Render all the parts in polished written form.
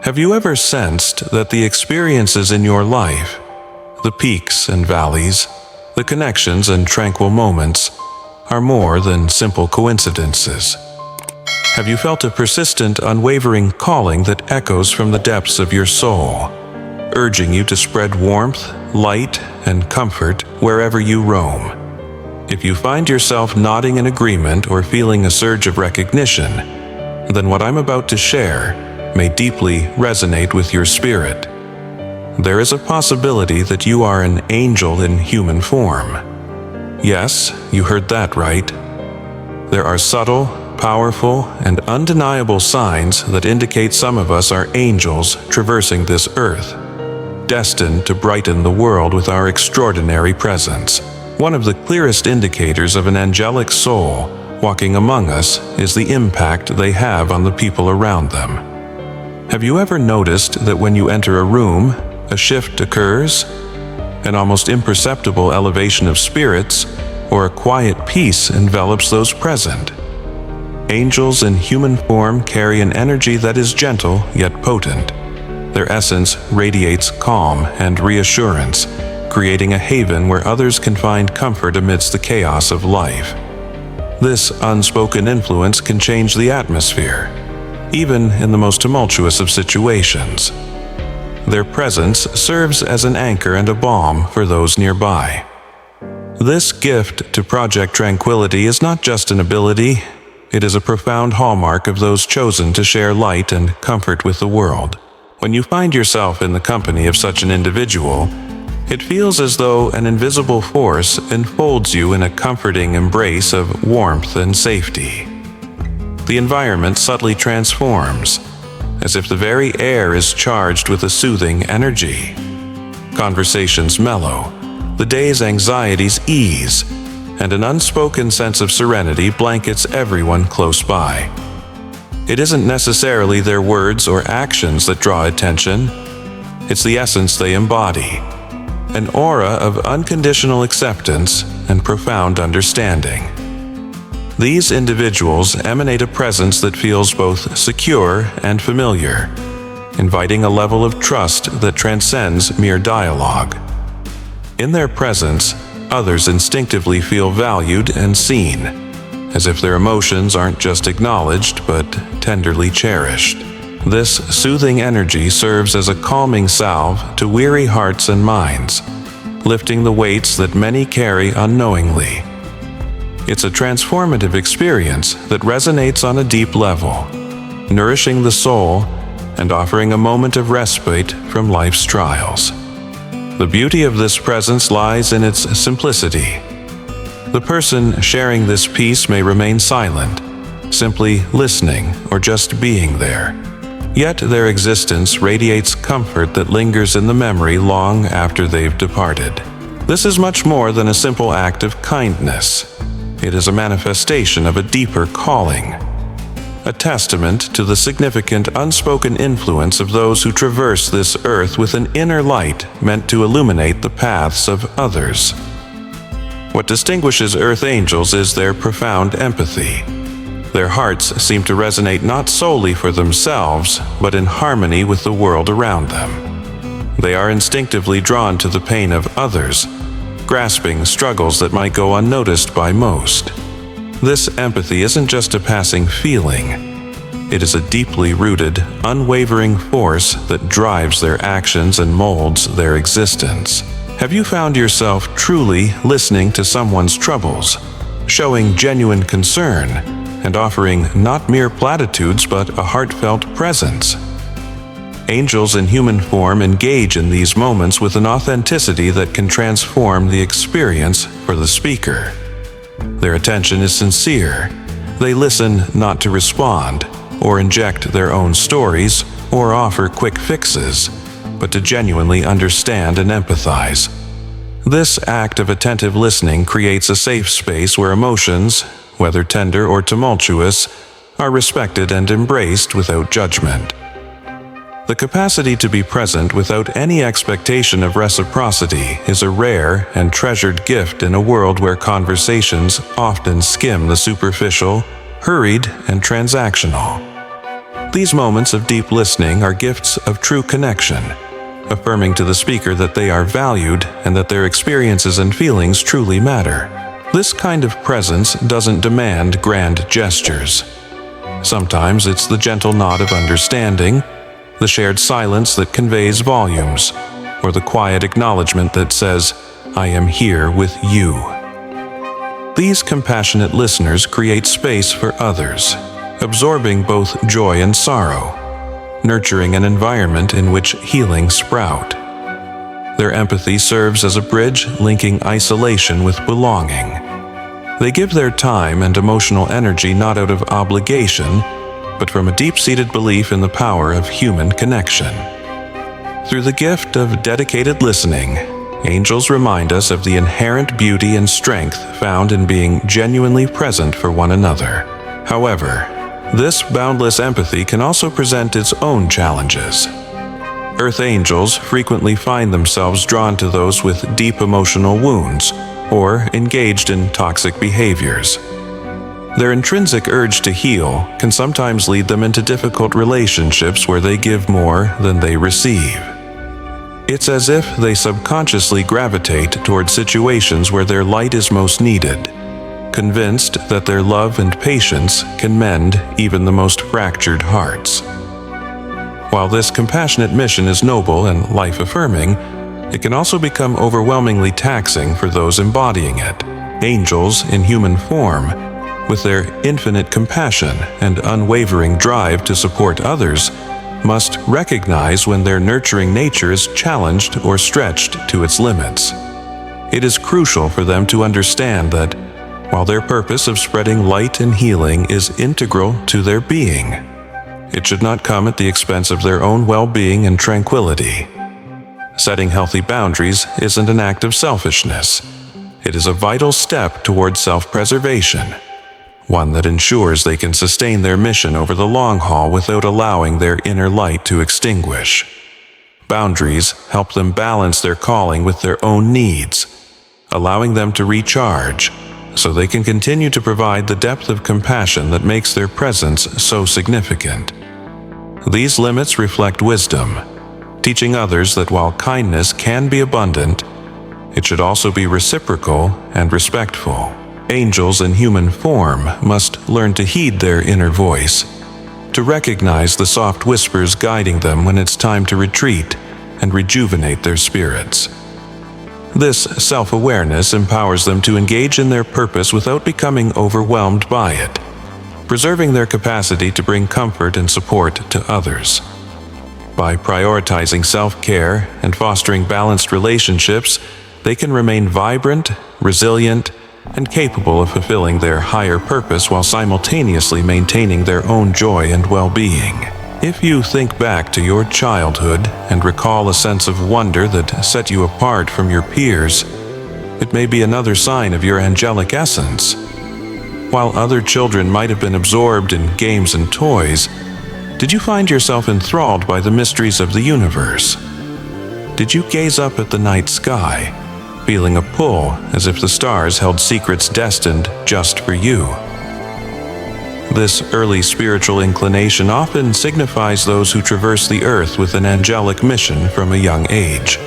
Have you ever sensed that the experiences in your life, the peaks and valleys, the connections and tranquil moments, are more than simple coincidences? Have you felt a persistent, unwavering calling that echoes from the depths of your soul, urging you to spread warmth, light, and comfort wherever you roam? If you find yourself nodding in agreement or feeling a surge of recognition, then what I'm about to share may deeply resonate with your spirit. There is a possibility that you are an angel in human form. Yes, you heard that right. There are subtle, powerful, and undeniable signs that indicate some of us are angels traversing this earth, destined to brighten the world with our extraordinary presence. One of the clearest indicators of an angelic soul walking among us is the impact they have on the people around them. Have you ever noticed that when you enter a room, a shift occurs? An almost imperceptible elevation of spirits or a quiet peace envelops those present. Angels in human form carry an energy that is gentle yet potent. Their essence radiates calm and reassurance, creating a haven where others can find comfort amidst the chaos of life. This unspoken influence can change the atmosphere, even in the most tumultuous of situations. Their presence serves as an anchor and a balm for those nearby. This gift to Project Tranquility is not just an ability, it is a profound hallmark of those chosen to share light and comfort with the world. When you find yourself in the company of such an individual, it feels as though an invisible force enfolds you in a comforting embrace of warmth and safety. The environment subtly transforms, as if the very air is charged with a soothing energy. Conversations mellow, the day's anxieties ease, and an unspoken sense of serenity blankets everyone close by. It isn't necessarily their words or actions that draw attention, it's the essence they embody, an aura of unconditional acceptance and profound understanding. These individuals emanate a presence that feels both secure and familiar, inviting a level of trust that transcends mere dialogue. In their presence, others instinctively feel valued and seen, as if their emotions aren't just acknowledged but tenderly cherished. This soothing energy serves as a calming salve to weary hearts and minds, lifting the weights that many carry unknowingly. It's a transformative experience that resonates on a deep level, nourishing the soul and offering a moment of respite from life's trials. The beauty of this presence lies in its simplicity. The person sharing this peace may remain silent, simply listening or just being there. Yet their existence radiates comfort that lingers in the memory long after they've departed. This is much more than a simple act of kindness. It is a manifestation of a deeper calling, a testament to the significant unspoken influence of those who traverse this earth with an inner light meant to illuminate the paths of others. What distinguishes Earth Angels is their profound empathy. Their hearts seem to resonate not solely for themselves, but in harmony with the world around them. They are instinctively drawn to the pain of others, grasping struggles that might go unnoticed by most. This empathy isn't just a passing feeling. It is a deeply rooted, unwavering force that drives their actions and molds their existence. Have you found yourself truly listening to someone's troubles, showing genuine concern, and offering not mere platitudes but a heartfelt presence? Angels in human form engage in these moments with an authenticity that can transform the experience for the speaker. Their attention is sincere. They listen not to respond, or inject their own stories, or offer quick fixes, but to genuinely understand and empathize. This act of attentive listening creates a safe space where emotions, whether tender or tumultuous, are respected and embraced without judgment. The capacity to be present without any expectation of reciprocity is a rare and treasured gift in a world where conversations often skim the superficial, hurried, and transactional. These moments of deep listening are gifts of true connection, affirming to the speaker that they are valued and that their experiences and feelings truly matter. This kind of presence doesn't demand grand gestures. Sometimes it's the gentle nod of understanding, the shared silence that conveys volumes, or the quiet acknowledgement that says, "I am here with you." These compassionate listeners create space for others, absorbing both joy and sorrow, nurturing an environment in which healing sprout. Their empathy serves as a bridge linking isolation with belonging. They give their time and emotional energy not out of obligation, but from a deep-seated belief in the power of human connection. Through the gift of dedicated listening, angels remind us of the inherent beauty and strength found in being genuinely present for one another. However, this boundless empathy can also present its own challenges. Earth angels frequently find themselves drawn to those with deep emotional wounds or engaged in toxic behaviors. Their intrinsic urge to heal can sometimes lead them into difficult relationships where they give more than they receive. It's as if they subconsciously gravitate toward situations where their light is most needed, convinced that their love and patience can mend even the most fractured hearts. While this compassionate mission is noble and life-affirming, it can also become overwhelmingly taxing for those embodying it. Angels in human form, with their infinite compassion and unwavering drive to support others, must recognize when their nurturing nature is challenged or stretched to its limits. It is crucial for them to understand that, while their purpose of spreading light and healing is integral to their being, it should not come at the expense of their own well-being and tranquility. Setting healthy boundaries isn't an act of selfishness. It is a vital step toward self-preservation, one that ensures they can sustain their mission over the long haul without allowing their inner light to extinguish. Boundaries help them balance their calling with their own needs, allowing them to recharge, so they can continue to provide the depth of compassion that makes their presence so significant. These limits reflect wisdom, teaching others that while kindness can be abundant, it should also be reciprocal and respectful. Angels in human form must learn to heed their inner voice, to recognize the soft whispers guiding them when it's time to retreat and rejuvenate their spirits. This self-awareness empowers them to engage in their purpose without becoming overwhelmed by it, preserving their capacity to bring comfort and support to others. By prioritizing self-care and fostering balanced relationships, they can remain vibrant, resilient, and capable of fulfilling their higher purpose while simultaneously maintaining their own joy and well-being. If you think back to your childhood and recall a sense of wonder that set you apart from your peers, it may be another sign of your angelic essence. While other children might have been absorbed in games and toys, did you find yourself enthralled by the mysteries of the universe? Did you gaze up at the night sky, feeling a pull as if the stars held secrets destined just for you? This early spiritual inclination often signifies those who traverse the earth with an angelic mission from a young age.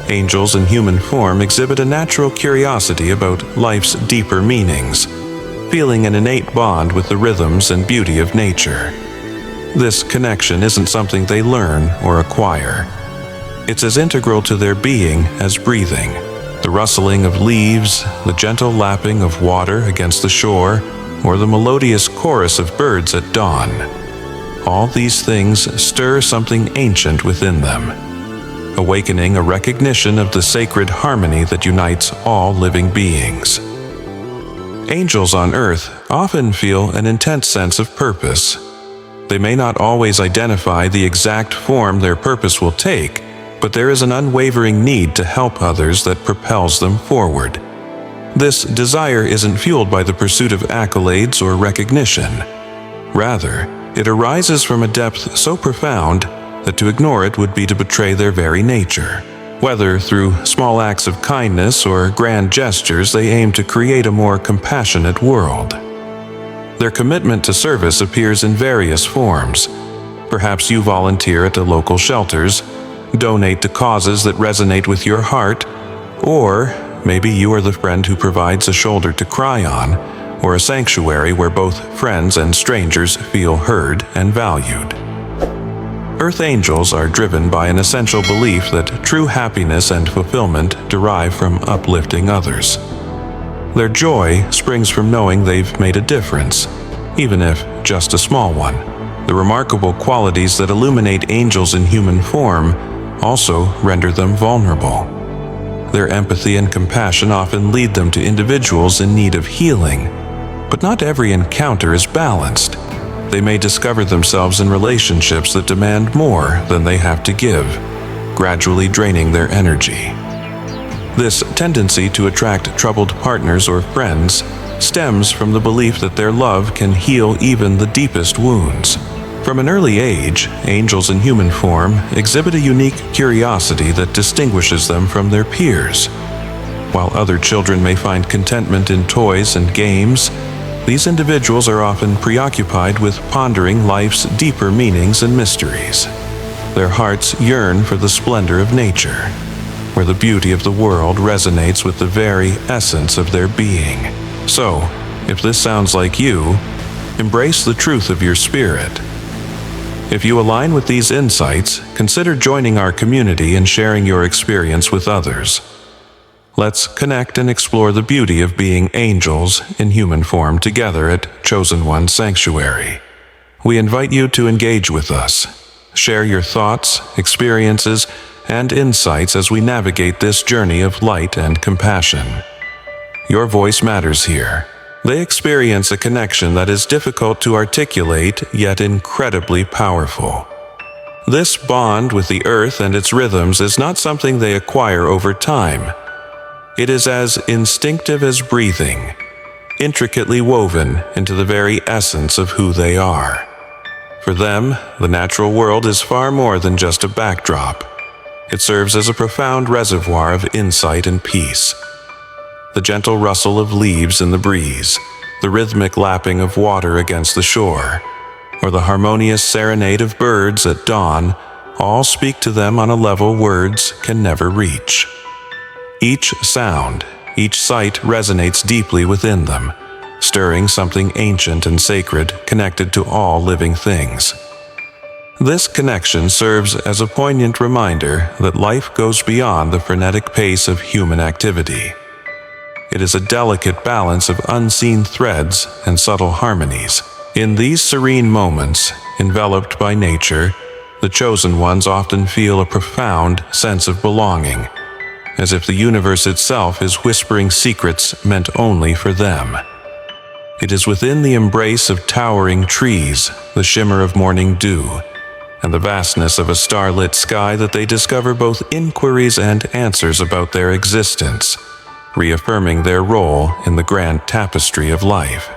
Angels in human form exhibit a natural curiosity about life's deeper meanings, feeling an innate bond with the rhythms and beauty of nature. This connection isn't something they learn or acquire. It's as integral to their being as breathing. The rustling of leaves, the gentle lapping of water against the shore, or the melodious chorus of birds at dawn. All these things stir something ancient within them, awakening a recognition of the sacred harmony that unites all living beings. Angels on earth often feel an intense sense of purpose. They may not always identify the exact form their purpose will take, but there is an unwavering need to help others that propels them forward. This desire isn't fueled by the pursuit of accolades or recognition. Rather, it arises from a depth so profound that to ignore it would be to betray their very nature. Whether through small acts of kindness or grand gestures, they aim to create a more compassionate world. Their commitment to service appears in various forms, Perhaps you volunteer at the local shelters, donate to causes that resonate with your heart, or maybe you are the friend who provides a shoulder to cry on, or a sanctuary where both friends and strangers feel heard and valued. Earth angels are driven by an essential belief that true happiness and fulfillment derive from uplifting others. Their joy springs from knowing they've made a difference, even if just a small one. The remarkable qualities that illuminate angels in human form also render them vulnerable. Their empathy and compassion often lead them to individuals in need of healing, but not every encounter is balanced. They may discover themselves in relationships that demand more than they have to give, gradually draining their energy. This tendency to attract troubled partners or friends stems from the belief that their love can heal even the deepest wounds. From an early age, angels in human form exhibit a unique curiosity that distinguishes them from their peers. While other children may find contentment in toys and games, these individuals are often preoccupied with pondering life's deeper meanings and mysteries. Their hearts yearn for the splendor of nature, where the beauty of the world resonates with the very essence of their being. So, if this sounds like you, embrace the truth of your spirit. If you align with these insights, consider joining our community and sharing your experience with others. Let's connect and explore the beauty of being angels in human form together at Chosen One Sanctuary. We invite you to engage with us. Share your thoughts, experiences, and insights as we navigate this journey of light and compassion. Your voice matters here. They experience a connection that is difficult to articulate, yet incredibly powerful. This bond with the earth and its rhythms is not something they acquire over time. It is as instinctive as breathing, intricately woven into the very essence of who they are. For them, the natural world is far more than just a backdrop. It serves as a profound reservoir of insight and peace. The gentle rustle of leaves in the breeze, the rhythmic lapping of water against the shore, or the harmonious serenade of birds at dawn all speak to them on a level words can never reach. Each sound, each sight resonates deeply within them, stirring something ancient and sacred connected to all living things. This connection serves as a poignant reminder that life goes beyond the frenetic pace of human activity. It is a delicate balance of unseen threads and subtle harmonies. In these serene moments, enveloped by nature, the chosen ones often feel a profound sense of belonging, as if the universe itself is whispering secrets meant only for them. It is within the embrace of towering trees, the shimmer of morning dew, and the vastness of a starlit sky that they discover both inquiries and answers about their existence, reaffirming their role in the grand tapestry of life.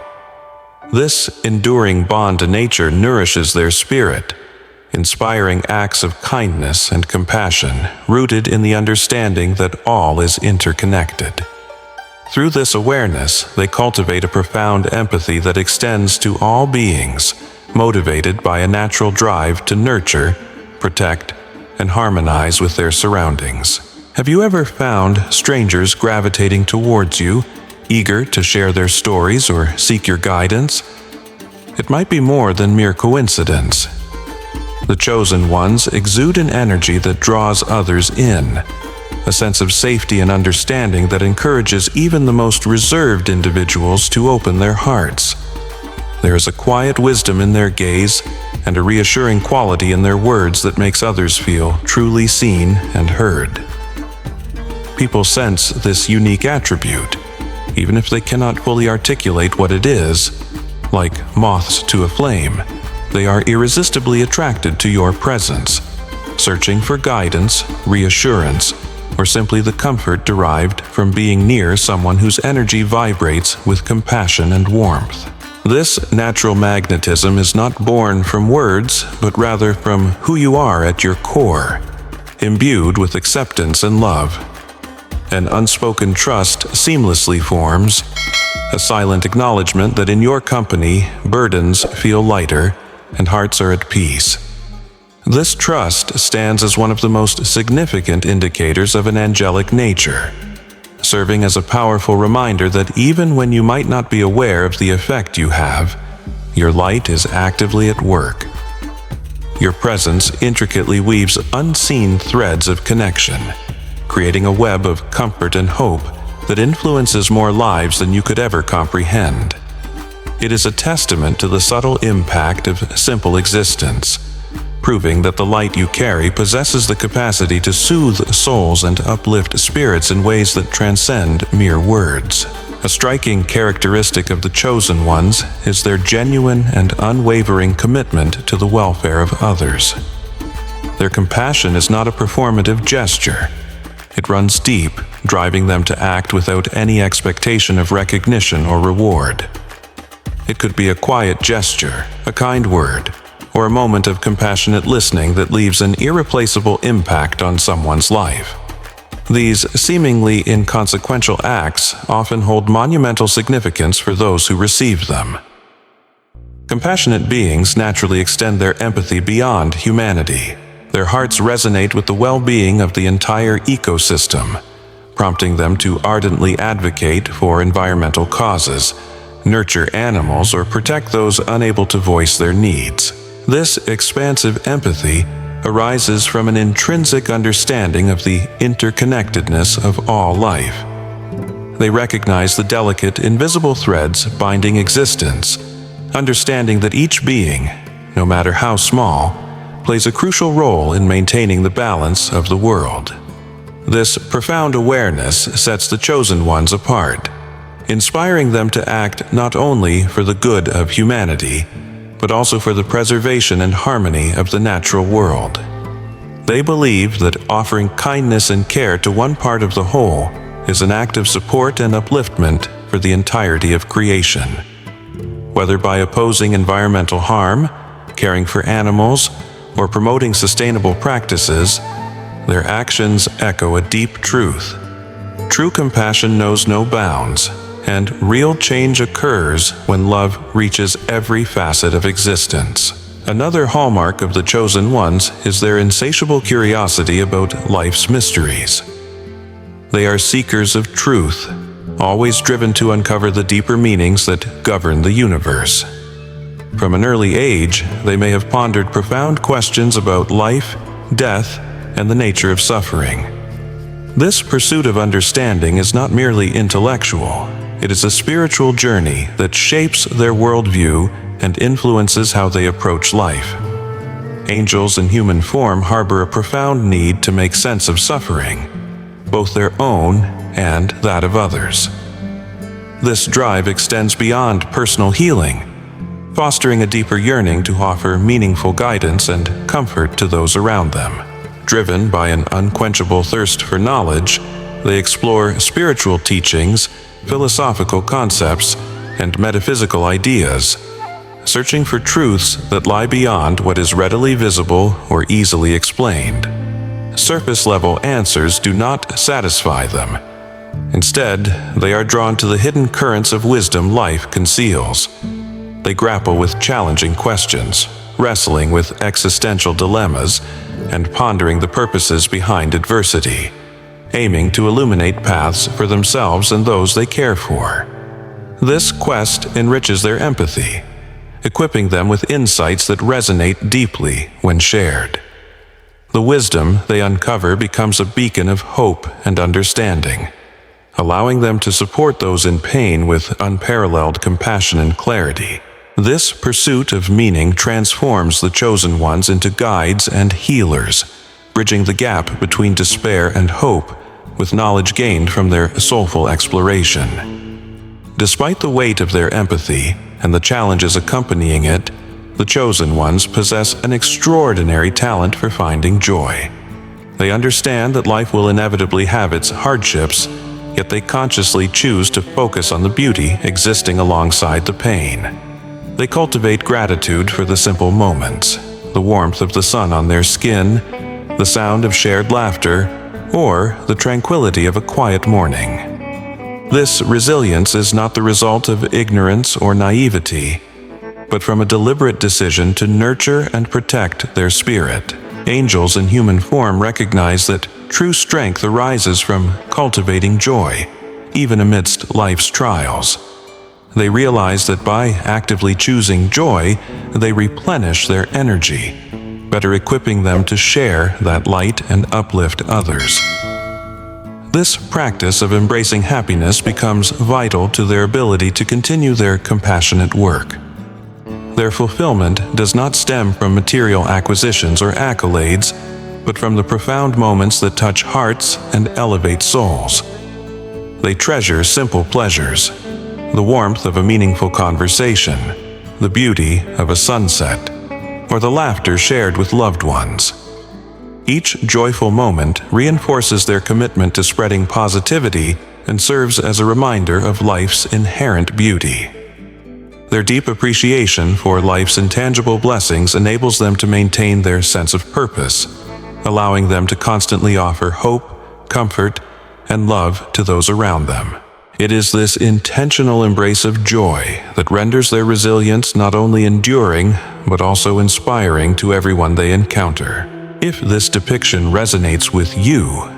This enduring bond to nature nourishes their spirit, inspiring acts of kindness and compassion rooted in the understanding that all is interconnected. Through this awareness, they cultivate a profound empathy that extends to all beings, motivated by a natural drive to nurture, protect, and harmonize with their surroundings. Have you ever found strangers gravitating towards you, eager to share their stories or seek your guidance? It might be more than mere coincidence. The chosen ones exude an energy that draws others in, a sense of safety and understanding that encourages even the most reserved individuals to open their hearts. There is a quiet wisdom in their gaze and a reassuring quality in their words that makes others feel truly seen and heard. People sense this unique attribute, even if they cannot fully articulate what it is. Like moths to a flame, they are irresistibly attracted to your presence, searching for guidance, reassurance, or simply the comfort derived from being near someone whose energy vibrates with compassion and warmth. This natural magnetism is not born from words, but rather from who you are at your core, imbued with acceptance and love. An unspoken trust seamlessly forms, a silent acknowledgement that in your company, burdens feel lighter and hearts are at peace. This trust stands as one of the most significant indicators of an angelic nature, serving as a powerful reminder that even when you might not be aware of the effect you have, your light is actively at work. Your presence intricately weaves unseen threads of connection, creating a web of comfort and hope that influences more lives than you could ever comprehend. It is a testament to the subtle impact of simple existence, proving that the light you carry possesses the capacity to soothe souls and uplift spirits in ways that transcend mere words. A striking characteristic of the chosen ones is their genuine and unwavering commitment to the welfare of others. Their compassion is not a performative gesture. It runs deep, driving them to act without any expectation of recognition or reward. It could be a quiet gesture, a kind word, or a moment of compassionate listening that leaves an irreplaceable impact on someone's life. These seemingly inconsequential acts often hold monumental significance for those who receive them. Compassionate beings naturally extend their empathy beyond humanity. Their hearts resonate with the well-being of the entire ecosystem, prompting them to ardently advocate for environmental causes, nurture animals, or protect those unable to voice their needs. This expansive empathy arises from an intrinsic understanding of the interconnectedness of all life. They recognize the delicate, invisible threads binding existence, understanding that each being, no matter how small, plays a crucial role in maintaining the balance of the world. This profound awareness sets the chosen ones apart, inspiring them to act not only for the good of humanity, but also for the preservation and harmony of the natural world. They believe that offering kindness and care to one part of the whole is an act of support and upliftment for the entirety of creation. Whether by opposing environmental harm, caring for animals, or promoting sustainable practices, their actions echo a deep truth. True compassion knows no bounds, and real change occurs when love reaches every facet of existence. Another hallmark of the chosen ones is their insatiable curiosity about life's mysteries. They are seekers of truth, always driven to uncover the deeper meanings that govern the universe. From an early age, they may have pondered profound questions about life, death, and the nature of suffering. This pursuit of understanding is not merely intellectual. It is a spiritual journey that shapes their worldview and influences how they approach life. Angels in human form harbor a profound need to make sense of suffering, both their own and that of others. This drive extends beyond personal healing, fostering a deeper yearning to offer meaningful guidance and comfort to those around them. Driven by an unquenchable thirst for knowledge, they explore spiritual teachings, philosophical concepts, and metaphysical ideas, searching for truths that lie beyond what is readily visible or easily explained. Surface-level answers do not satisfy them. Instead, they are drawn to the hidden currents of wisdom life conceals. They grapple with challenging questions, wrestling with existential dilemmas, and pondering the purposes behind adversity, aiming to illuminate paths for themselves and those they care for. This quest enriches their empathy, equipping them with insights that resonate deeply when shared. The wisdom they uncover becomes a beacon of hope and understanding, allowing them to support those in pain with unparalleled compassion and clarity. This pursuit of meaning transforms the chosen ones into guides and healers, bridging the gap between despair and hope with knowledge gained from their soulful exploration. Despite the weight of their empathy and the challenges accompanying it, the chosen ones possess an extraordinary talent for finding joy. They understand that life will inevitably have its hardships, yet they consciously choose to focus on the beauty existing alongside the pain. They cultivate gratitude for the simple moments, the warmth of the sun on their skin, the sound of shared laughter, or the tranquility of a quiet morning. This resilience is not the result of ignorance or naivety. but from a deliberate decision to nurture and protect their spirit. Angels in human form recognize that true strength arises from cultivating joy, even amidst life's trials. They realize that by actively choosing joy, they replenish their energy, better equipping them to share that light and uplift others. This practice of embracing happiness becomes vital to their ability to continue their compassionate work. Their fulfillment does not stem from material acquisitions or accolades, but from the profound moments that touch hearts and elevate souls. They treasure simple pleasures, the warmth of a meaningful conversation, the beauty of a sunset, or the laughter shared with loved ones. Each joyful moment reinforces their commitment to spreading positivity and serves as a reminder of life's inherent beauty. Their deep appreciation for life's intangible blessings enables them to maintain their sense of purpose, allowing them to constantly offer hope, comfort, and love to those around them. It is this intentional embrace of joy that renders their resilience not only enduring, but also inspiring to everyone they encounter. If this depiction resonates with you,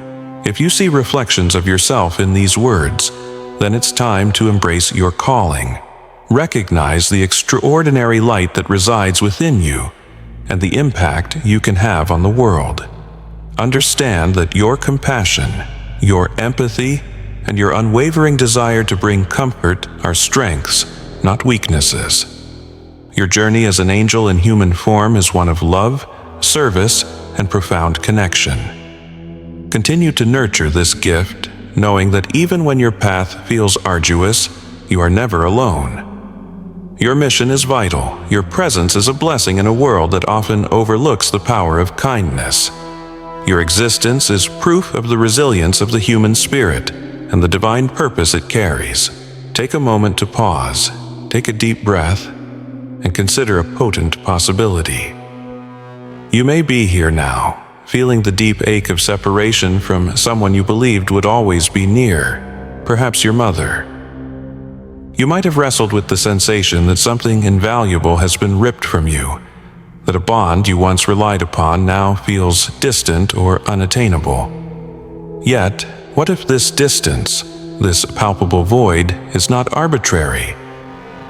if you see reflections of yourself in these words, then it's time to embrace your calling. Recognize the extraordinary light that resides within you and the impact you can have on the world. Understand that your compassion, your empathy, and your unwavering desire to bring comfort are strengths, not weaknesses. Your journey as an angel in human form is one of love, service, and profound connection. Continue to nurture this gift, knowing that even when your path feels arduous, you are never alone. Your mission is vital. Your presence is a blessing in a world that often overlooks the power of kindness. Your existence is proof of the resilience of the human spirit and the divine purpose it carries. Take a moment to pause, take a deep breath, and consider a potent possibility. You may be here now, feeling the deep ache of separation from someone you believed would always be near, perhaps your mother. You might have wrestled with the sensation that something invaluable has been ripped from you, that a bond you once relied upon now feels distant or unattainable. Yet, what if this distance, this palpable void, is not arbitrary?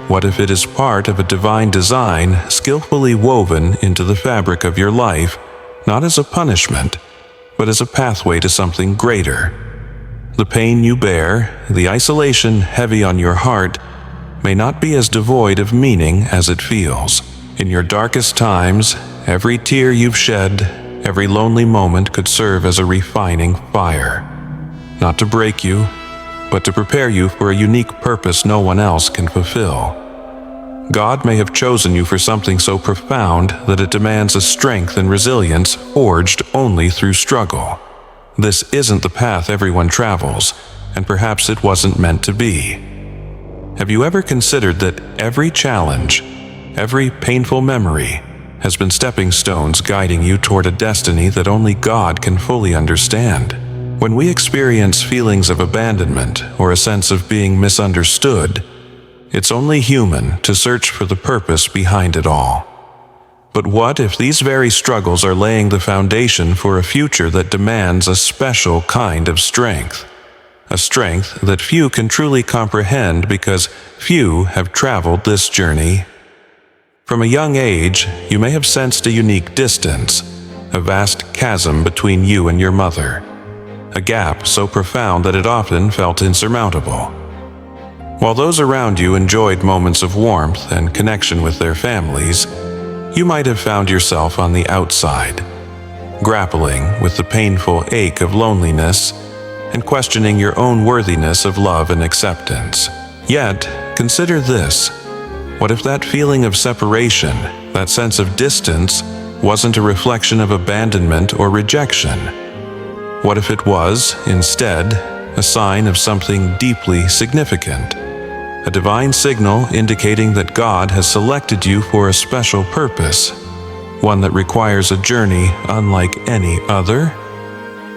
What if it is part of a divine design skillfully woven into the fabric of your life, not as a punishment, but as a pathway to something greater? The pain you bear, the isolation heavy on your heart, may not be as devoid of meaning as it feels. In your darkest times, every tear you've shed, every lonely moment could serve as a refining fire. Not to break you, but to prepare you for a unique purpose no one else can fulfill. God may have chosen you for something so profound that it demands a strength and resilience forged only through struggle. This isn't the path everyone travels, and perhaps it wasn't meant to be. Have you ever considered that every challenge, every painful memory, has been stepping stones guiding you toward a destiny that only God can fully understand? When we experience feelings of abandonment or a sense of being misunderstood, it's only human to search for the purpose behind it all. But what if these very struggles are laying the foundation for a future that demands a special kind of strength? A strength that few can truly comprehend because few have traveled this journey. From a young age, you may have sensed a unique distance, a vast chasm between you and your mother. A gap so profound that it often felt insurmountable. While those around you enjoyed moments of warmth and connection with their families, you might have found yourself on the outside, grappling with the painful ache of loneliness and questioning your own worthiness of love and acceptance. Yet, consider this. What if that feeling of separation, that sense of distance, wasn't a reflection of abandonment or rejection? What if it was, instead, a sign of something deeply significant? A divine signal indicating that God has selected you for a special purpose, one that requires a journey unlike any other?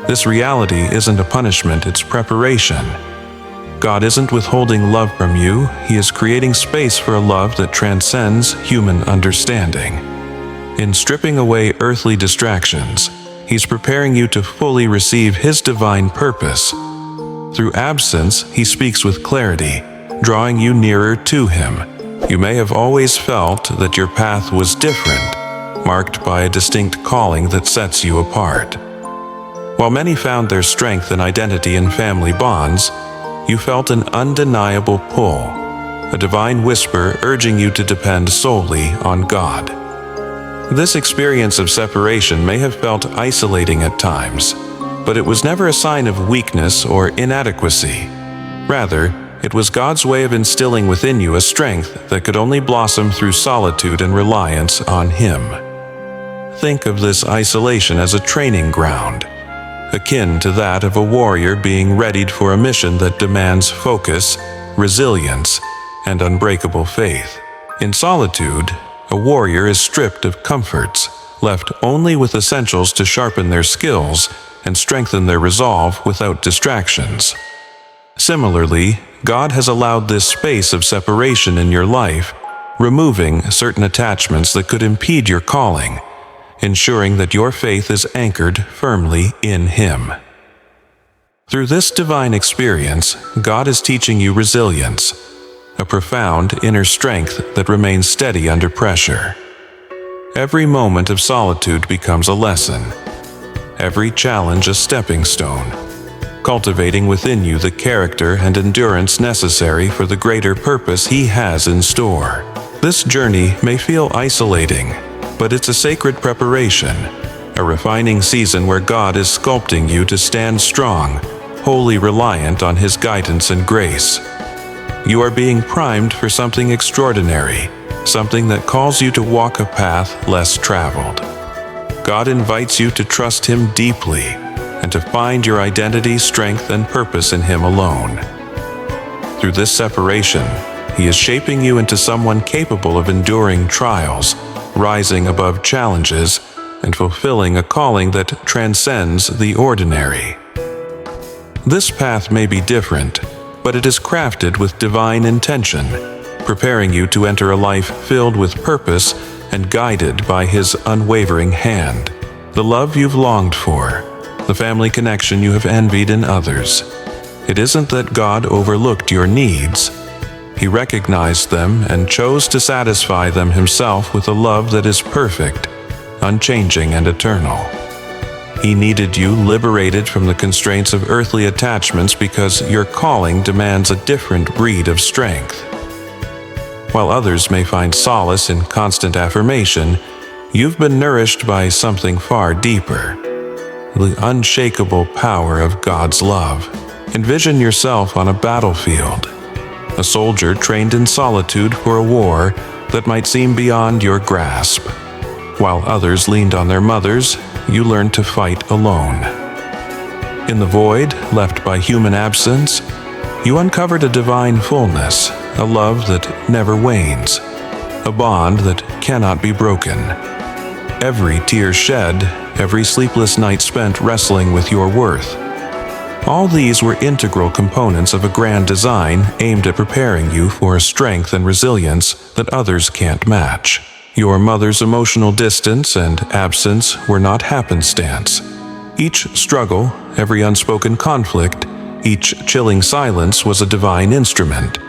This reality isn't a punishment, it's preparation. God isn't withholding love from you, He is creating space for a love that transcends human understanding. In stripping away earthly distractions, He's preparing you to fully receive His divine purpose. Through absence, He speaks with clarity, drawing you nearer to Him. You may have always felt that your path was different, marked by a distinct calling that sets you apart. While many found their strength and identity in family bonds, you felt an undeniable pull, a divine whisper urging you to depend solely on God. This experience of separation may have felt isolating at times, but it was never a sign of weakness or inadequacy. Rather, it was God's way of instilling within you a strength that could only blossom through solitude and reliance on Him. Think of this isolation as a training ground, akin to that of a warrior being readied for a mission that demands focus, resilience, and unbreakable faith. In solitude, a warrior is stripped of comforts, left only with essentials to sharpen their skills and strengthen their resolve without distractions. Similarly, God has allowed this space of separation in your life, removing certain attachments that could impede your calling, ensuring that your faith is anchored firmly in Him. Through this divine experience, God is teaching you resilience, a profound inner strength that remains steady under pressure. Every moment of solitude becomes a lesson, every challenge a stepping stone, cultivating within you the character and endurance necessary for the greater purpose He has in store. This journey may feel isolating, but it's a sacred preparation, a refining season where God is sculpting you to stand strong, wholly reliant on His guidance and grace. You are being primed for something extraordinary, something that calls you to walk a path less traveled. God invites you to trust Him deeply and to find your identity, strength, and purpose in Him alone. Through this separation, He is shaping you into someone capable of enduring trials, rising above challenges, and fulfilling a calling that transcends the ordinary. This path may be different, but it is crafted with divine intention, preparing you to enter a life filled with purpose and guided by His unwavering hand. The love you've longed for, the family connection you have envied in others. It isn't that God overlooked your needs. He recognized them and chose to satisfy them Himself with a love that is perfect, unchanging, and eternal. He needed you liberated from the constraints of earthly attachments because your calling demands a different breed of strength. While others may find solace in constant affirmation, you've been nourished by something far deeper, the unshakable power of God's love. Envision yourself on a battlefield, a soldier trained in solitude for a war that might seem beyond your grasp. While others leaned on their mothers, you learned to fight alone. In the void left by human absence, you uncovered a divine fullness, a love that never wanes, a bond that cannot be broken. Every tear shed, every sleepless night spent wrestling with your worth. All these were integral components of a grand design aimed at preparing you for a strength and resilience that others can't match. Your mother's emotional distance and absence were not happenstance. Each struggle, every unspoken conflict, each chilling silence was a divine instrument,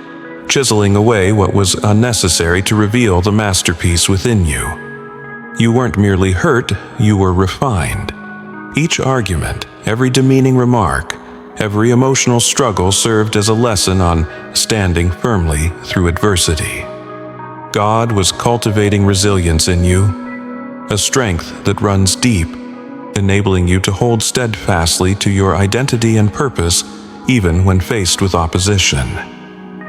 chiseling away what was unnecessary to reveal the masterpiece within you. You weren't merely hurt, you were refined. Each argument, every demeaning remark, every emotional struggle served as a lesson on standing firmly through adversity. God was cultivating resilience in you, a strength that runs deep, enabling you to hold steadfastly to your identity and purpose even when faced with opposition.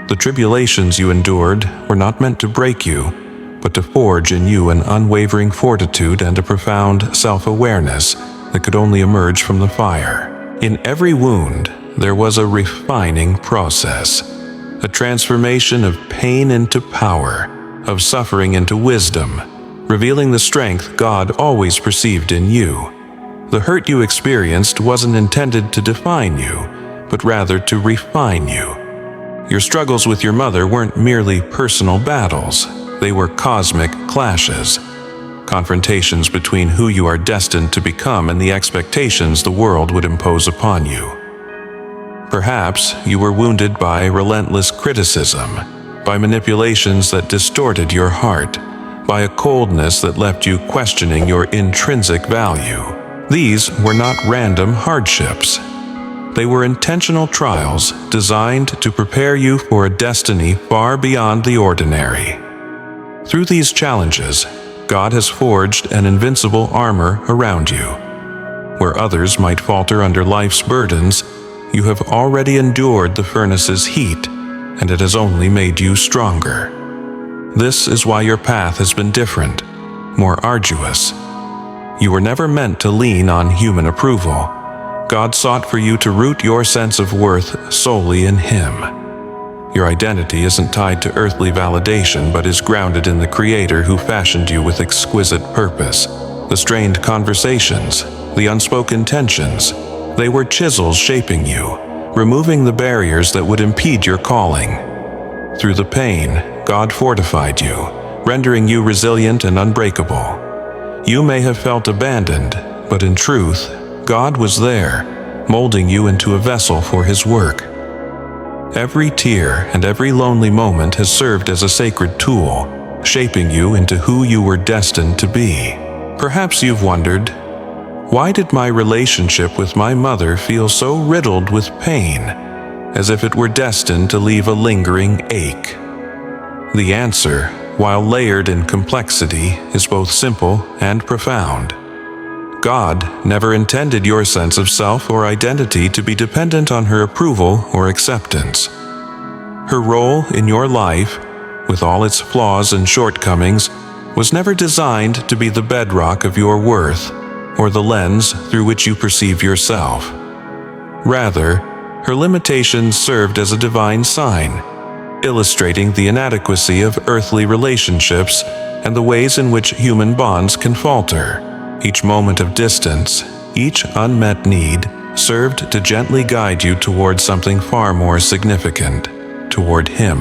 The tribulations you endured were not meant to break you, but to forge in you an unwavering fortitude and a profound self-awareness that could only emerge from the fire. In every wound, there was a refining process, a transformation of pain into power, of suffering into wisdom, revealing the strength God always perceived in you. The hurt you experienced wasn't intended to define you, but rather to refine you, Your struggles with your mother weren't merely personal battles, they were cosmic clashes. Confrontations between who you are destined to become and the expectations the world would impose upon you. Perhaps you were wounded by relentless criticism, by manipulations that distorted your heart, by a coldness that left you questioning your intrinsic value. These were not random hardships. They were intentional trials designed to prepare you for a destiny far beyond the ordinary. Through these challenges, God has forged an invincible armor around you. Where others might falter under life's burdens, you have already endured the furnace's heat, and it has only made you stronger. This is why your path has been different, more arduous. You were never meant to lean on human approval. God sought for you to root your sense of worth solely in Him. Your identity isn't tied to earthly validation, but is grounded in the Creator who fashioned you with exquisite purpose. The strained conversations, the unspoken tensions, they were chisels shaping you, removing the barriers that would impede your calling. Through the pain, God fortified you, rendering you resilient and unbreakable. You may have felt abandoned, but in truth, God was there, molding you into a vessel for His work. Every tear and every lonely moment has served as a sacred tool, shaping you into who you were destined to be. Perhaps you've wondered, why did my relationship with my mother feel so riddled with pain, as if it were destined to leave a lingering ache? The answer, while layered in complexity, is both simple and profound. God never intended your sense of self or identity to be dependent on her approval or acceptance. Her role in your life, with all its flaws and shortcomings, was never designed to be the bedrock of your worth or the lens through which you perceive yourself. Rather, her limitations served as a divine sign, illustrating the inadequacy of earthly relationships and the ways in which human bonds can falter. Each moment of distance, each unmet need, served to gently guide you toward something far more significant, toward Him.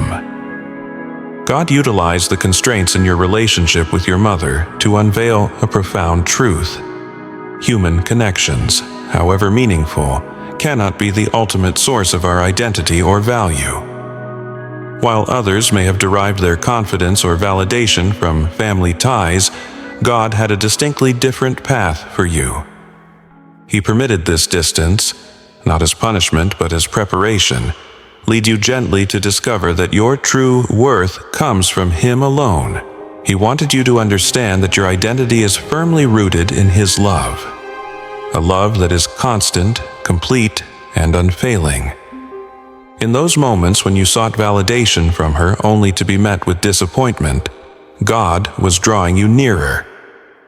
God utilized the constraints in your relationship with your mother to unveil a profound truth. Human connections, however meaningful, cannot be the ultimate source of our identity or value. While others may have derived their confidence or validation from family ties, God had a distinctly different path for you. He permitted this distance, not as punishment but as preparation, lead you gently to discover that your true worth comes from Him alone. He wanted you to understand that your identity is firmly rooted in His love, a love that is constant, complete, and unfailing. In those moments when you sought validation from her only to be met with disappointment, God was drawing you nearer,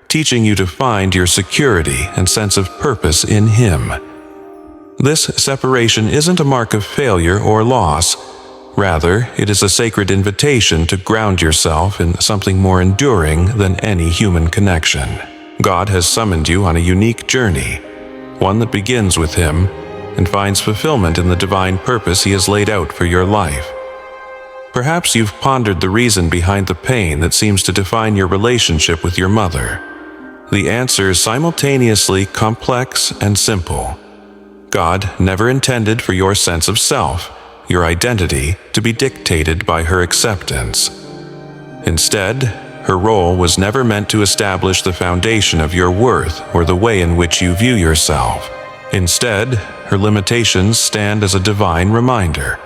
teaching you to find your security and sense of purpose in Him. This separation isn't a mark of failure or loss. Rather, it is a sacred invitation to ground yourself in something more enduring than any human connection. God has summoned you on a unique journey, one that begins with Him and finds fulfillment in the divine purpose He has laid out for your life. Perhaps you've pondered the reason behind the pain that seems to define your relationship with your mother. The answer is simultaneously complex and simple. God never intended for your sense of self, your identity, to be dictated by her acceptance. Instead, her role was never meant to establish the foundation of your worth or the way in which you view yourself. Instead, her limitations stand as a divine reminder,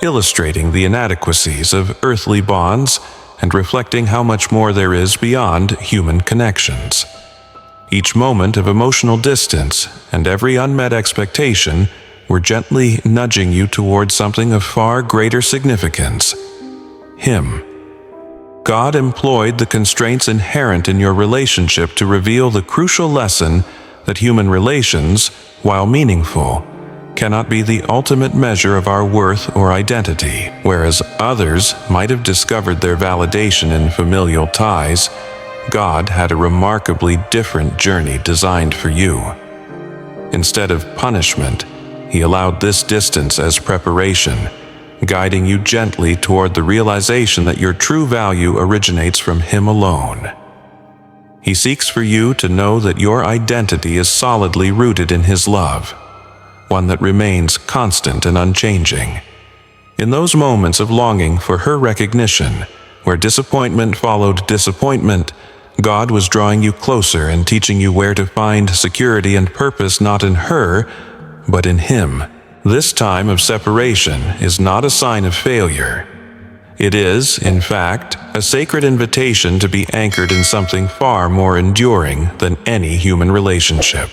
illustrating the inadequacies of earthly bonds and reflecting how much more there is beyond human connections. Each moment of emotional distance and every unmet expectation were gently nudging you toward something of far greater significance: Him. God employed the constraints inherent in your relationship to reveal the crucial lesson that human relations, while meaningful, cannot be the ultimate measure of our worth or identity. Whereas others might have discovered their validation in familial ties, God had a remarkably different journey designed for you. Instead of punishment, He allowed this distance as preparation, guiding you gently toward the realization that your true value originates from Him alone. He seeks for you to know that your identity is solidly rooted in His love, one that remains constant and unchanging. In those moments of longing for her recognition, where disappointment followed disappointment, God was drawing you closer and teaching you where to find security and purpose not in her, but in Him. This time of separation is not a sign of failure. It is, in fact, a sacred invitation to be anchored in something far more enduring than any human relationship.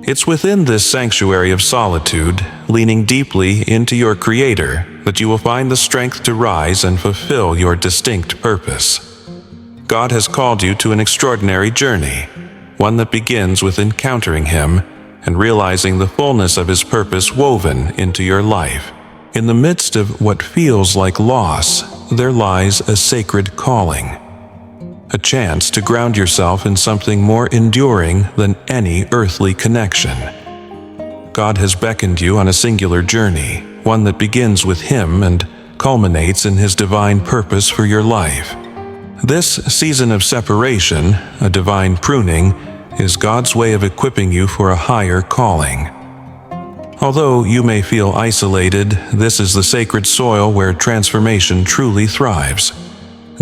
It's within this sanctuary of solitude, leaning deeply into your Creator, that you will find the strength to rise and fulfill your distinct purpose. God has called you to an extraordinary journey, one that begins with encountering Him and realizing the fullness of His purpose woven into your life. In the midst of what feels like loss, there lies a sacred calling, a chance to ground yourself in something more enduring than any earthly connection. God has beckoned you on a singular journey, one that begins with Him and culminates in His divine purpose for your life. This season of separation, a divine pruning, is God's way of equipping you for a higher calling. Although you may feel isolated, this is the sacred soil where transformation truly thrives.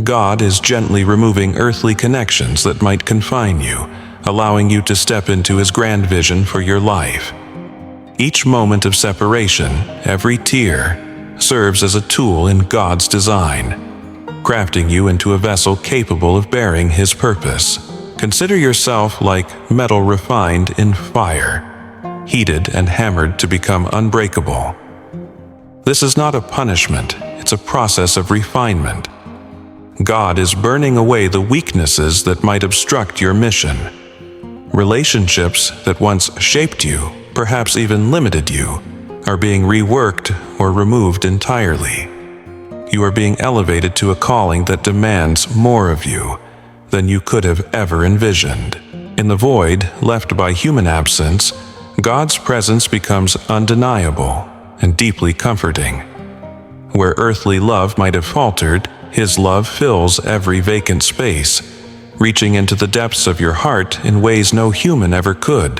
God is gently removing earthly connections that might confine you, allowing you to step into His grand vision for your life. Each moment of separation, every tear, serves as a tool in God's design, crafting you into a vessel capable of bearing His purpose. Consider yourself like metal refined in fire, heated and hammered to become unbreakable. This is not a punishment, it's a process of refinement. God is burning away the weaknesses that might obstruct your mission. Relationships that once shaped you, perhaps even limited you, are being reworked or removed entirely. You are being elevated to a calling that demands more of you than you could have ever envisioned. In the void left by human absence, God's presence becomes undeniable and deeply comforting. Where earthly love might have faltered, His love fills every vacant space, reaching into the depths of your heart in ways no human ever could.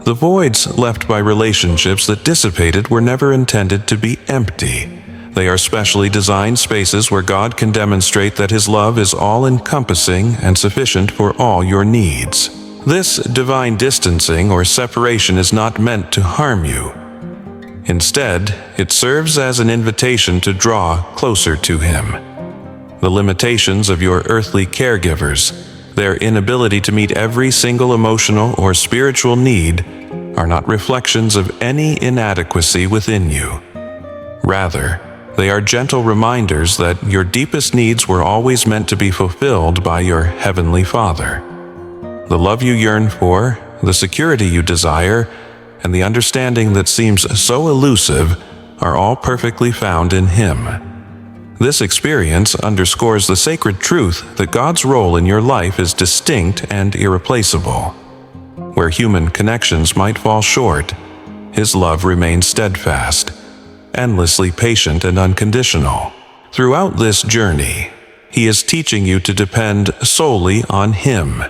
The voids left by relationships that dissipated were never intended to be empty. They are specially designed spaces where God can demonstrate that His love is all-encompassing and sufficient for all your needs. This divine distancing or separation is not meant to harm you. Instead, it serves as an invitation to draw closer to Him. The limitations of your earthly caregivers, their inability to meet every single emotional or spiritual need, are not reflections of any inadequacy within you. Rather, they are gentle reminders that your deepest needs were always meant to be fulfilled by your Heavenly Father. The love you yearn for, the security you desire, and the understanding that seems so elusive are all perfectly found in Him. This experience underscores the sacred truth that God's role in your life is distinct and irreplaceable. Where human connections might fall short, His love remains steadfast, endlessly patient and unconditional. Throughout this journey, He is teaching you to depend solely on Him,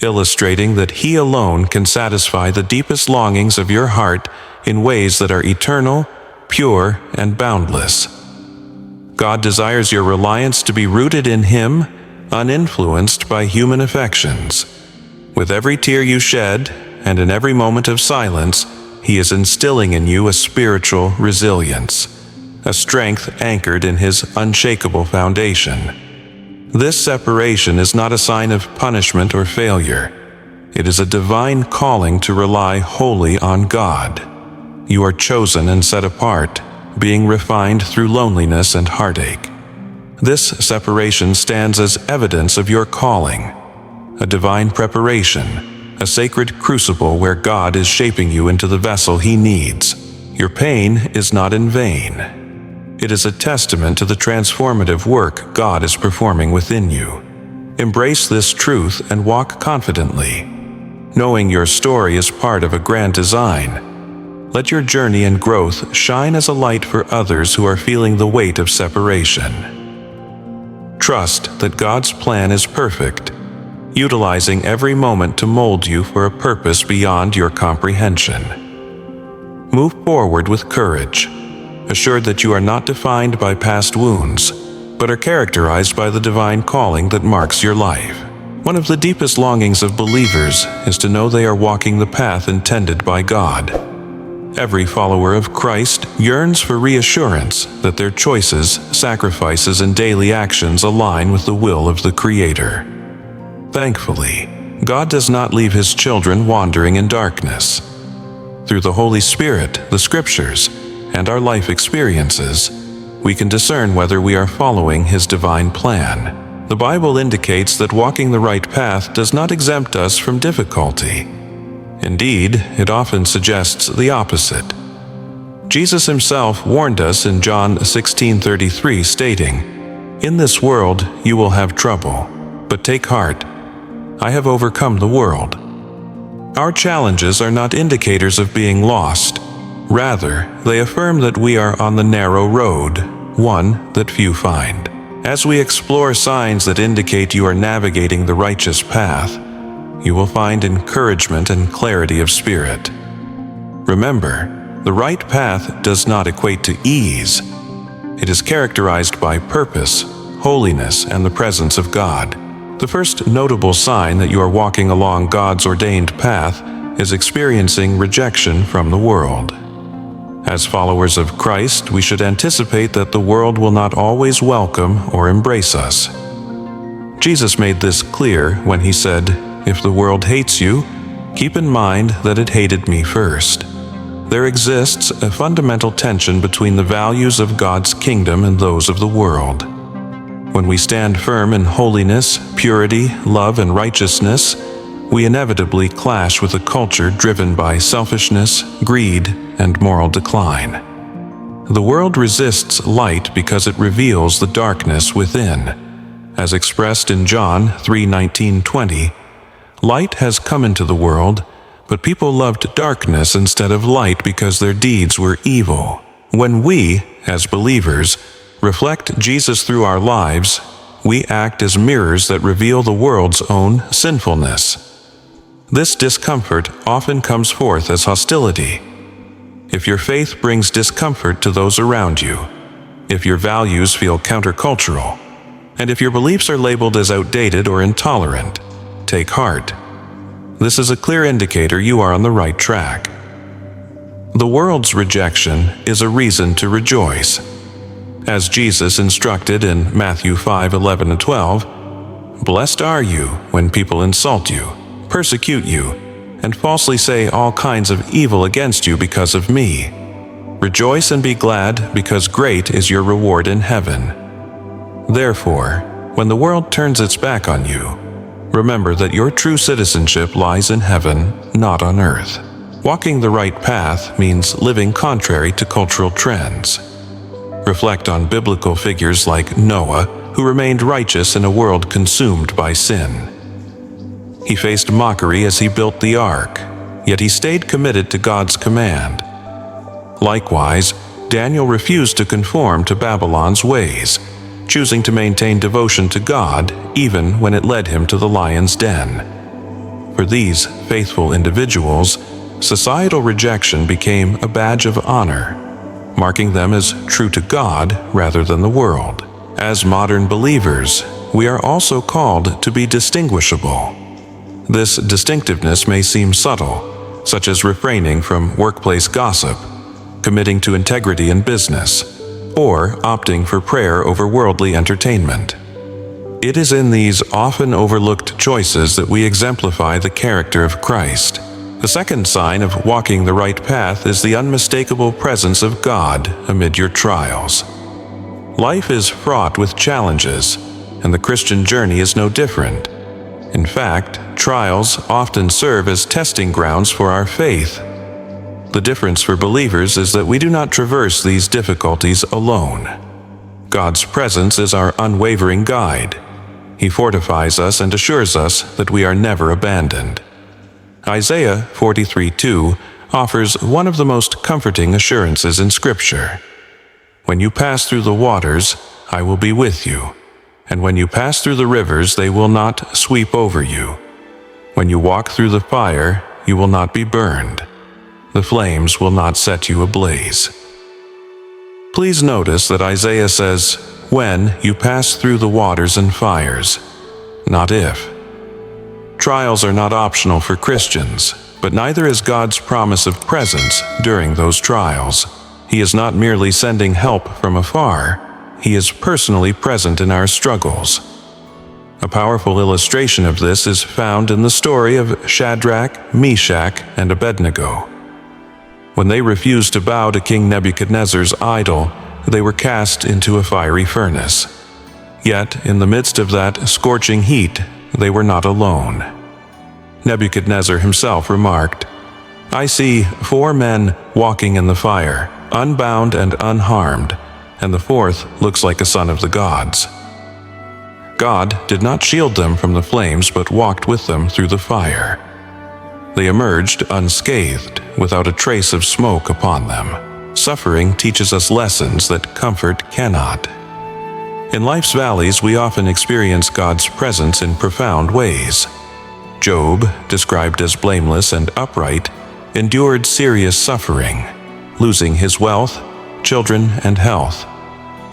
illustrating that He alone can satisfy the deepest longings of your heart in ways that are eternal, pure, and boundless. God desires your reliance to be rooted in Him, uninfluenced by human affections. With every tear you shed, and in every moment of silence, He is instilling in you a spiritual resilience, a strength anchored in His unshakable foundation. This separation is not a sign of punishment or failure. It is a divine calling to rely wholly on God. You are chosen and set apart, being refined through loneliness and heartache. This separation stands as evidence of your calling, a divine preparation, a sacred crucible where God is shaping you into the vessel He needs. Your pain is not in vain. It is a testament to the transformative work God is performing within you. Embrace this truth and walk confidently, knowing your story is part of a grand design, Let your journey and growth shine as a light for others who are feeling the weight of separation. Trust that God's plan is perfect, utilizing every moment to mold you for a purpose beyond your comprehension. Move forward with courage, assured that you are not defined by past wounds, but are characterized by the divine calling that marks your life. One of the deepest longings of believers is to know they are walking the path intended by God. Every follower of Christ yearns for reassurance that their choices, sacrifices, and daily actions align with the will of the Creator. Thankfully, God does not leave His children wandering in darkness. Through the Holy Spirit, the Scriptures, and our life experiences, we can discern whether we are following His divine plan. The Bible indicates that walking the right path does not exempt us from difficulty. Indeed, it often suggests the opposite. Jesus Himself warned us in John 16:33, stating, "In this world you will have trouble, but take heart. I have overcome the world." Our challenges are not indicators of being lost. Rather, they affirm that we are on the narrow road, one that few find. As we explore signs that indicate you are navigating the righteous path, you will find encouragement and clarity of spirit. Remember, the right path does not equate to ease. It is characterized by purpose, holiness, and the presence of God. The first notable sign that you are walking along God's ordained path is experiencing rejection from the world. As followers of Christ, we should anticipate that the world will not always welcome or embrace us. Jesus made this clear when He said, "If the world hates you, keep in mind that it hated me first." There exists a fundamental tension between the values of God's kingdom and those of the world. When we stand firm in holiness, purity, love, and righteousness, we inevitably clash with a culture driven by selfishness, greed, and moral decline. The world resists light because it reveals the darkness within. As expressed in John 3:19-20, "Light has come into the world, but people loved darkness instead of light because their deeds were evil." When we, as believers, reflect Jesus through our lives, we act as mirrors that reveal the world's own sinfulness. This discomfort often comes forth as hostility. If your faith brings discomfort to those around you, if your values feel countercultural, and if your beliefs are labeled as outdated or intolerant, take heart. This is a clear indicator you are on the right track. The world's rejection is a reason to rejoice. As Jesus instructed in Matthew 5:11-12, "Blessed are you when people insult you, persecute you, and falsely say all kinds of evil against you because of me. Rejoice and be glad, because great is your reward in heaven. Therefore, when the world turns its back on you, remember that your true citizenship lies in heaven, not on earth." Walking the right path means living contrary to cultural trends. Reflect on biblical figures like Noah, who remained righteous in a world consumed by sin. He faced mockery as he built the ark, yet he stayed committed to God's command. Likewise, Daniel refused to conform to Babylon's ways, choosing to maintain devotion to God even when it led him to the lion's den. For these faithful individuals, societal rejection became a badge of honor, marking them as true to God rather than the world. As modern believers, we are also called to be distinguishable. This distinctiveness may seem subtle, such as refraining from workplace gossip, committing to integrity in business, or opting for prayer over worldly entertainment. It is in these often overlooked choices that we exemplify the character of Christ. The second sign of walking the right path is the unmistakable presence of God amid your trials. Life is fraught with challenges, and the Christian journey is no different. In fact, trials often serve as testing grounds for our faith. The difference for believers is that we do not traverse these difficulties alone. God's presence is our unwavering guide. He fortifies us and assures us that we are never abandoned. Isaiah 43:2 offers one of the most comforting assurances in Scripture. When you pass through the waters, I will be with you. And when you pass through the rivers, they will not sweep over you. When you walk through the fire, you will not be burned. The flames will not set you ablaze. Please notice that Isaiah says, when you pass through the waters and fires, not if. Trials are not optional for Christians, but neither is God's promise of presence during those trials. He is not merely sending help from afar, He is personally present in our struggles. A powerful illustration of this is found in the story of Shadrach, Meshach, and Abednego. When they refused to bow to King Nebuchadnezzar's idol, they were cast into a fiery furnace. Yet, in the midst of that scorching heat, they were not alone. Nebuchadnezzar himself remarked, "I see 4 men walking in the fire, unbound and unharmed, and the 4th looks like a son of the gods." God did not shield them from the flames, but walked with them through the fire. They emerged unscathed, without a trace of smoke upon them. Suffering teaches us lessons that comfort cannot. In life's valleys, we often experience God's presence in profound ways. Job, described as blameless and upright, endured serious suffering, losing his wealth, children, and health,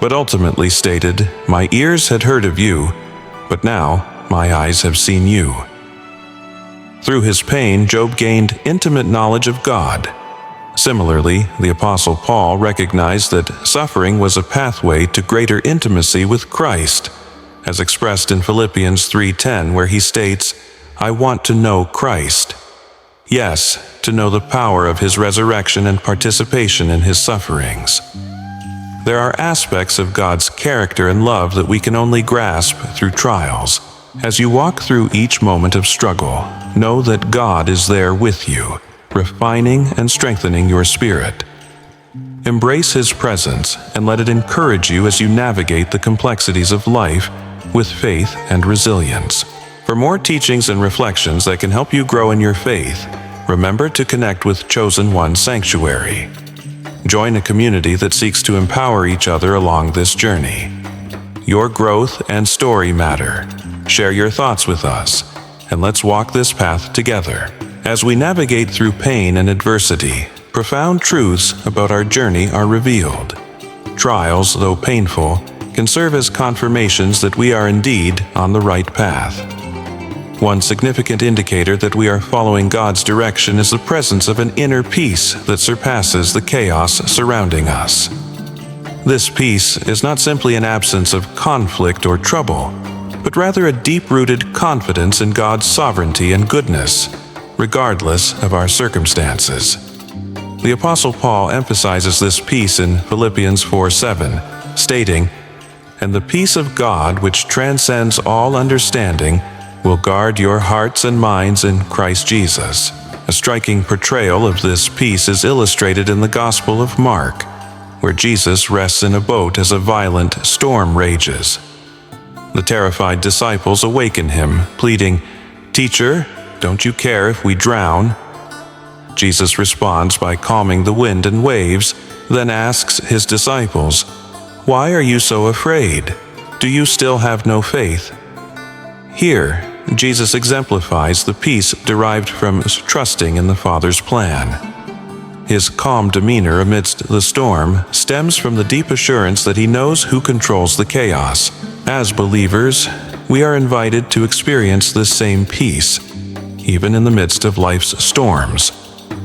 but ultimately stated, "My ears had heard of you, but now my eyes have seen you." Through his pain, Job gained intimate knowledge of God. Similarly, the Apostle Paul recognized that suffering was a pathway to greater intimacy with Christ, as expressed in Philippians 3:10, where he states, "I want to know Christ." Yes, to know the power of his resurrection and participation in his sufferings. There are aspects of God's character and love that we can only grasp through trials. As you walk through each moment of struggle, know that God is there with you, refining and strengthening your spirit. Embrace His presence and let it encourage you as you navigate the complexities of life with faith and resilience. For more teachings and reflections that can help you grow in your faith, remember to connect with Chosen One Sanctuary. Join a community that seeks to empower each other along this journey. Your growth and story matter. Share your thoughts with us, and let's walk this path together. As we navigate through pain and adversity, profound truths about our journey are revealed. Trials, though painful, can serve as confirmations that we are indeed on the right path. One significant indicator that we are following God's direction is the presence of an inner peace that surpasses the chaos surrounding us. This peace is not simply an absence of conflict or trouble, but rather a deep-rooted confidence in God's sovereignty and goodness, regardless of our circumstances. The Apostle Paul emphasizes this peace in Philippians 4:7, stating, "And the peace of God, which transcends all understanding, will guard your hearts and minds in Christ Jesus." A striking portrayal of this peace is illustrated in the Gospel of Mark, where Jesus rests in a boat as a violent storm rages. The terrified disciples awaken him, pleading, "Teacher, don't you care if we drown?" Jesus responds by calming the wind and waves, then asks his disciples, "Why are you so afraid? Do you still have no faith?" Here, Jesus exemplifies the peace derived from trusting in the Father's plan. His calm demeanor amidst the storm stems from the deep assurance that he knows who controls the chaos. As believers, we are invited to experience this same peace, even in the midst of life's storms,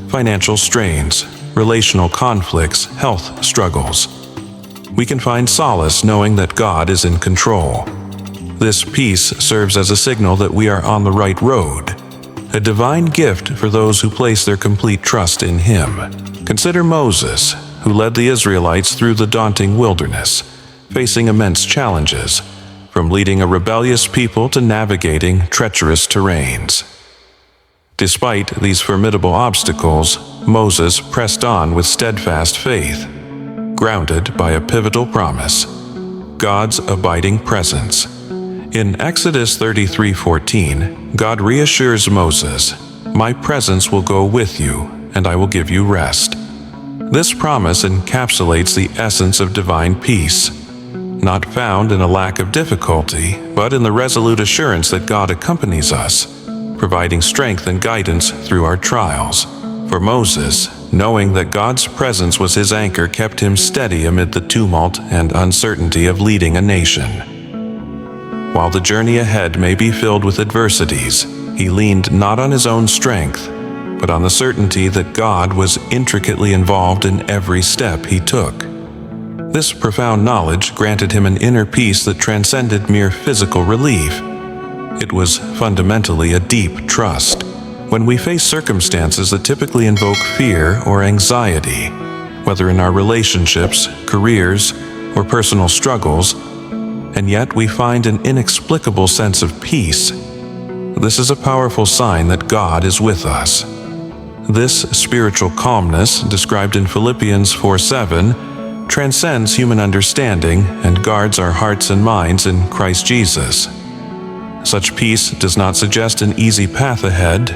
financial strains, relational conflicts, health struggles. We can find solace knowing that God is in control. This peace serves as a signal that we are on the right road, a divine gift for those who place their complete trust in Him. Consider Moses, who led the Israelites through the daunting wilderness, facing immense challenges, from leading a rebellious people to navigating treacherous terrains. Despite these formidable obstacles, Moses pressed on with steadfast faith, grounded by a pivotal promise: God's abiding presence. In Exodus 33:14, God reassures Moses, "My presence will go with you, and I will give you rest." This promise encapsulates the essence of divine peace, not found in a lack of difficulty, but in the resolute assurance that God accompanies us, providing strength and guidance through our trials. For Moses, knowing that God's presence was his anchor kept him steady amid the tumult and uncertainty of leading a nation. While the journey ahead may be filled with adversities, he leaned not on his own strength, but on the certainty that God was intricately involved in every step he took. This profound knowledge granted him an inner peace that transcended mere physical relief. It was fundamentally a deep trust. When we face circumstances that typically invoke fear or anxiety, whether in our relationships, careers, or personal struggles, and yet we find an inexplicable sense of peace, this is a powerful sign that God is with us. This spiritual calmness, described in Philippians 4:7, transcends human understanding and guards our hearts and minds in Christ Jesus. Such peace does not suggest an easy path ahead.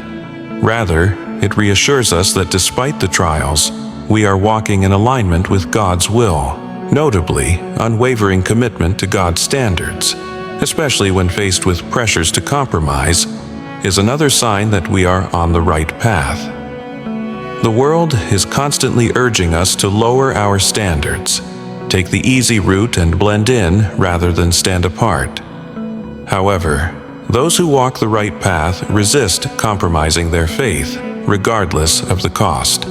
Rather, it reassures us that despite the trials, we are walking in alignment with God's will. Notably, unwavering commitment to God's standards, especially when faced with pressures to compromise, is another sign that we are on the right path. The world is constantly urging us to lower our standards, take the easy route and blend in rather than stand apart. However, those who walk the right path resist compromising their faith, regardless of the cost.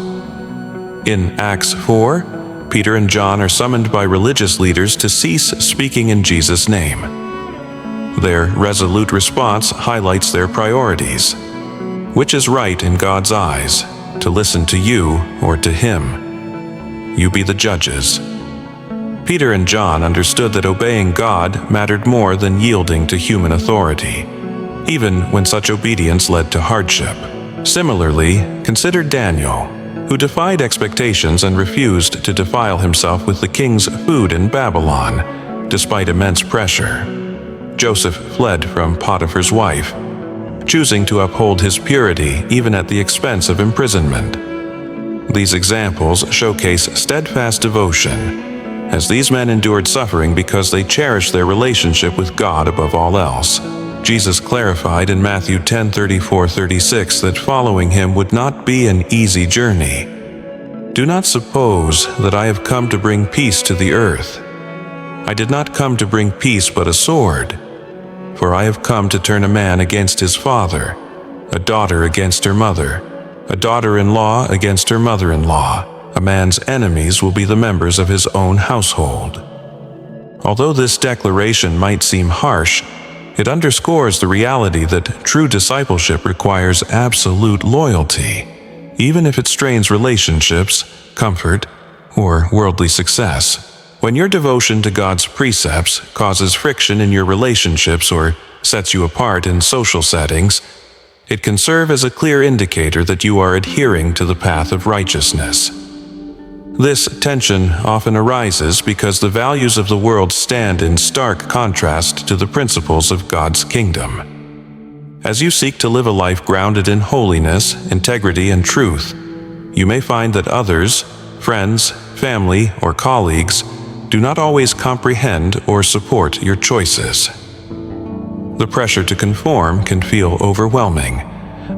In Acts 4, Peter and John are summoned by religious leaders to cease speaking in Jesus' name. Their resolute response highlights their priorities. Which is right in God's eyes, to listen to you or to Him? You be the judges. Peter and John understood that obeying God mattered more than yielding to human authority, even when such obedience led to hardship. Similarly, consider Daniel, who defied expectations and refused to defile himself with the king's food in Babylon, despite immense pressure. Joseph fled from Potiphar's wife, choosing to uphold his purity even at the expense of imprisonment. These examples showcase steadfast devotion, as these men endured suffering because they cherished their relationship with God above all else. Jesus clarified in Matthew 10:34-36 that following Him would not be an easy journey. "Do not suppose that I have come to bring peace to the earth. I did not come to bring peace but a sword. For I have come to turn a man against his father, a daughter against her mother, a daughter-in-law against her mother-in-law. A man's enemies will be the members of his own household." Although this declaration might seem harsh, it underscores the reality that true discipleship requires absolute loyalty, even if it strains relationships, comfort, or worldly success. When your devotion to God's precepts causes friction in your relationships or sets you apart in social settings, it can serve as a clear indicator that you are adhering to the path of righteousness. This tension often arises because the values of the world stand in stark contrast to the principles of God's kingdom. As you seek to live a life grounded in holiness, integrity, and truth, you may find that others, friends, family, or colleagues, do not always comprehend or support your choices. The pressure to conform can feel overwhelming,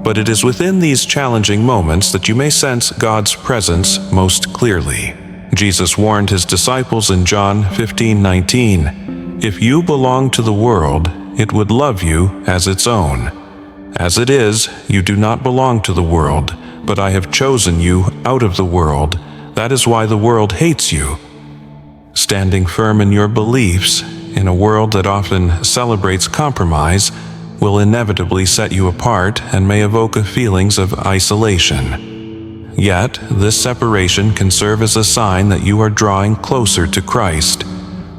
but it is within these challenging moments that you may sense God's presence most clearly. Jesus warned His disciples in John 15:19, "If you belong to the world, it would love you as its own. As it is, you do not belong to the world, but I have chosen you out of the world. That is why the world hates you." Standing firm in your beliefs, in a world that often celebrates compromise, will inevitably set you apart and may evoke feelings of isolation. Yet, this separation can serve as a sign that you are drawing closer to Christ,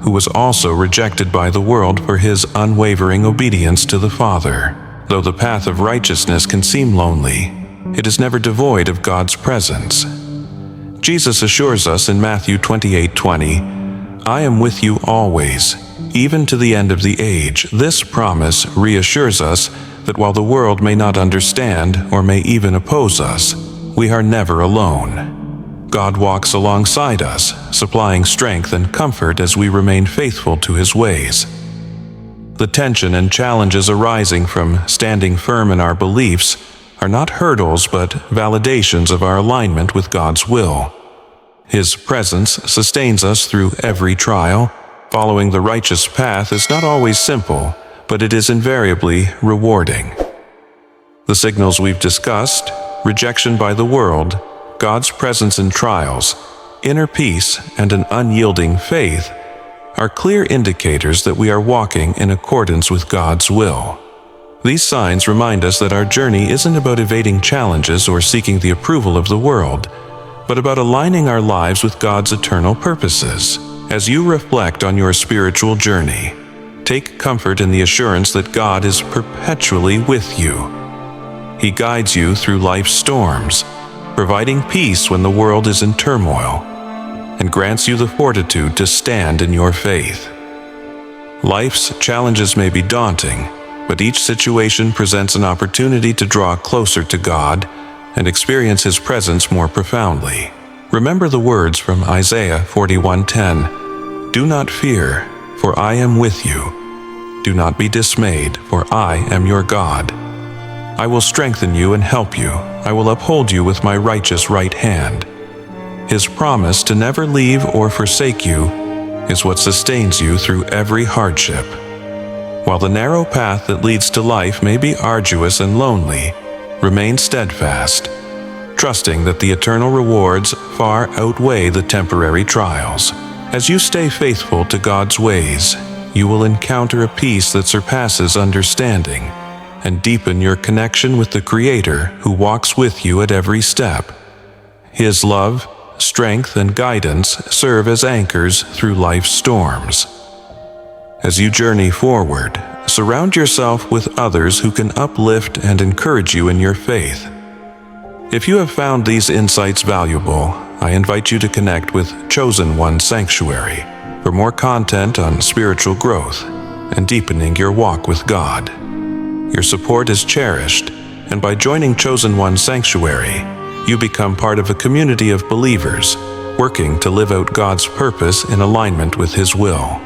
who was also rejected by the world for His unwavering obedience to the Father. Though the path of righteousness can seem lonely, it is never devoid of God's presence. Jesus assures us in Matthew 28:20, "I am with you always, even to the end of the age." This promise reassures us that while the world may not understand or may even oppose us, we are never alone. God walks alongside us, supplying strength and comfort as we remain faithful to His ways. The tension and challenges arising from standing firm in our beliefs are not hurdles but validations of our alignment with God's will. His presence sustains us through every trial. Following the righteous path is not always simple, but it is invariably rewarding. The signals we've discussed, rejection by the world, God's presence in trials, inner peace, and an unyielding faith, are clear indicators that we are walking in accordance with God's will. These signs remind us that our journey isn't about evading challenges or seeking the approval of the world, but about aligning our lives with God's eternal purposes. As you reflect on your spiritual journey, take comfort in the assurance that God is perpetually with you. He guides you through life's storms, providing peace when the world is in turmoil, and grants you the fortitude to stand in your faith. Life's challenges may be daunting, but each situation presents an opportunity to draw closer to God and experience His presence more profoundly. Remember the words from Isaiah 41:10, "Do not fear, for I am with you. Do not be dismayed, for I am your God. I will strengthen you and help you. I will uphold you with my righteous right hand." His promise to never leave or forsake you is what sustains you through every hardship. While the narrow path that leads to life may be arduous and lonely, remain steadfast, trusting that the eternal rewards far outweigh the temporary trials. As you stay faithful to God's ways, you will encounter a peace that surpasses understanding and deepen your connection with the Creator who walks with you at every step. His love, strength, and guidance serve as anchors through life's storms. As you journey forward, surround yourself with others who can uplift and encourage you in your faith. If you have found these insights valuable, I invite you to connect with Chosen One Sanctuary for more content on spiritual growth and deepening your walk with God. Your support is cherished, and by joining Chosen One Sanctuary, you become part of a community of believers working to live out God's purpose in alignment with His will.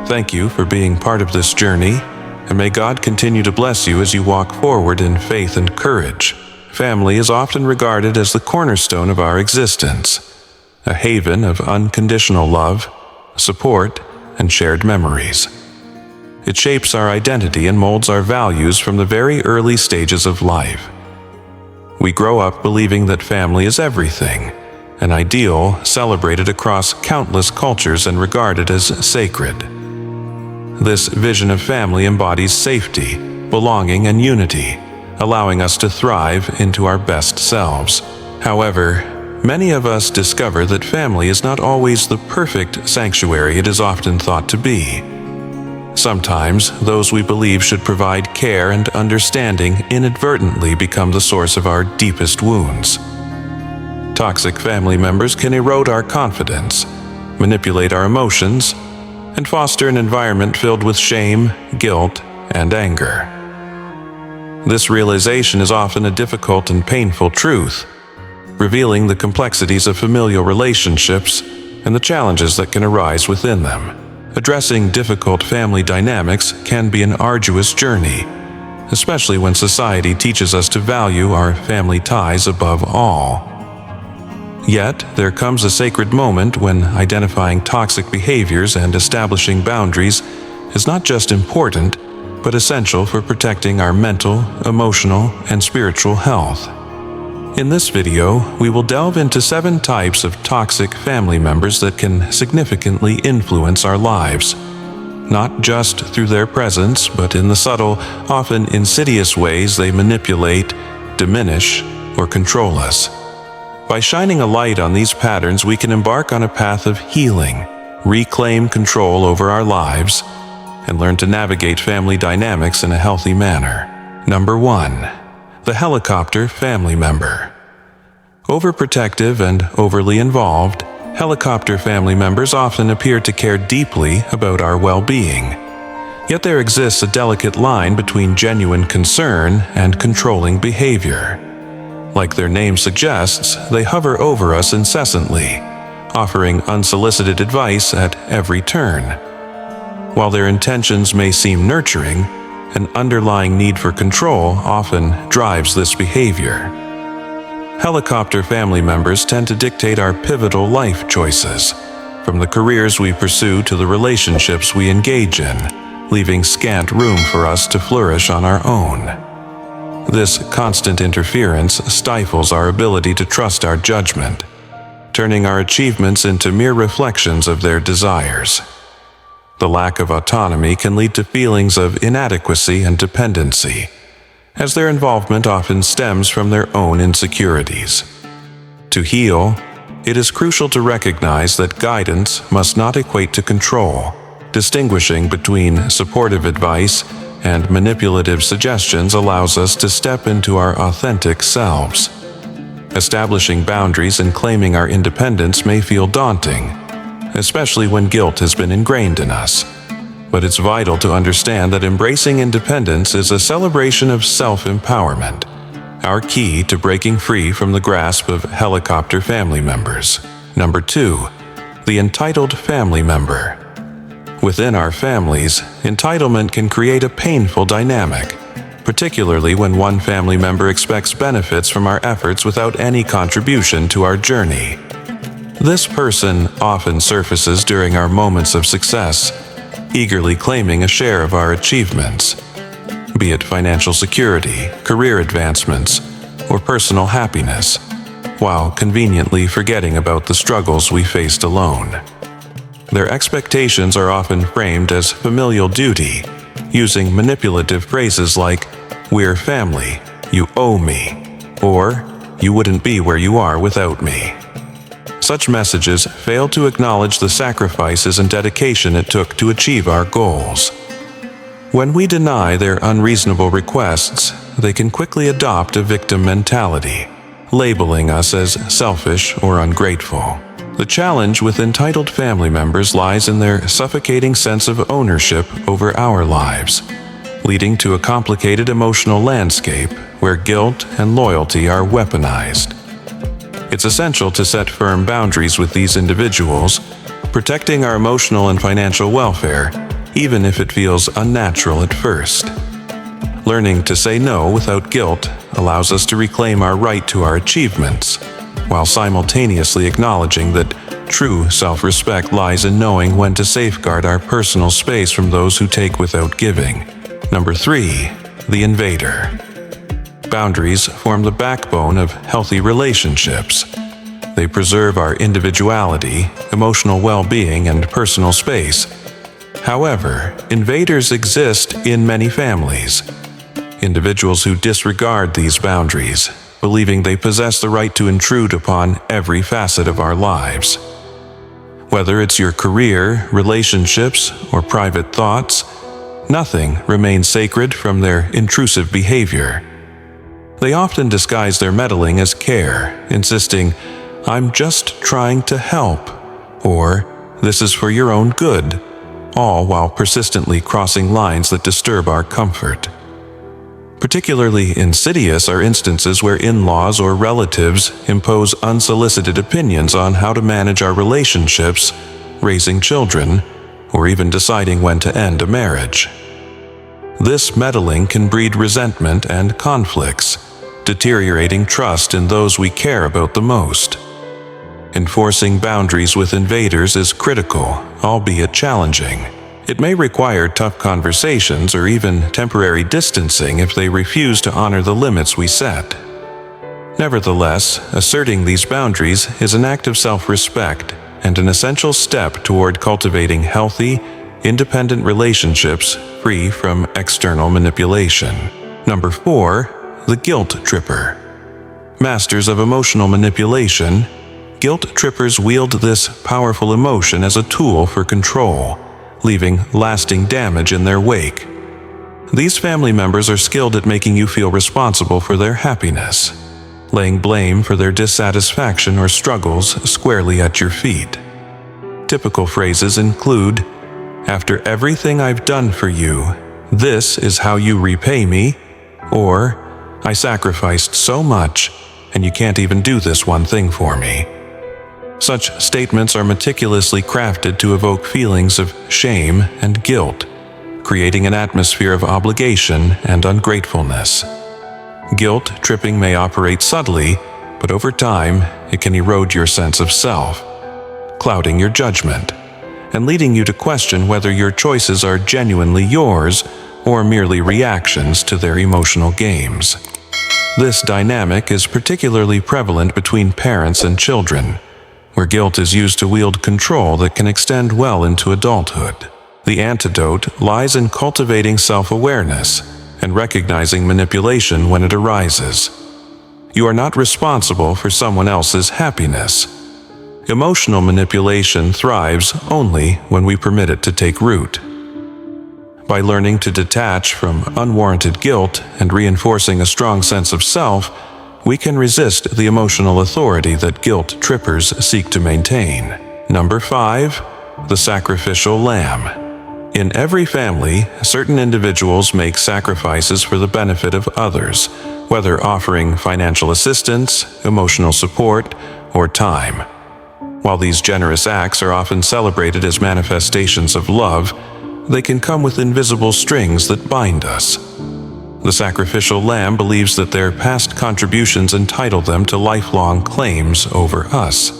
Thank you for being part of this journey, and may God continue to bless you as you walk forward in faith and courage. Family is often regarded as the cornerstone of our existence, a haven of unconditional love, support, and shared memories. It shapes our identity and molds our values from the very early stages of life. We grow up believing that family is everything, an ideal celebrated across countless cultures and regarded as sacred. This vision of family embodies safety, belonging, and unity, allowing us to thrive into our best selves. However, many of us discover that family is not always the perfect sanctuary it is often thought to be. Sometimes, those we believe should provide care and understanding inadvertently become the source of our deepest wounds. Toxic family members can erode our confidence, manipulate our emotions, and foster an environment filled with shame, guilt, and anger. This realization is often a difficult and painful truth, revealing the complexities of familial relationships and the challenges that can arise within them. Addressing difficult family dynamics can be an arduous journey, especially when society teaches us to value our family ties above all. Yet, there comes a sacred moment when identifying toxic behaviors and establishing boundaries is not just important, but essential for protecting our mental, emotional, and spiritual health. In this video, we will delve into 7 types of toxic family members that can significantly influence our lives, not just through their presence, but in the subtle, often insidious ways they manipulate, diminish, or control us. By shining a light on these patterns, we can embark on a path of healing, reclaim control over our lives, and learn to navigate family dynamics in a healthy manner. Number 1. The helicopter family member. Overprotective and overly involved, helicopter family members often appear to care deeply about our well-being. Yet there exists a delicate line between genuine concern and controlling behavior. Like their name suggests, they hover over us incessantly, offering unsolicited advice at every turn. While their intentions may seem nurturing, an underlying need for control often drives this behavior. Helicopter family members tend to dictate our pivotal life choices, from the careers we pursue to the relationships we engage in, leaving scant room for us to flourish on our own. This constant interference stifles our ability to trust our judgment, turning our achievements into mere reflections of their desires. The lack of autonomy can lead to feelings of inadequacy and dependency, as their involvement often stems from their own insecurities. To heal, it is crucial to recognize that guidance must not equate to control, distinguishing between supportive advice and manipulative suggestions allows us to step into our authentic selves. Establishing boundaries and claiming our independence may feel daunting, especially when guilt has been ingrained in us. But it's vital to understand that embracing independence is a celebration of self-empowerment, our key to breaking free from the grasp of helicopter family members. Number 2, the entitled family member. Within our families, entitlement can create a painful dynamic, particularly when one family member expects benefits from our efforts without any contribution to our journey. This person often surfaces during our moments of success, eagerly claiming a share of our achievements, be it financial security, career advancements, or personal happiness, while conveniently forgetting about the struggles we faced alone. Their expectations are often framed as familial duty, using manipulative phrases like, "We're family, you owe me," or "You wouldn't be where you are without me." Such messages fail to acknowledge the sacrifices and dedication it took to achieve our goals. When we deny their unreasonable requests, they can quickly adopt a victim mentality, labeling us as selfish or ungrateful. The challenge with entitled family members lies in their suffocating sense of ownership over our lives, leading to a complicated emotional landscape where guilt and loyalty are weaponized. It's essential to set firm boundaries with these individuals, protecting our emotional and financial welfare, even if it feels unnatural at first. Learning to say no without guilt allows us to reclaim our right to our achievements, while simultaneously acknowledging that true self-respect lies in knowing when to safeguard our personal space from those who take without giving. Number 3, the invader. Boundaries form the backbone of healthy relationships. They preserve our individuality, emotional well-being, and personal space. However, invaders exist in many families. Individuals who disregard these boundaries, believing they possess the right to intrude upon every facet of our lives. Whether it's your career, relationships, or private thoughts, nothing remains sacred from their intrusive behavior. They often disguise their meddling as care, insisting, "I'm just trying to help," or "This is for your own good," all while persistently crossing lines that disturb our comfort. Particularly insidious are instances where in-laws or relatives impose unsolicited opinions on how to manage our relationships, raising children, or even deciding when to end a marriage. This meddling can breed resentment and conflicts, deteriorating trust in those we care about the most. Enforcing boundaries with invaders is critical, albeit challenging. It may require tough conversations or even temporary distancing if they refuse to honor the limits we set. Nevertheless, asserting these boundaries is an act of self-respect and an essential step toward cultivating healthy, independent relationships free from external manipulation. Number 4, the guilt tripper. Masters of emotional manipulation, guilt trippers wield this powerful emotion as a tool for control, leaving lasting damage in their wake. These family members are skilled at making you feel responsible for their happiness, laying blame for their dissatisfaction or struggles squarely at your feet. Typical phrases include, "After everything I've done for you, this is how you repay me," or "I sacrificed so much, and you can't even do this one thing for me. Such statements are meticulously crafted to evoke feelings of shame and guilt, creating an atmosphere of obligation and ungratefulness. Guilt tripping may operate subtly, but over time, it can erode your sense of self, clouding your judgment, and leading you to question whether your choices are genuinely yours or merely reactions to their emotional games. This dynamic is particularly prevalent between parents and children, where guilt is used to wield control that can extend well into adulthood. The antidote lies in cultivating self-awareness and recognizing manipulation when it arises. You are not responsible for someone else's happiness. Emotional manipulation thrives only when we permit it to take root. By learning to detach from unwarranted guilt and reinforcing a strong sense of self, we can resist the emotional authority that guilt trippers seek to maintain. Number 5. The sacrificial lamb. In every family, certain individuals make sacrifices for the benefit of others, whether offering financial assistance, emotional support, or time. While these generous acts are often celebrated as manifestations of love, they can come with invisible strings that bind us. The sacrificial lamb believes that their past contributions entitle them to lifelong claims over us.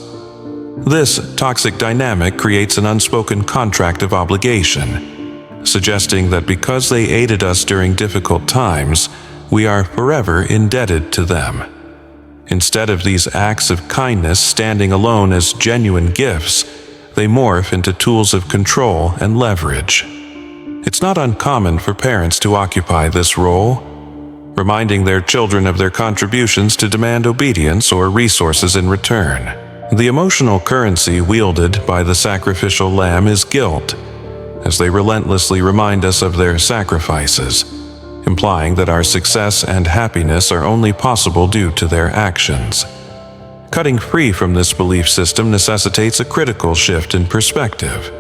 This toxic dynamic creates an unspoken contract of obligation, suggesting that because they aided us during difficult times, we are forever indebted to them. Instead of these acts of kindness standing alone as genuine gifts, they morph into tools of control and leverage. It's not uncommon for parents to occupy this role, reminding their children of their contributions to demand obedience or resources in return. The emotional currency wielded by the sacrificial lamb is guilt, as they relentlessly remind us of their sacrifices, implying that our success and happiness are only possible due to their actions. Cutting free from this belief system necessitates a critical shift in perspective.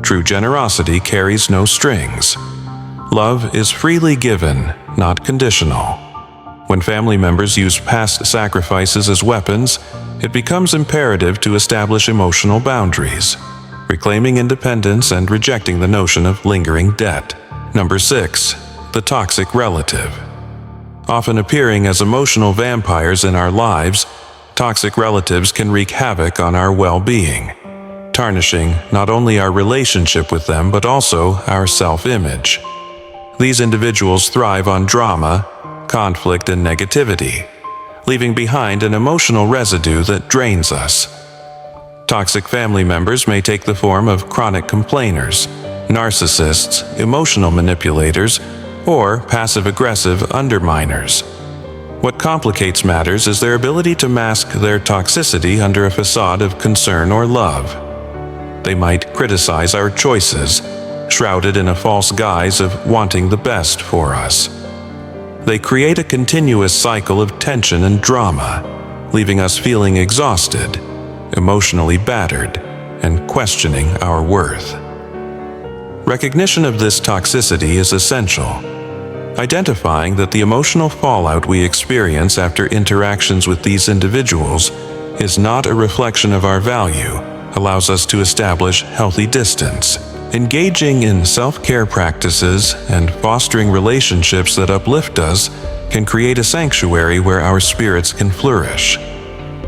True generosity carries no strings. Love is freely given, not conditional. When family members use past sacrifices as weapons, it becomes imperative to establish emotional boundaries, reclaiming independence and rejecting the notion of lingering debt. Number 6. The toxic relative. Often appearing as emotional vampires in our lives, toxic relatives can wreak havoc on our well-being, tarnishing not only our relationship with them but also our self-image. These individuals thrive on drama, conflict, and negativity, leaving behind an emotional residue that drains us. Toxic family members may take the form of chronic complainers, narcissists, emotional manipulators, or passive-aggressive underminers. What complicates matters is their ability to mask their toxicity under a facade of concern or love. They might criticize our choices, shrouded in a false guise of wanting the best for us. They create a continuous cycle of tension and drama, leaving us feeling exhausted, emotionally battered, and questioning our worth. Recognition of this toxicity is essential. Identifying that the emotional fallout we experience after interactions with these individuals is not a reflection of our value allows us to establish healthy distance. Engaging in self-care practices and fostering relationships that uplift us can create a sanctuary where our spirits can flourish,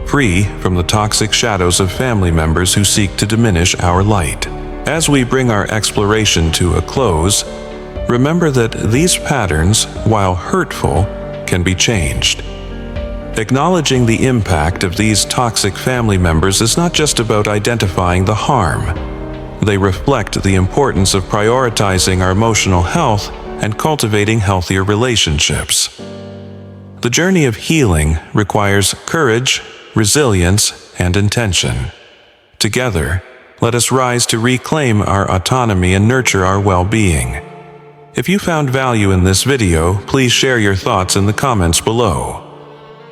free from the toxic shadows of family members who seek to diminish our light. As we bring our exploration to a close, remember that these patterns, while hurtful, can be changed. Acknowledging the impact of these toxic family members is not just about identifying the harm. They reflect the importance of prioritizing our emotional health and cultivating healthier relationships. The journey of healing requires courage, resilience, and intention. Together, let us rise to reclaim our autonomy and nurture our well-being. If you found value in this video, please share your thoughts in the comments below.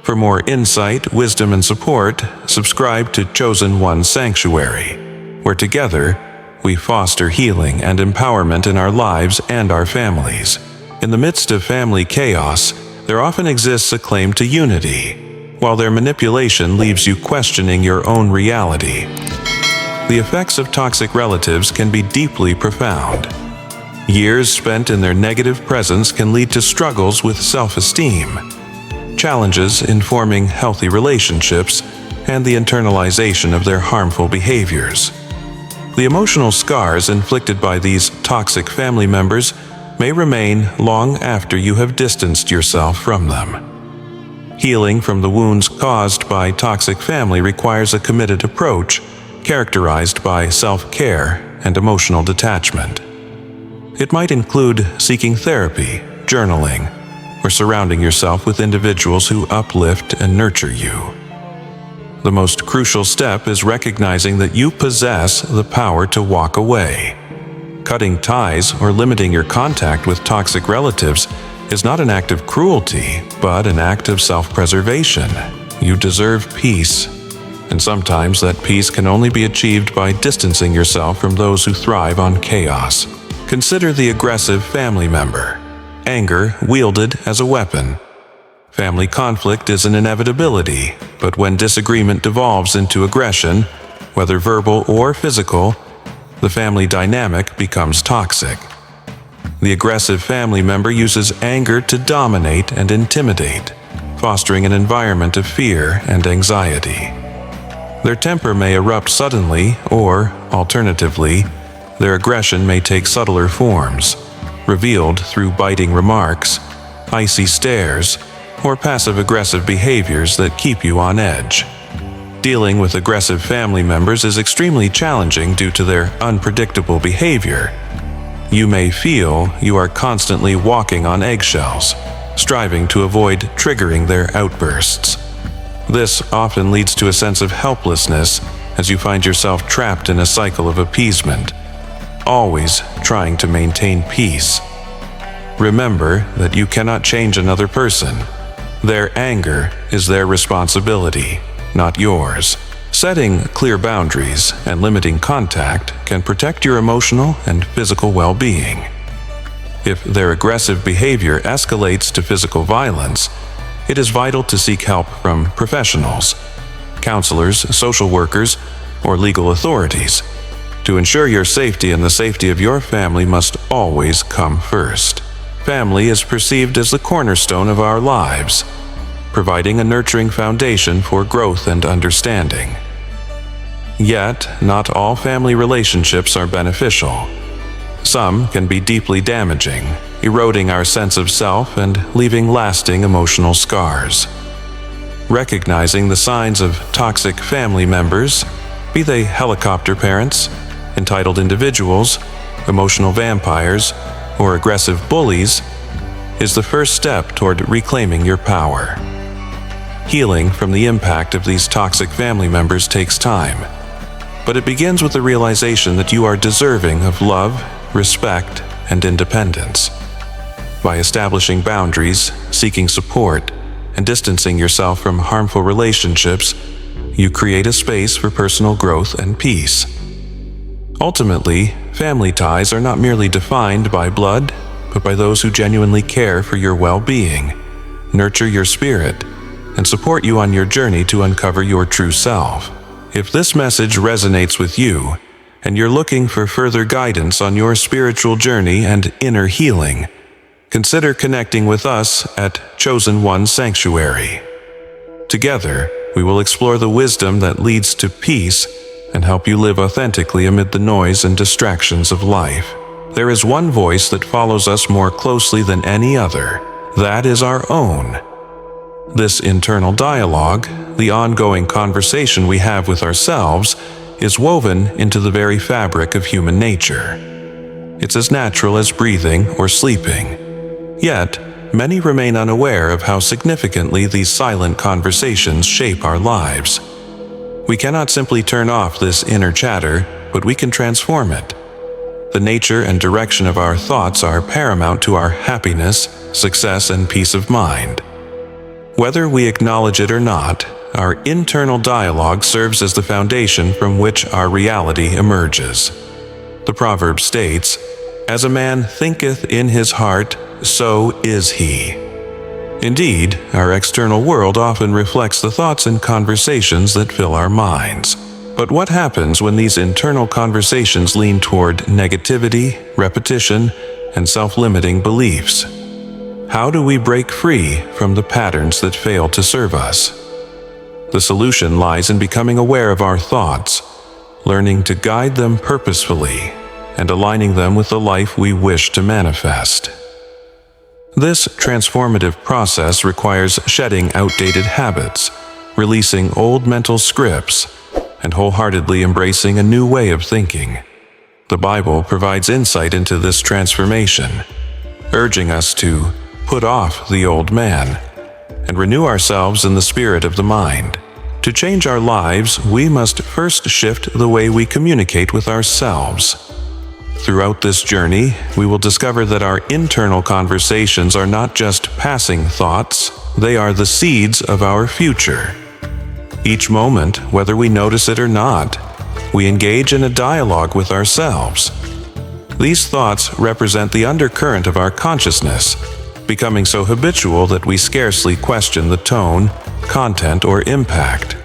For more insight, wisdom, and support, subscribe to Chosen One Sanctuary, where together we foster healing and empowerment in our lives and our families. In the midst of family chaos, there often exists a claim to unity, while their manipulation leaves you questioning your own reality. The effects of toxic relatives can be deeply profound. Years spent in their negative presence can lead to struggles with self-esteem, challenges in forming healthy relationships, and the internalization of their harmful behaviors. The emotional scars inflicted by these toxic family members may remain long after you have distanced yourself from them. Healing from the wounds caused by toxic family requires a committed approach characterized by self-care and emotional detachment. It might include seeking therapy, journaling, or surrounding yourself with individuals who uplift and nurture you. The most crucial step is recognizing that you possess the power to walk away. Cutting ties or limiting your contact with toxic relatives is not an act of cruelty, but an act of self-preservation. You deserve peace, and sometimes that peace can only be achieved by distancing yourself from those who thrive on chaos. Consider the aggressive family member. Anger wielded as a weapon. Family conflict is an inevitability, but when disagreement devolves into aggression, whether verbal or physical, the family dynamic becomes toxic. The aggressive family member uses anger to dominate and intimidate, fostering an environment of fear and anxiety. Their temper may erupt suddenly, or, alternatively, their aggression may take subtler forms, revealed through biting remarks, icy stares, or passive-aggressive behaviors that keep you on edge. Dealing with aggressive family members is extremely challenging due to their unpredictable behavior. You may feel you are constantly walking on eggshells, striving to avoid triggering their outbursts. This often leads to a sense of helplessness as you find yourself trapped in a cycle of appeasement, always trying to maintain peace. Remember that you cannot change another person. Their anger is their responsibility, not yours. Setting clear boundaries and limiting contact can protect your emotional and physical well-being. If their aggressive behavior escalates to physical violence, it is vital to seek help from professionals, counselors, social workers, or legal authorities. To ensure your safety and the safety of your family must always come first. Family is perceived as the cornerstone of our lives, providing a nurturing foundation for growth and understanding. Yet, not all family relationships are beneficial. Some can be deeply damaging, eroding our sense of self and leaving lasting emotional scars. Recognizing the signs of toxic family members, be they helicopter parents, entitled individuals, emotional vampires, or aggressive bullies, is the first step toward reclaiming your power. Healing from the impact of these toxic family members takes time, but it begins with the realization that you are deserving of love, respect, and independence. By establishing boundaries, seeking support, and distancing yourself from harmful relationships, you create a space for personal growth and peace. Ultimately, family ties are not merely defined by blood, but by those who genuinely care for your well-being, nurture your spirit, and support you on your journey to uncover your true self. If this message resonates with you, and you're looking for further guidance on your spiritual journey and inner healing, consider connecting with us at Chosen One Sanctuary. Together, we will explore the wisdom that leads to peace and help you live authentically amid the noise and distractions of life. There is one voice that follows us more closely than any other. That is our own. This internal dialogue, the ongoing conversation we have with ourselves, is woven into the very fabric of human nature. It's as natural as breathing or sleeping. Yet, many remain unaware of how significantly these silent conversations shape our lives. We cannot simply turn off this inner chatter, but we can transform it. The nature and direction of our thoughts are paramount to our happiness, success, and peace of mind. Whether we acknowledge it or not, our internal dialogue serves as the foundation from which our reality emerges. The proverb states, "As a man thinketh in his heart, so is he." Indeed, our external world often reflects the thoughts and conversations that fill our minds. But what happens when these internal conversations lean toward negativity, repetition, and self-limiting beliefs? How do we break free from the patterns that fail to serve us? The solution lies in becoming aware of our thoughts, learning to guide them purposefully, and aligning them with the life we wish to manifest. This transformative process requires shedding outdated habits, releasing old mental scripts, and wholeheartedly embracing a new way of thinking. The Bible provides insight into this transformation, urging us to put off the old man and renew ourselves in the spirit of the mind. To change our lives, we must first shift the way we communicate with ourselves. Throughout this journey, we will discover that our internal conversations are not just passing thoughts, they are the seeds of our future. Each moment, whether we notice it or not, we engage in a dialogue with ourselves. These thoughts represent the undercurrent of our consciousness, becoming so habitual that we scarcely question the tone, content, or impact.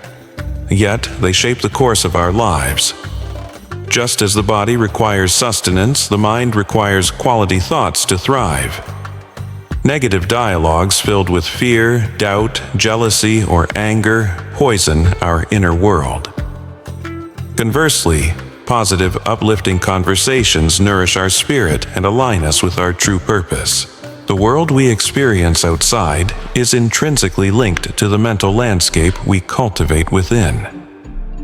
Yet, they shape the course of our lives. Just as the body requires sustenance, the mind requires quality thoughts to thrive. Negative dialogues filled with fear, doubt, jealousy, or anger poison our inner world. Conversely, positive, uplifting conversations nourish our spirit and align us with our true purpose. The world we experience outside is intrinsically linked to the mental landscape we cultivate within.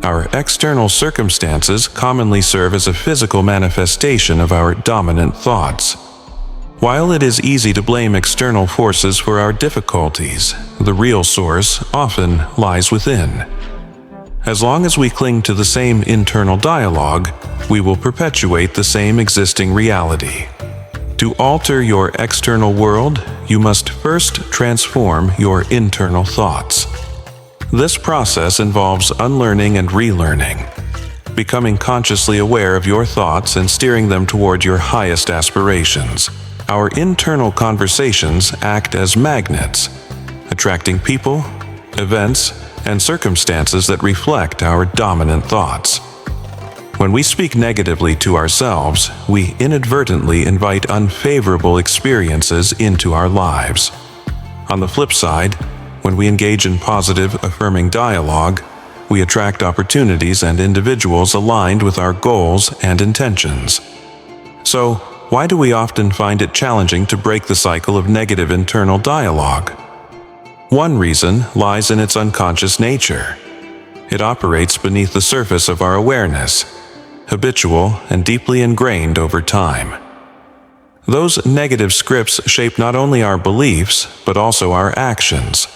Our external circumstances commonly serve as a physical manifestation of our dominant thoughts. While it is easy to blame external forces for our difficulties, the real source often lies within. As long as we cling to the same internal dialogue, we will perpetuate the same existing reality. To alter your external world, you must first transform your internal thoughts. This process involves unlearning and relearning, becoming consciously aware of your thoughts and steering them toward your highest aspirations. Our internal conversations act as magnets, attracting people, events, and circumstances that reflect our dominant thoughts. When we speak negatively to ourselves, we inadvertently invite unfavorable experiences into our lives. On the flip side, when we engage in positive, affirming dialogue, we attract opportunities and individuals aligned with our goals and intentions. So, why do we often find it challenging to break the cycle of negative internal dialogue? One reason lies in its unconscious nature. It operates beneath the surface of our awareness, habitual and deeply ingrained over time. Those negative scripts shape not only our beliefs, but also our actions,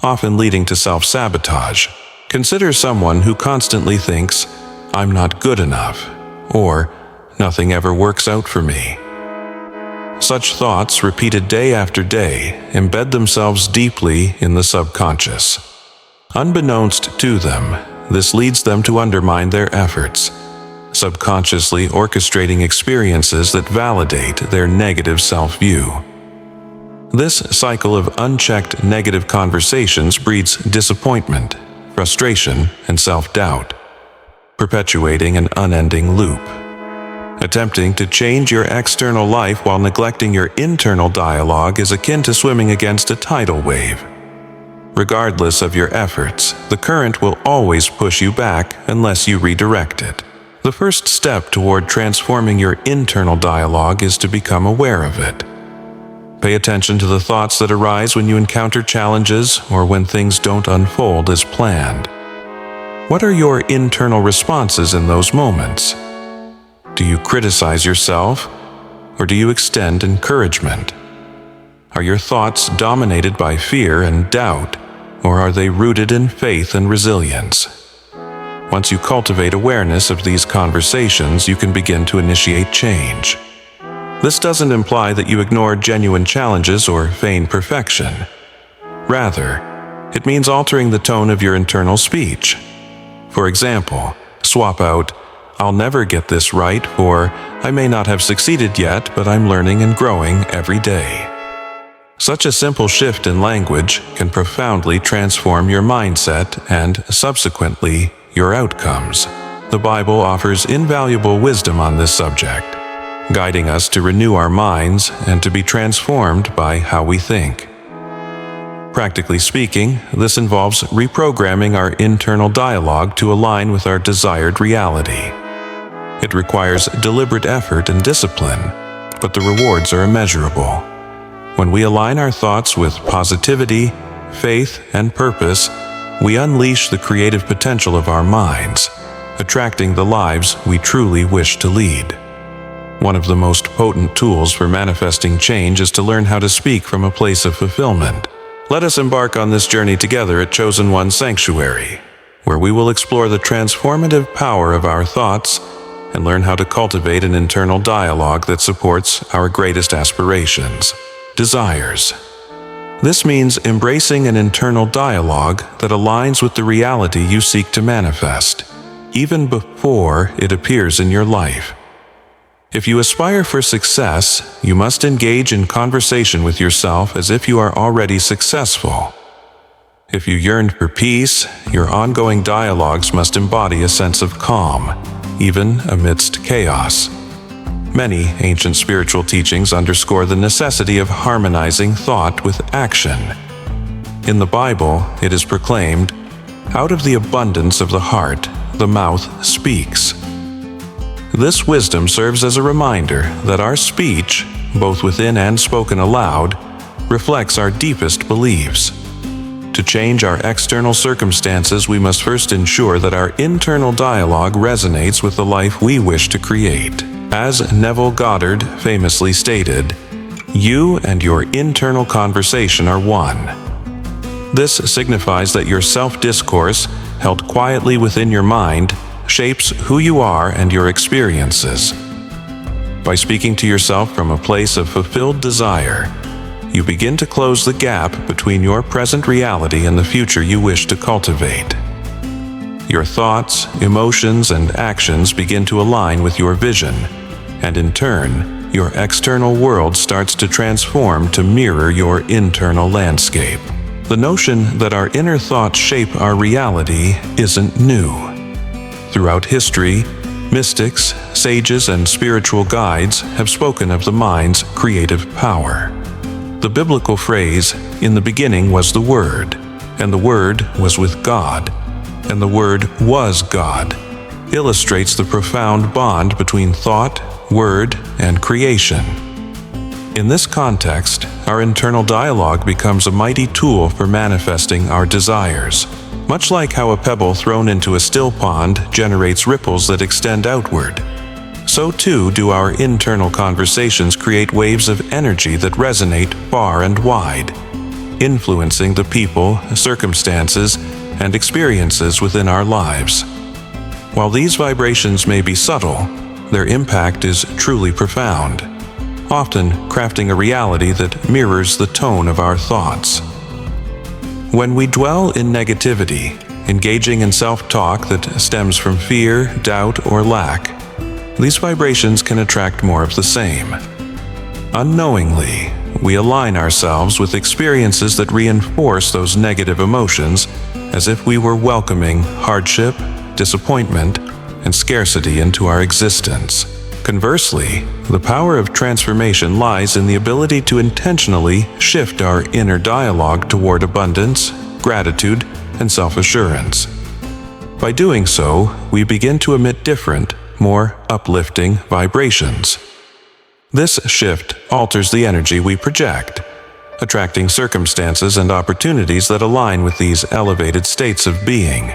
often leading to self-sabotage. Consider someone who constantly thinks, "I'm not good enough," or "nothing ever works out for me." Such thoughts, repeated day after day, embed themselves deeply in the subconscious. Unbeknownst to them, this leads them to undermine their efforts, subconsciously orchestrating experiences that validate their negative self-view. This cycle of unchecked negative conversations breeds disappointment, frustration, and self-doubt, perpetuating an unending loop. Attempting to change your external life while neglecting your internal dialogue is akin to swimming against a tidal wave. Regardless of your efforts, the current will always push you back unless you redirect it. The first step toward transforming your internal dialogue is to become aware of it. Pay attention to the thoughts that arise when you encounter challenges or when things don't unfold as planned. What are your internal responses in those moments? Do you criticize yourself, or do you extend encouragement? Are your thoughts dominated by fear and doubt, or are they rooted in faith and resilience? Once you cultivate awareness of these conversations, you can begin to initiate change. This doesn't imply that you ignore genuine challenges or feign perfection. Rather, it means altering the tone of your internal speech. For example, swap out, "I'll never get this right," for "I may not have succeeded yet, but I'm learning and growing every day." Such a simple shift in language can profoundly transform your mindset and, subsequently, your outcomes. The Bible offers invaluable wisdom on this subject, guiding us to renew our minds and to be transformed by how we think. Practically speaking, this involves reprogramming our internal dialogue to align with our desired reality. It requires deliberate effort and discipline, but the rewards are immeasurable. When we align our thoughts with positivity, faith, and purpose, we unleash the creative potential of our minds, attracting the lives we truly wish to lead. One of the most potent tools for manifesting change is to learn how to speak from a place of fulfillment. Let us embark on this journey together at Chosen One Sanctuary, where we will explore the transformative power of our thoughts and learn how to cultivate an internal dialogue that supports our greatest aspirations, desires. This means embracing an internal dialogue that aligns with the reality you seek to manifest, even before it appears in your life. If you aspire for success, you must engage in conversation with yourself as if you are already successful. If you yearn for peace, your ongoing dialogues must embody a sense of calm, even amidst chaos. Many ancient spiritual teachings underscore the necessity of harmonizing thought with action. In the Bible, it is proclaimed, "Out of the abundance of the heart, the mouth speaks." This wisdom serves as a reminder that our speech, both within and spoken aloud, reflects our deepest beliefs. To change our external circumstances, we must first ensure that our internal dialogue resonates with the life we wish to create. As Neville Goddard famously stated, "You and your internal conversation are one." This signifies that your self-discourse, held quietly within your mind, shapes who you are and your experiences. By speaking to yourself from a place of fulfilled desire, you begin to close the gap between your present reality and the future you wish to cultivate. Your thoughts, emotions, and actions begin to align with your vision, and in turn, your external world starts to transform to mirror your internal landscape. The notion that our inner thoughts shape our reality isn't new. Throughout history, mystics, sages, and spiritual guides have spoken of the mind's creative power. The biblical phrase, "In the beginning was the Word, and the Word was with God, and the Word was God," illustrates the profound bond between thought, word, and creation. In this context, our internal dialogue becomes a mighty tool for manifesting our desires. Much like how a pebble thrown into a still pond generates ripples that extend outward, so too do our internal conversations create waves of energy that resonate far and wide, influencing the people, circumstances, and experiences within our lives. While these vibrations may be subtle, their impact is truly profound, often crafting a reality that mirrors the tone of our thoughts. When we dwell in negativity, engaging in self-talk that stems from fear, doubt, or lack, these vibrations can attract more of the same. Unknowingly, we align ourselves with experiences that reinforce those negative emotions, as if we were welcoming hardship, disappointment, and scarcity into our existence. Conversely, the power of transformation lies in the ability to intentionally shift our inner dialogue toward abundance, gratitude, and self-assurance. By doing so, we begin to emit different, more uplifting vibrations. This shift alters the energy we project, attracting circumstances and opportunities that align with these elevated states of being.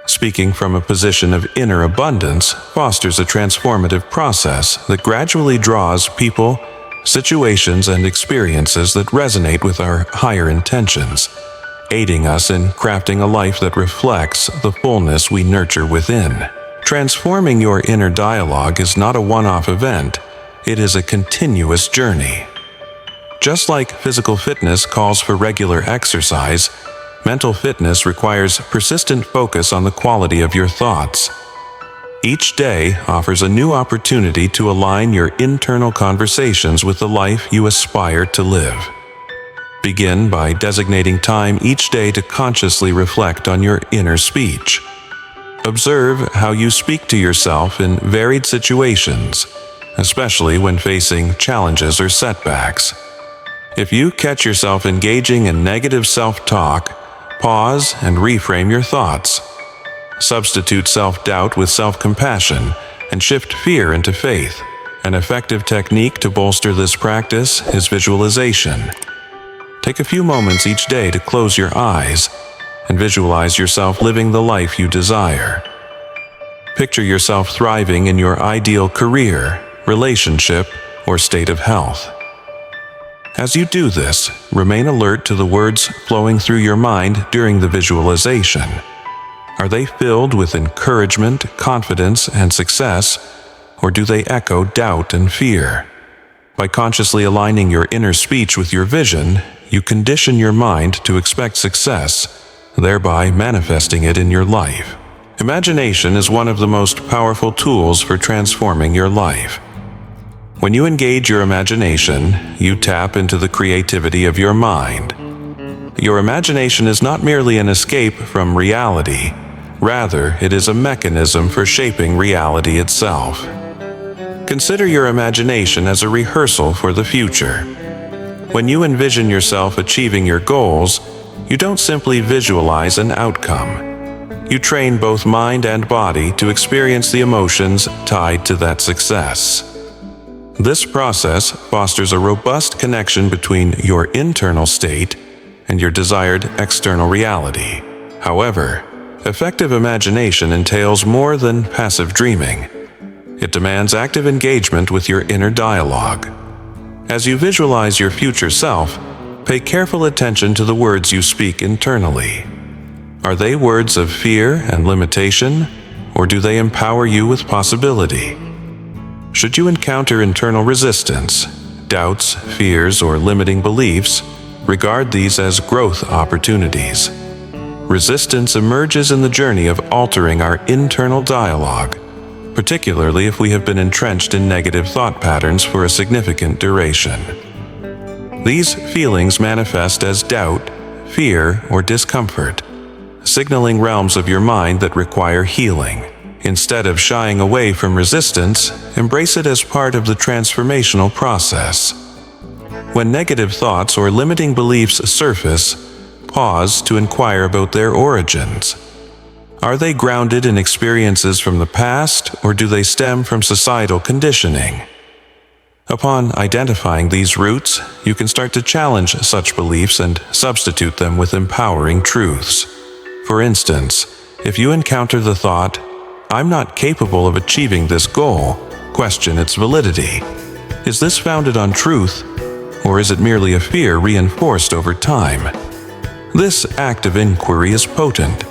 Speaking from a position of inner abundance fosters a transformative process that gradually draws people, situations, and experiences that resonate with our higher intentions, aiding us in crafting a life that reflects the fullness we nurture within. Transforming your inner dialogue is not a one-off event, it is a continuous journey. Just like physical fitness calls for regular exercise, mental fitness requires persistent focus on the quality of your thoughts. Each day offers a new opportunity to align your internal conversations with the life you aspire to live. Begin by designating time each day to consciously reflect on your inner speech. Observe how you speak to yourself in varied situations, especially when facing challenges or setbacks. If you catch yourself engaging in negative self-talk, pause and reframe your thoughts. Substitute self-doubt with self-compassion and shift fear into faith. An effective technique to bolster this practice is visualization. Take a few moments each day to close your eyes and visualize yourself living the life you desire. Picture yourself thriving in your ideal career, relationship, or state of health. As you do this, remain alert to the words flowing through your mind during the visualization. Are they filled with encouragement, confidence, and success, or do they echo doubt and fear? By consciously aligning your inner speech with your vision, you condition your mind to expect success, thereby manifesting it in your life. Imagination is one of the most powerful tools for transforming your life. When you engage your imagination, you tap into the creativity of your mind. Your imagination is not merely an escape from reality, rather, it is a mechanism for shaping reality itself. Consider your imagination as a rehearsal for the future. When you envision yourself achieving your goals, you don't simply visualize an outcome. You train both mind and body to experience the emotions tied to that success. This process fosters a robust connection between your internal state and your desired external reality. However, effective imagination entails more than passive dreaming. It demands active engagement with your inner dialogue. As you visualize your future self, pay careful attention to the words you speak internally. Are they words of fear and limitation, or do they empower you with possibility? Should you encounter internal resistance, doubts, fears, or limiting beliefs, regard these as growth opportunities. Resistance emerges in the journey of altering our internal dialogue, particularly if we have been entrenched in negative thought patterns for a significant duration. These feelings manifest as doubt, fear, or discomfort, signaling realms of your mind that require healing. Instead of shying away from resistance, embrace it as part of the transformational process. When negative thoughts or limiting beliefs surface, pause to inquire about their origins. Are they grounded in experiences from the past, or do they stem from societal conditioning? Upon identifying these roots, you can start to challenge such beliefs and substitute them with empowering truths. For instance, if you encounter the thought, "I'm not capable of achieving this goal," question its validity. Is this founded on truth, or is it merely a fear reinforced over time? This act of inquiry is potent.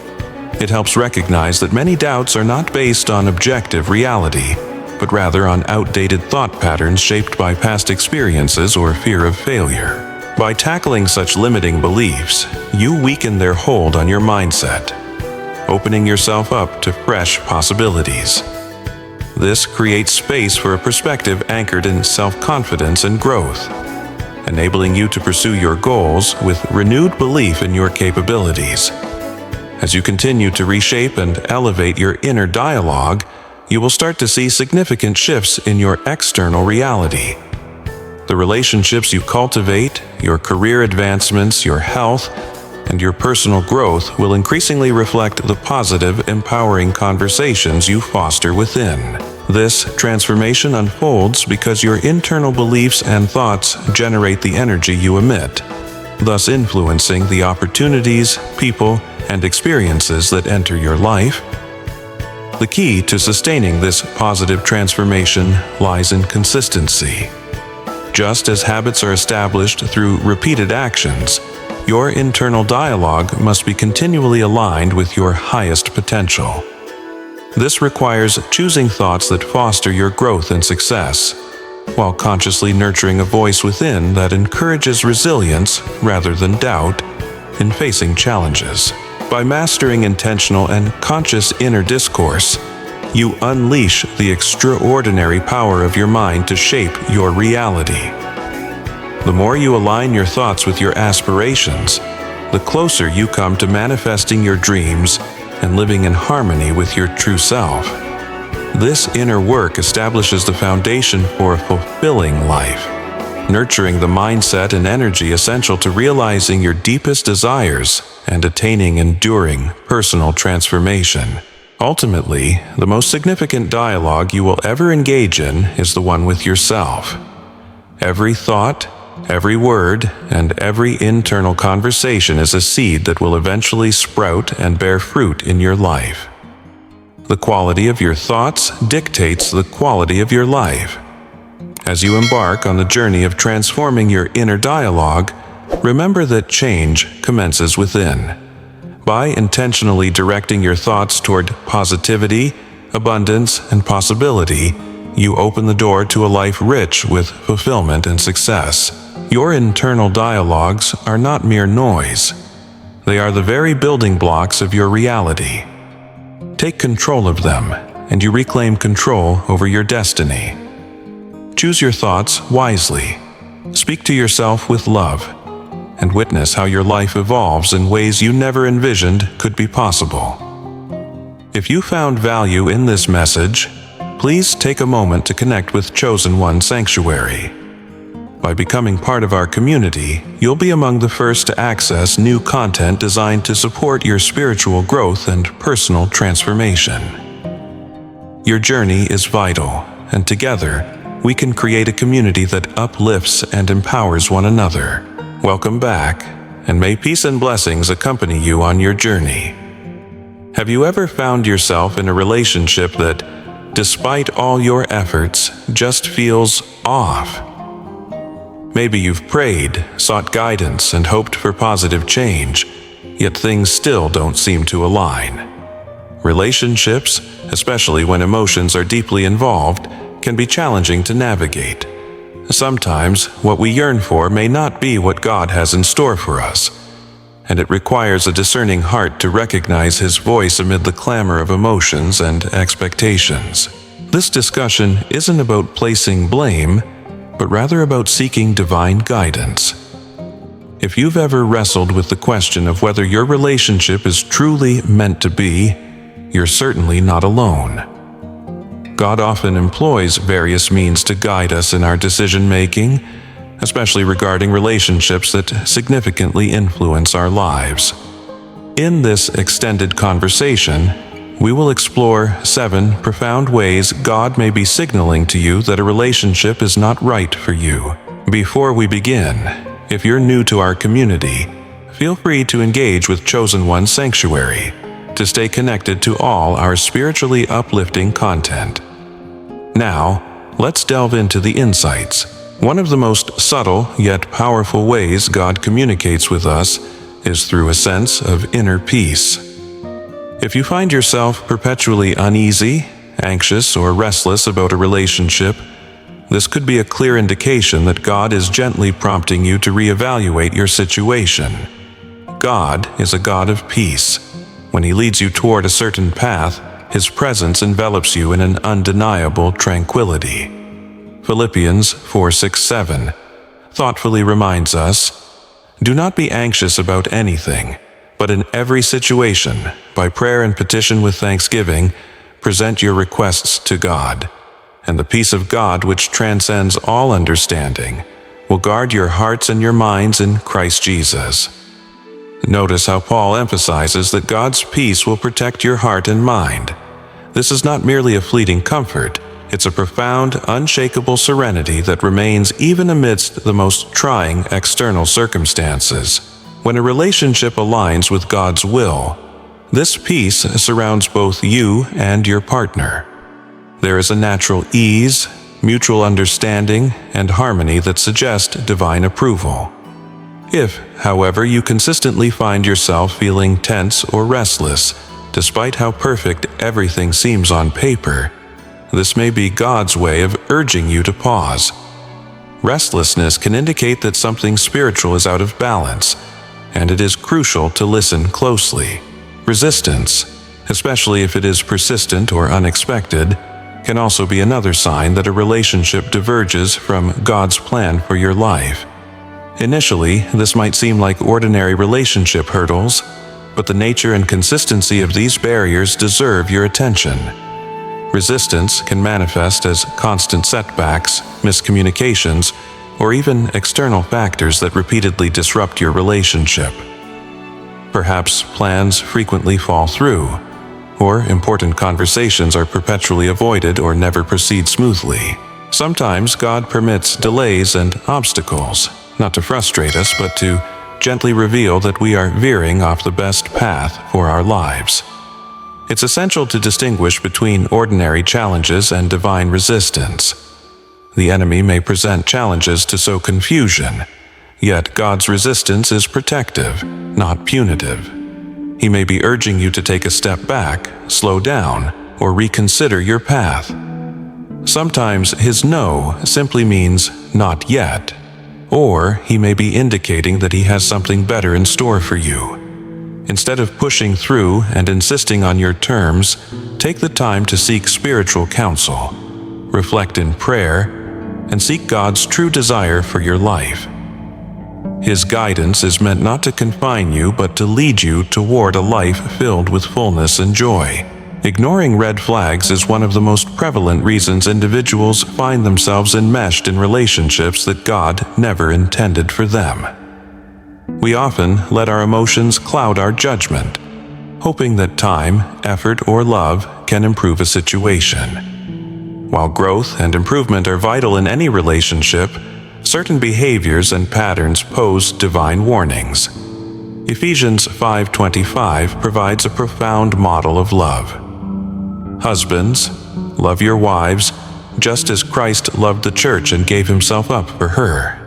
It helps recognize that many doubts are not based on objective reality, but rather on outdated thought patterns shaped by past experiences or fear of failure. By tackling such limiting beliefs, you weaken their hold on your mindset, opening yourself up to fresh possibilities. This creates space for a perspective anchored in self-confidence and growth, enabling you to pursue your goals with renewed belief in your capabilities. As you continue to reshape and elevate your inner dialogue, you will start to see significant shifts in your external reality. The relationships you cultivate, your career advancements, your health, and your personal growth will increasingly reflect the positive, empowering conversations you foster within. This transformation unfolds because your internal beliefs and thoughts generate the energy you emit, thus influencing the opportunities, people, and experiences that enter your life. The key to sustaining this positive transformation lies in consistency. Just as habits are established through repeated actions, your internal dialogue must be continually aligned with your highest potential. This requires choosing thoughts that foster your growth and success, while consciously nurturing a voice within that encourages resilience rather than doubt in facing challenges. By mastering intentional and conscious inner discourse, you unleash the extraordinary power of your mind to shape your reality. The more you align your thoughts with your aspirations, the closer you come to manifesting your dreams and living in harmony with your true self. This inner work establishes the foundation for a fulfilling life, nurturing the mindset and energy essential to realizing your deepest desires and attaining enduring personal transformation. Ultimately, the most significant dialogue you will ever engage in is the one with yourself. Every thought, every word, and every internal conversation is a seed that will eventually sprout and bear fruit in your life. The quality of your thoughts dictates the quality of your life. As you embark on the journey of transforming your inner dialogue, remember that change commences within. By intentionally directing your thoughts toward positivity, abundance, and possibility, you open the door to a life rich with fulfillment and success. Your internal dialogues are not mere noise. They are the very building blocks of your reality. Take control of them, and you reclaim control over your destiny. Choose your thoughts wisely. Speak to yourself with love, and witness how your life evolves in ways you never envisioned could be possible. If you found value in this message, please take a moment to connect with Chosen One Sanctuary. By becoming part of our community, you'll be among the first to access new content designed to support your spiritual growth and personal transformation. Your journey is vital, and together, we can create a community that uplifts and empowers one another. Welcome back, and may peace and blessings accompany you on your journey. Have you ever found yourself in a relationship that, despite all your efforts, just feels off? Maybe you've prayed, sought guidance, and hoped for positive change, yet things still don't seem to align. Relationships, especially when emotions are deeply involved, can be challenging to navigate. Sometimes, what we yearn for may not be what God has in store for us, and it requires a discerning heart to recognize His voice amid the clamor of emotions and expectations. This discussion isn't about placing blame, but rather about seeking divine guidance. If you've ever wrestled with the question of whether your relationship is truly meant to be, you're certainly not alone. God often employs various means to guide us in our decision-making, especially regarding relationships that significantly influence our lives. In this extended conversation, we will explore 7 profound ways God may be signaling to you that a relationship is not right for you. Before we begin, if you're new to our community, feel free to engage with Chosen One Sanctuary to stay connected to all our spiritually uplifting content. Now, let's delve into the insights. One of the most subtle yet powerful ways God communicates with us is through a sense of inner peace. If you find yourself perpetually uneasy, anxious, or restless about a relationship, this could be a clear indication that God is gently prompting you to reevaluate your situation. God is a God of peace. When He leads you toward a certain path, His presence envelops you in an undeniable tranquility. Philippians 4:6-7 thoughtfully reminds us, "Do not be anxious about anything, but in every situation, by prayer and petition with thanksgiving, present your requests to God, and the peace of God which transcends all understanding will guard your hearts and your minds in Christ Jesus." Notice how Paul emphasizes that God's peace will protect your heart and mind. This is not merely a fleeting comfort, it's a profound, unshakable serenity that remains even amidst the most trying external circumstances. When a relationship aligns with God's will, this peace surrounds both you and your partner. There is a natural ease, mutual understanding, and harmony that suggest divine approval. If, however, you consistently find yourself feeling tense or restless, despite how perfect everything seems on paper, this may be God's way of urging you to pause. Restlessness can indicate that something spiritual is out of balance, and it is crucial to listen closely. Resistance, especially if it is persistent or unexpected, can also be another sign that a relationship diverges from God's plan for your life. Initially, this might seem like ordinary relationship hurdles, but the nature and consistency of these barriers deserve your attention. Resistance can manifest as constant setbacks, miscommunications, or even external factors that repeatedly disrupt your relationship. Perhaps plans frequently fall through, or important conversations are perpetually avoided or never proceed smoothly. Sometimes God permits delays and obstacles, not to frustrate us, but to gently reveal that we are veering off the best path for our lives. It's essential to distinguish between ordinary challenges and divine resistance. The enemy may present challenges to sow confusion, yet God's resistance is protective, not punitive. He may be urging you to take a step back, slow down, or reconsider your path. Sometimes his no simply means not yet, or he may be indicating that he has something better in store for you. Instead of pushing through and insisting on your terms, take the time to seek spiritual counsel, reflect in prayer, and seek God's true desire for your life. His guidance is meant not to confine you, but to lead you toward a life filled with fullness and joy. Ignoring red flags is one of the most prevalent reasons individuals find themselves enmeshed in relationships that God never intended for them. We often let our emotions cloud our judgment, hoping that time, effort, or love can improve a situation. While growth and improvement are vital in any relationship, certain behaviors and patterns pose divine warnings. Ephesians 5:25 provides a profound model of love. Husbands, love your wives, just as Christ loved the church and gave himself up for her.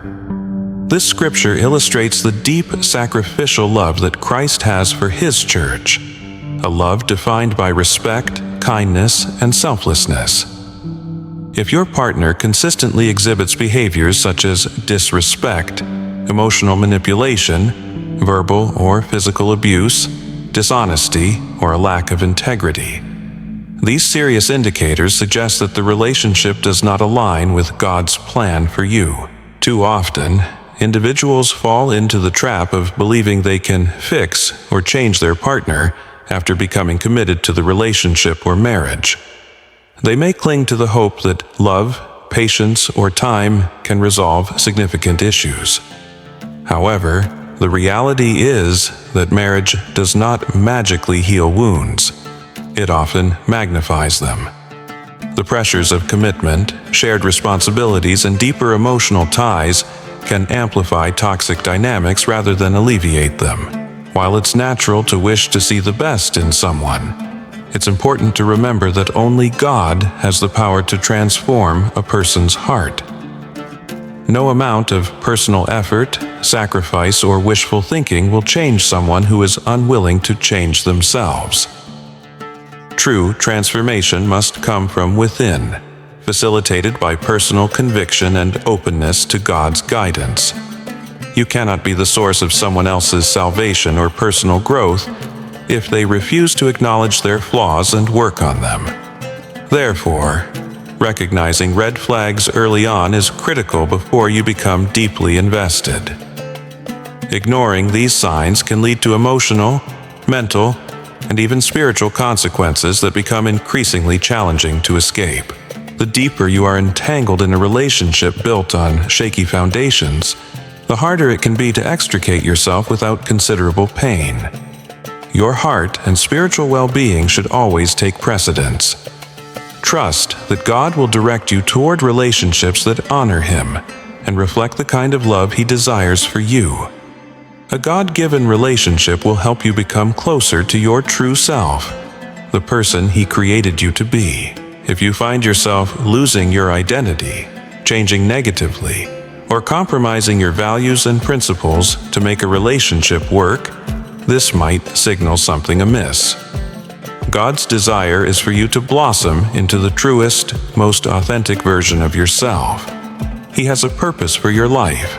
This scripture illustrates the deep sacrificial love that Christ has for his church, a love defined by respect, kindness, and selflessness. If your partner consistently exhibits behaviors such as disrespect, emotional manipulation, verbal or physical abuse, dishonesty, or a lack of integrity, these serious indicators suggest that the relationship does not align with God's plan for you. Too often, individuals fall into the trap of believing they can fix or change their partner after becoming committed to the relationship or marriage. They may cling to the hope that love, patience, or time can resolve significant issues. However, the reality is that marriage does not magically heal wounds. It often magnifies them. The pressures of commitment, shared responsibilities, and deeper emotional ties can amplify toxic dynamics rather than alleviate them. While it's natural to wish to see the best in someone, it's important to remember that only God has the power to transform a person's heart. No amount of personal effort, sacrifice, or wishful thinking will change someone who is unwilling to change themselves. True transformation must come from within, facilitated by personal conviction and openness to God's guidance. You cannot be the source of someone else's salvation or personal growth if they refuse to acknowledge their flaws and work on them. Therefore, recognizing red flags early on is critical before you become deeply invested. Ignoring these signs can lead to emotional, mental, and even spiritual consequences that become increasingly challenging to escape. The deeper you are entangled in a relationship built on shaky foundations, the harder it can be to extricate yourself without considerable pain. Your heart and spiritual well-being should always take precedence. Trust that God will direct you toward relationships that honor Him and reflect the kind of love He desires for you. A God-given relationship will help you become closer to your true self, the person He created you to be. If you find yourself losing your identity, changing negatively, or compromising your values and principles to make a relationship work, this might signal something amiss. God's desire is for you to blossom into the truest, most authentic version of yourself. He has a purpose for your life,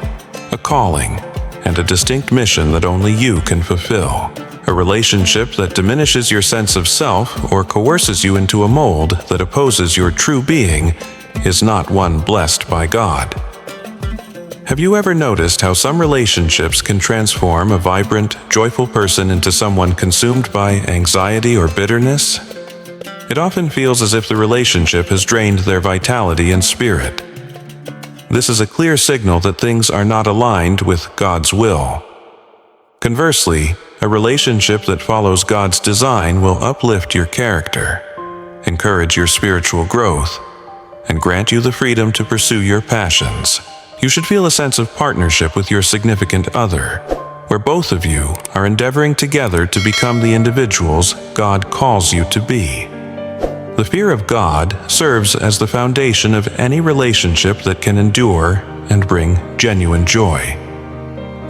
a calling, and a distinct mission that only you can fulfill. A relationship that diminishes your sense of self or coerces you into a mold that opposes your true being is not one blessed by God. Have you ever noticed how some relationships can transform a vibrant, joyful person into someone consumed by anxiety or bitterness? It often feels as if the relationship has drained their vitality and spirit. This is a clear signal that things are not aligned with God's will. Conversely, a relationship that follows God's design will uplift your character, encourage your spiritual growth, and grant you the freedom to pursue your passions. You should feel a sense of partnership with your significant other, where both of you are endeavoring together to become the individuals God calls you to be. The fear of God serves as the foundation of any relationship that can endure and bring genuine joy.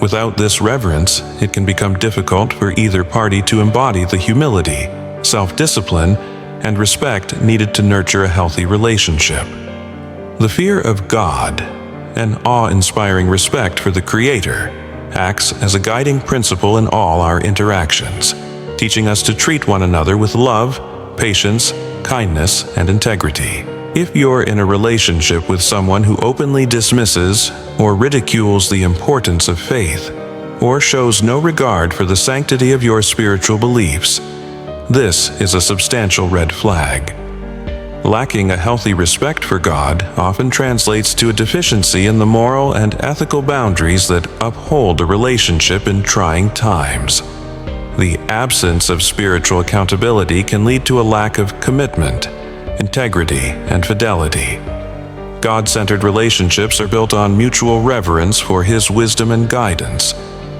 Without this reverence, it can become difficult for either party to embody the humility, self-discipline, and respect needed to nurture a healthy relationship. The fear of God, an awe-inspiring respect for the Creator, acts as a guiding principle in all our interactions, teaching us to treat one another with love, patience, kindness, and integrity. If you're in a relationship with someone who openly dismisses or ridicules the importance of faith, or shows no regard for the sanctity of your spiritual beliefs, this is a substantial red flag. Lacking a healthy respect for God often translates to a deficiency in the moral and ethical boundaries that uphold a relationship in trying times. The absence of spiritual accountability can lead to a lack of commitment, integrity, and fidelity. God-centered relationships are built on mutual reverence for His wisdom and guidance,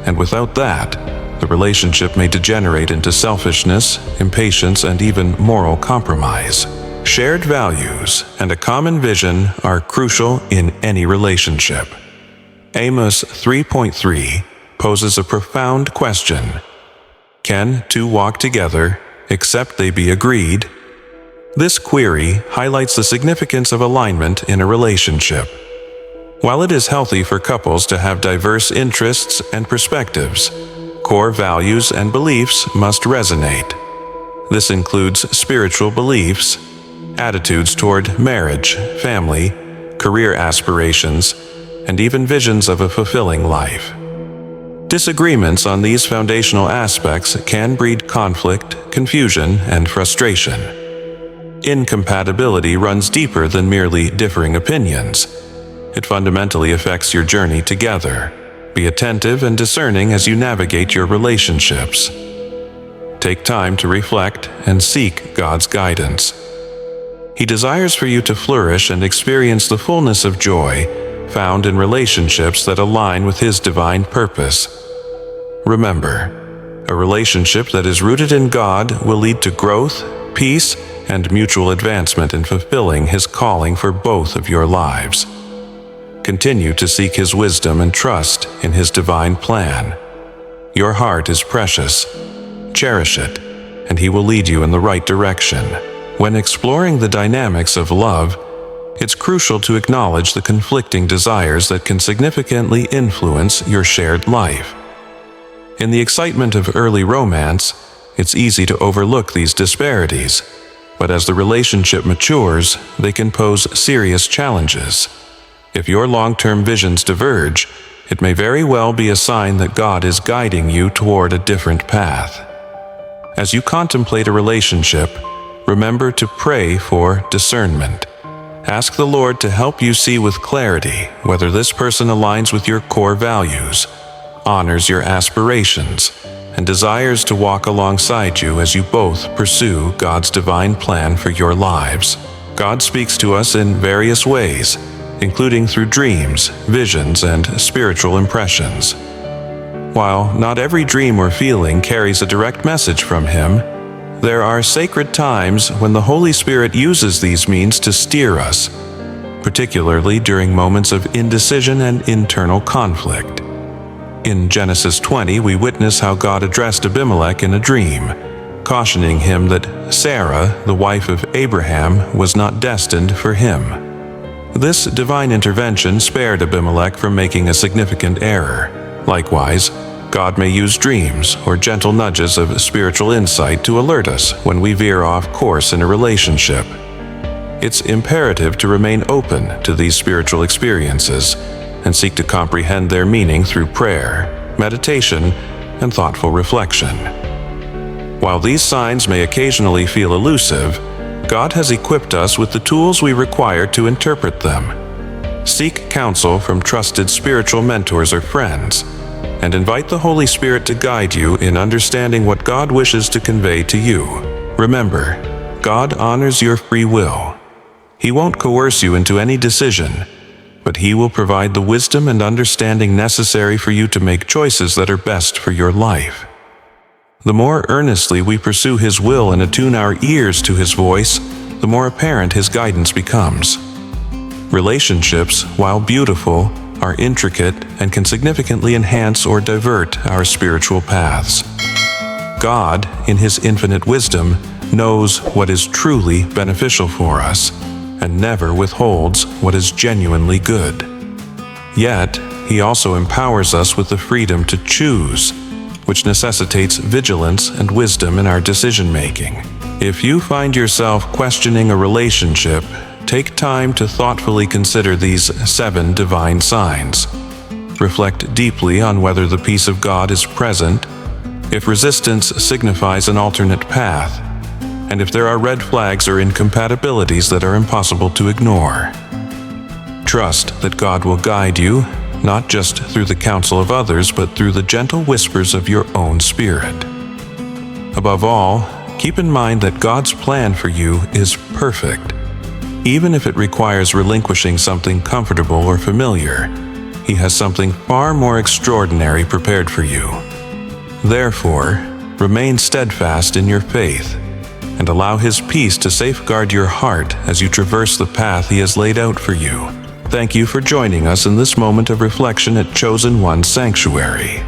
and without that, the relationship may degenerate into selfishness, impatience, and even moral compromise. Shared values and a common vision are crucial in any relationship. Amos 3.3 poses a profound question. Can two walk together except they be agreed? This query highlights the significance of alignment in a relationship. While it is healthy for couples to have diverse interests and perspectives, core values and beliefs must resonate. This includes spiritual beliefs, attitudes toward marriage, family, career aspirations, and even visions of a fulfilling life. Disagreements on these foundational aspects can breed conflict, confusion, and frustration. Incompatibility runs deeper than merely differing opinions. It fundamentally affects your journey together. Be attentive and discerning as you navigate your relationships. Take time to reflect and seek God's guidance. He desires for you to flourish and experience the fullness of joy found in relationships that align with His divine purpose. Remember, a relationship that is rooted in God will lead to growth, peace, and mutual advancement in fulfilling His calling for both of your lives. Continue to seek His wisdom and trust in His divine plan. Your heart is precious. Cherish it, and He will lead you in the right direction. When exploring the dynamics of love, it's crucial to acknowledge the conflicting desires that can significantly influence your shared life. In the excitement of early romance, it's easy to overlook these disparities, but as the relationship matures, they can pose serious challenges. If your long-term visions diverge, it may very well be a sign that God is guiding you toward a different path. As you contemplate a relationship, remember to pray for discernment. Ask the Lord to help you see with clarity whether this person aligns with your core values, honors your aspirations, and desires to walk alongside you as you both pursue God's divine plan for your lives. God speaks to us in various ways, including through dreams, visions, and spiritual impressions. While not every dream or feeling carries a direct message from Him, there are sacred times when the Holy Spirit uses these means to steer us, particularly during moments of indecision and internal conflict. In Genesis 20, we witness how God addressed Abimelech in a dream, cautioning him that Sarah, the wife of Abraham, was not destined for him. This divine intervention spared Abimelech from making a significant error. Likewise, God may use dreams or gentle nudges of spiritual insight to alert us when we veer off course in a relationship. It's imperative to remain open to these spiritual experiences and seek to comprehend their meaning through prayer, meditation, and thoughtful reflection. While these signs may occasionally feel elusive, God has equipped us with the tools we require to interpret them. Seek counsel from trusted spiritual mentors or friends, and invite the Holy Spirit to guide you in understanding what God wishes to convey to you. Remember, God honors your free will. He won't coerce you into any decision, but He will provide the wisdom and understanding necessary for you to make choices that are best for your life. The more earnestly we pursue His will and attune our ears to His voice, the more apparent His guidance becomes. Relationships, while beautiful, are intricate and can significantly enhance or divert our spiritual paths. God, in His infinite wisdom, knows what is truly beneficial for us, and never withholds what is genuinely good. Yet, He also empowers us with the freedom to choose, which necessitates vigilance and wisdom in our decision-making. If you find yourself questioning a relationship, take time to thoughtfully consider these 7 divine signs. Reflect deeply on whether the peace of God is present, if resistance signifies an alternate path, and if there are red flags or incompatibilities that are impossible to ignore. Trust that God will guide you, not just through the counsel of others, but through the gentle whispers of your own spirit. Above all, keep in mind that God's plan for you is perfect. Even if it requires relinquishing something comfortable or familiar, He has something far more extraordinary prepared for you. Therefore, remain steadfast in your faith, and allow His peace to safeguard your heart as you traverse the path He has laid out for you. Thank you for joining us in this moment of reflection at Chosen One Sanctuary.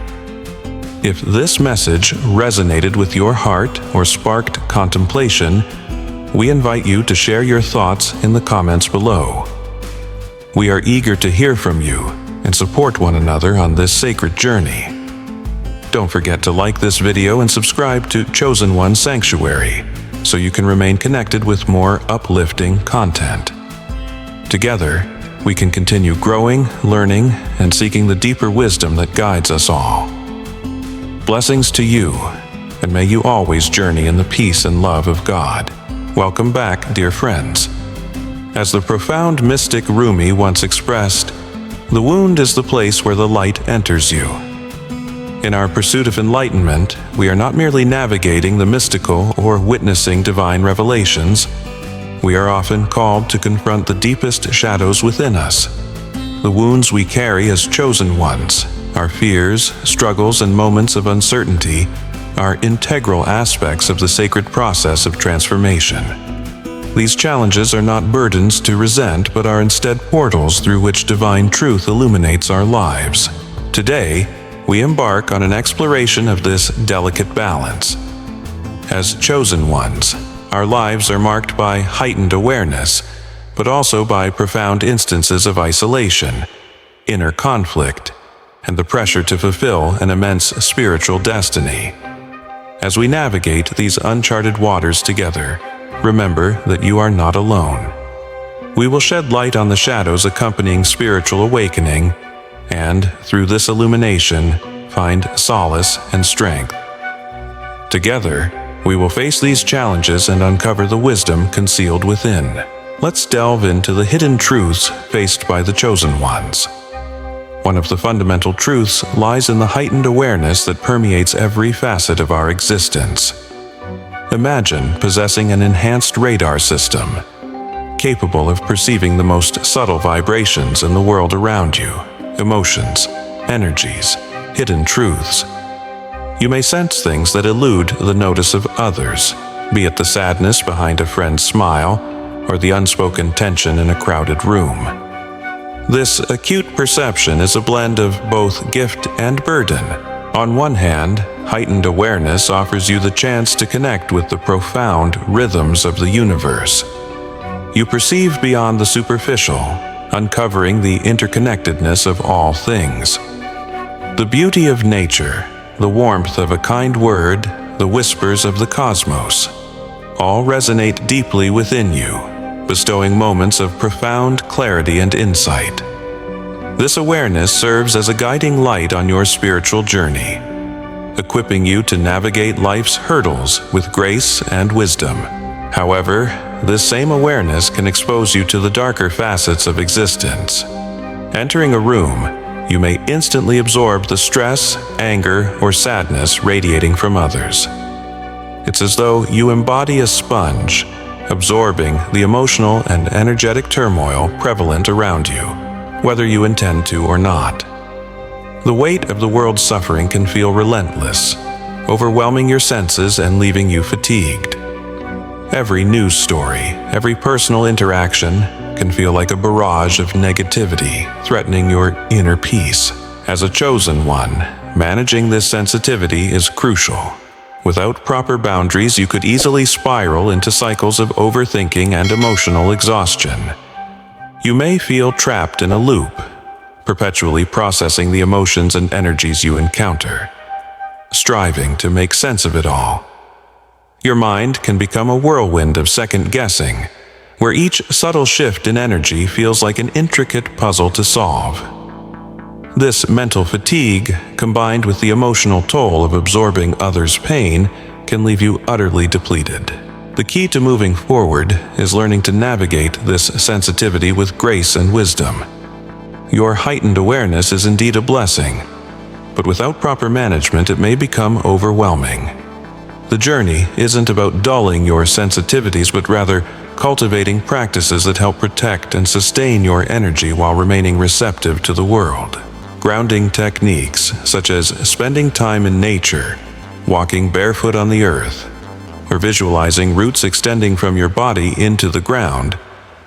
If this message resonated with your heart or sparked contemplation, we invite you to share your thoughts in the comments below. We are eager to hear from you and support one another on this sacred journey. Don't forget to like this video and subscribe to Chosen One Sanctuary, so you can remain connected with more uplifting content. Together, we can continue growing, learning, and seeking the deeper wisdom that guides us all. Blessings to you, and may you always journey in the peace and love of God. Welcome back, dear friends. As the profound mystic Rumi once expressed, the wound is the place where the light enters you. In our pursuit of enlightenment, we are not merely navigating the mystical or witnessing divine revelations. We are often called to confront the deepest shadows within us. The wounds we carry as chosen ones, our fears, struggles, and moments of uncertainty, are integral aspects of the sacred process of transformation. These challenges are not burdens to resent, but are instead portals through which divine truth illuminates our lives. Today, we embark on an exploration of this delicate balance. As chosen ones, our lives are marked by heightened awareness, but also by profound instances of isolation, inner conflict, and the pressure to fulfill an immense spiritual destiny. As we navigate these uncharted waters together, remember that you are not alone. We will shed light on the shadows accompanying spiritual awakening, and through this illumination, find solace and strength. Together, we will face these challenges and uncover the wisdom concealed within. Let's delve into the hidden truths faced by the chosen ones. One of the fundamental truths lies in the heightened awareness that permeates every facet of our existence. Imagine possessing an enhanced radar system, capable of perceiving the most subtle vibrations in the world around you, emotions, energies, hidden truths. You may sense things that elude the notice of others, be it the sadness behind a friend's smile or the unspoken tension in a crowded room. This acute perception is a blend of both gift and burden. On one hand, heightened awareness offers you the chance to connect with the profound rhythms of the universe. You perceive beyond the superficial, uncovering the interconnectedness of all things. The beauty of nature, the warmth of a kind word, the whispers of the cosmos, all resonate deeply within you, bestowing moments of profound clarity and insight. This awareness serves as a guiding light on your spiritual journey, equipping you to navigate life's hurdles with grace and wisdom. However, this same awareness can expose you to the darker facets of existence. Entering a room, you may instantly absorb the stress, anger, or sadness radiating from others. It's as though you embody a sponge, absorbing the emotional and energetic turmoil prevalent around you, whether you intend to or not. The weight of the world's suffering can feel relentless, overwhelming your senses and leaving you fatigued. Every news story, every personal interaction can feel like a barrage of negativity, threatening your inner peace. As a chosen one, managing this sensitivity is crucial. Without proper boundaries, you could easily spiral into cycles of overthinking and emotional exhaustion. You may feel trapped in a loop, perpetually processing the emotions and energies you encounter, striving to make sense of it all. Your mind can become a whirlwind of second-guessing, where each subtle shift in energy feels like an intricate puzzle to solve. This mental fatigue, combined with the emotional toll of absorbing others' pain, can leave you utterly depleted. The key to moving forward is learning to navigate this sensitivity with grace and wisdom. Your heightened awareness is indeed a blessing, but without proper management, it may become overwhelming. The journey isn't about dulling your sensitivities, but rather cultivating practices that help protect and sustain your energy while remaining receptive to the world. Grounding techniques, such as spending time in nature, walking barefoot on the earth, or visualizing roots extending from your body into the ground,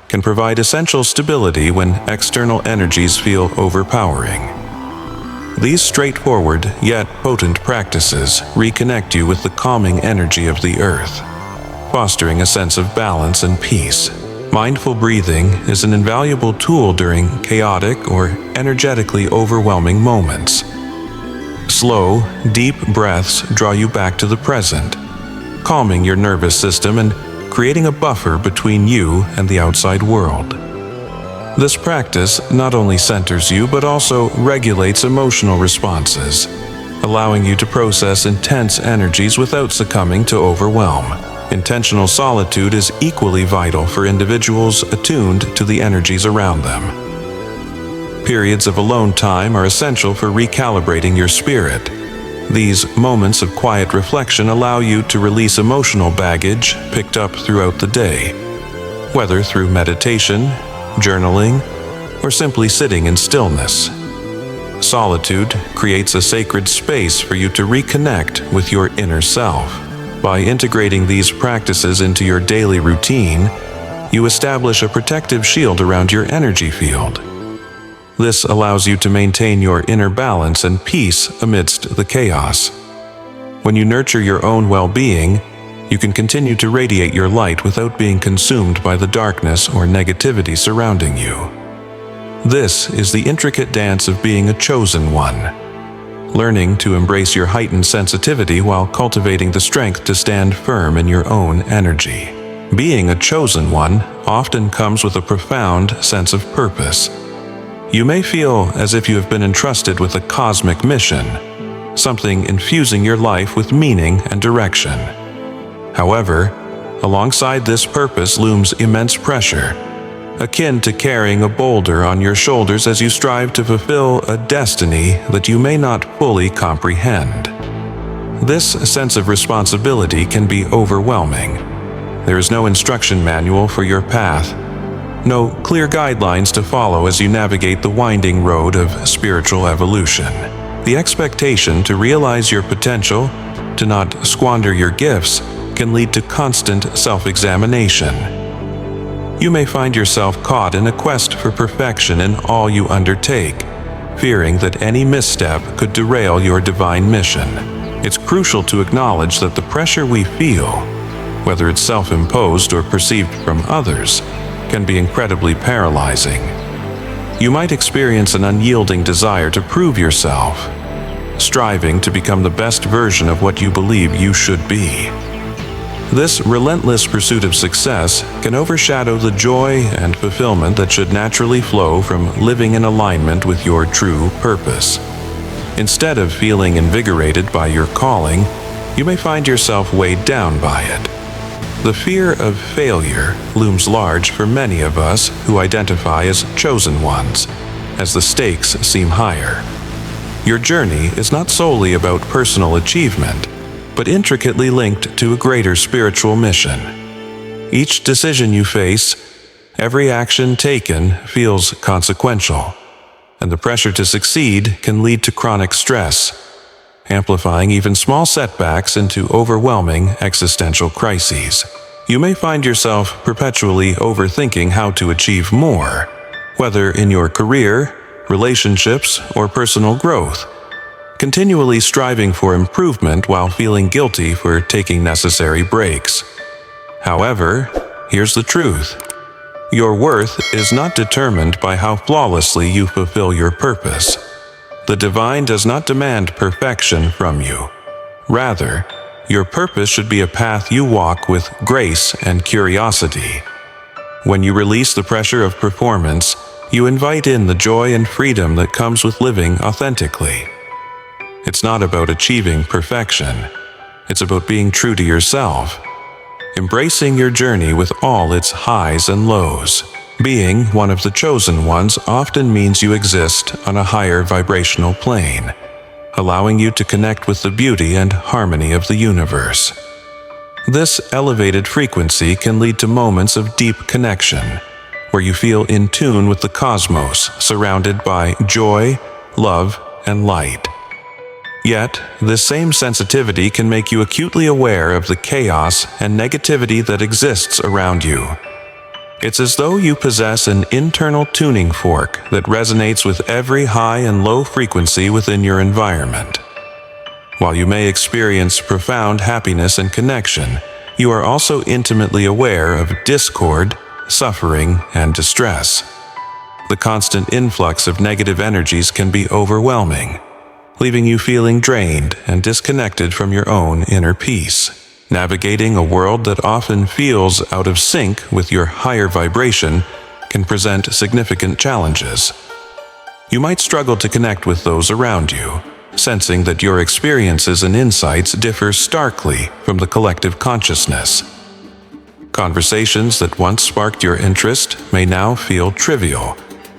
can provide essential stability when external energies feel overpowering. These straightforward yet potent practices reconnect you with the calming energy of the earth, fostering a sense of balance and peace. Mindful breathing is an invaluable tool during chaotic or energetically overwhelming moments. Slow, deep breaths draw you back to the present, calming your nervous system and creating a buffer between you and the outside world. This practice not only centers you but also regulates emotional responses, allowing you to process intense energies without succumbing to overwhelm. Intentional solitude is equally vital for individuals attuned to the energies around them. Periods of alone time are essential for recalibrating your spirit. These moments of quiet reflection allow you to release emotional baggage picked up throughout the day, whether through meditation, journaling, or simply sitting in stillness. Solitude creates a sacred space for you to reconnect with your inner self. By integrating these practices into your daily routine, you establish a protective shield around your energy field. This allows you to maintain your inner balance and peace amidst the chaos. When you nurture your own well-being, you can continue to radiate your light without being consumed by the darkness or negativity surrounding you. This is the intricate dance of being a chosen one, learning to embrace your heightened sensitivity while cultivating the strength to stand firm in your own energy. Being a chosen one often comes with a profound sense of purpose. You may feel as if you have been entrusted with a cosmic mission, something infusing your life with meaning and direction. However, alongside this purpose looms immense pressure, akin to carrying a boulder on your shoulders as you strive to fulfill a destiny that you may not fully comprehend. This sense of responsibility can be overwhelming. There is no instruction manual for your path, no clear guidelines to follow as you navigate the winding road of spiritual evolution. The expectation to realize your potential, to not squander your gifts, can lead to constant self-examination. You may find yourself caught in a quest for perfection in all you undertake, fearing that any misstep could derail your divine mission. It's crucial to acknowledge that the pressure we feel, whether it's self-imposed or perceived from others, can be incredibly paralyzing. You might experience an unyielding desire to prove yourself, striving to become the best version of what you believe you should be. This relentless pursuit of success can overshadow the joy and fulfillment that should naturally flow from living in alignment with your true purpose. Instead of feeling invigorated by your calling, you may find yourself weighed down by it. The fear of failure looms large for many of us who identify as chosen ones, as the stakes seem higher. Your journey is not solely about personal achievement, but intricately linked to a greater spiritual mission. Each decision you face, every action taken feels consequential, and the pressure to succeed can lead to chronic stress, amplifying even small setbacks into overwhelming existential crises. You may find yourself perpetually overthinking how to achieve more, whether in your career, relationships, or personal growth, continually striving for improvement while feeling guilty for taking necessary breaks. However, here's the truth. Your worth is not determined by how flawlessly you fulfill your purpose. The divine does not demand perfection from you. Rather, your purpose should be a path you walk with grace and curiosity. When you release the pressure of performance, you invite in the joy and freedom that comes with living authentically. It's not about achieving perfection. It's about being true to yourself. Embracing your journey with all its highs and lows. Being one of the chosen ones often means you exist on a higher vibrational plane, allowing you to connect with the beauty and harmony of the universe. This elevated frequency can lead to moments of deep connection, where you feel in tune with the cosmos, surrounded by joy, love, and light. Yet, this same sensitivity can make you acutely aware of the chaos and negativity that exists around you. It's as though you possess an internal tuning fork that resonates with every high and low frequency within your environment. While you may experience profound happiness and connection, you are also intimately aware of discord, suffering, and distress. The constant influx of negative energies can be overwhelming, leaving you feeling drained and disconnected from your own inner peace. Navigating a world that often feels out of sync with your higher vibration can present significant challenges. You might struggle to connect with those around you, sensing that your experiences and insights differ starkly from the collective consciousness. Conversations that once sparked your interest may now feel trivial,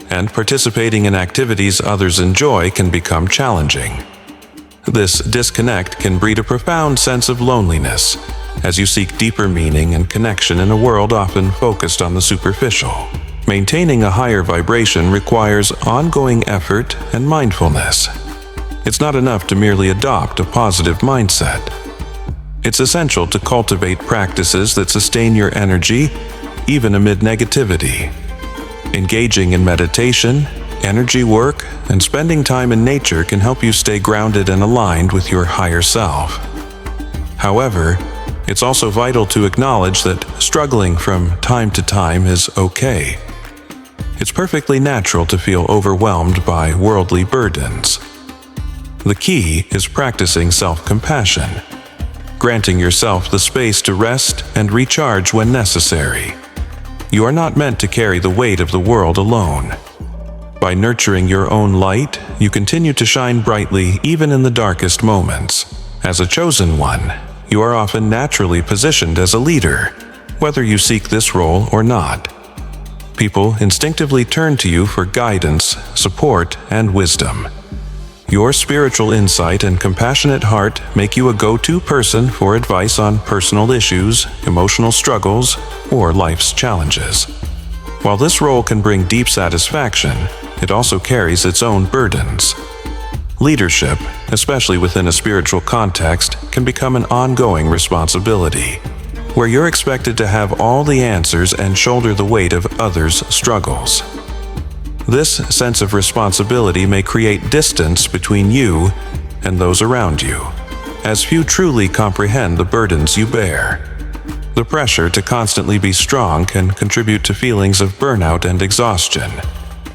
and participating in activities others enjoy can become challenging. This disconnect can breed a profound sense of loneliness as you seek deeper meaning and connection in a world often focused on the superficial. Maintaining a higher vibration requires ongoing effort and mindfulness. It's not enough to merely adopt a positive mindset. It's essential to cultivate practices that sustain your energy, even amid negativity. Engaging in meditation, energy work, and spending time in nature can help you stay grounded and aligned with your higher self. However, it's also vital to acknowledge that struggling from time to time is okay. It's perfectly natural to feel overwhelmed by worldly burdens. The key is practicing self-compassion, granting yourself the space to rest and recharge when necessary. You are not meant to carry the weight of the world alone. By nurturing your own light, you continue to shine brightly even in the darkest moments. As a chosen one, you are often naturally positioned as a leader, whether you seek this role or not. People instinctively turn to you for guidance, support, and wisdom. Your spiritual insight and compassionate heart make you a go-to person for advice on personal issues, emotional struggles, or life's challenges. While this role can bring deep satisfaction, it also carries its own burdens. Leadership, especially within a spiritual context, can become an ongoing responsibility, where you're expected to have all the answers and shoulder the weight of others' struggles. This sense of responsibility may create distance between you and those around you, as few truly comprehend the burdens you bear. The pressure to constantly be strong can contribute to feelings of burnout and exhaustion,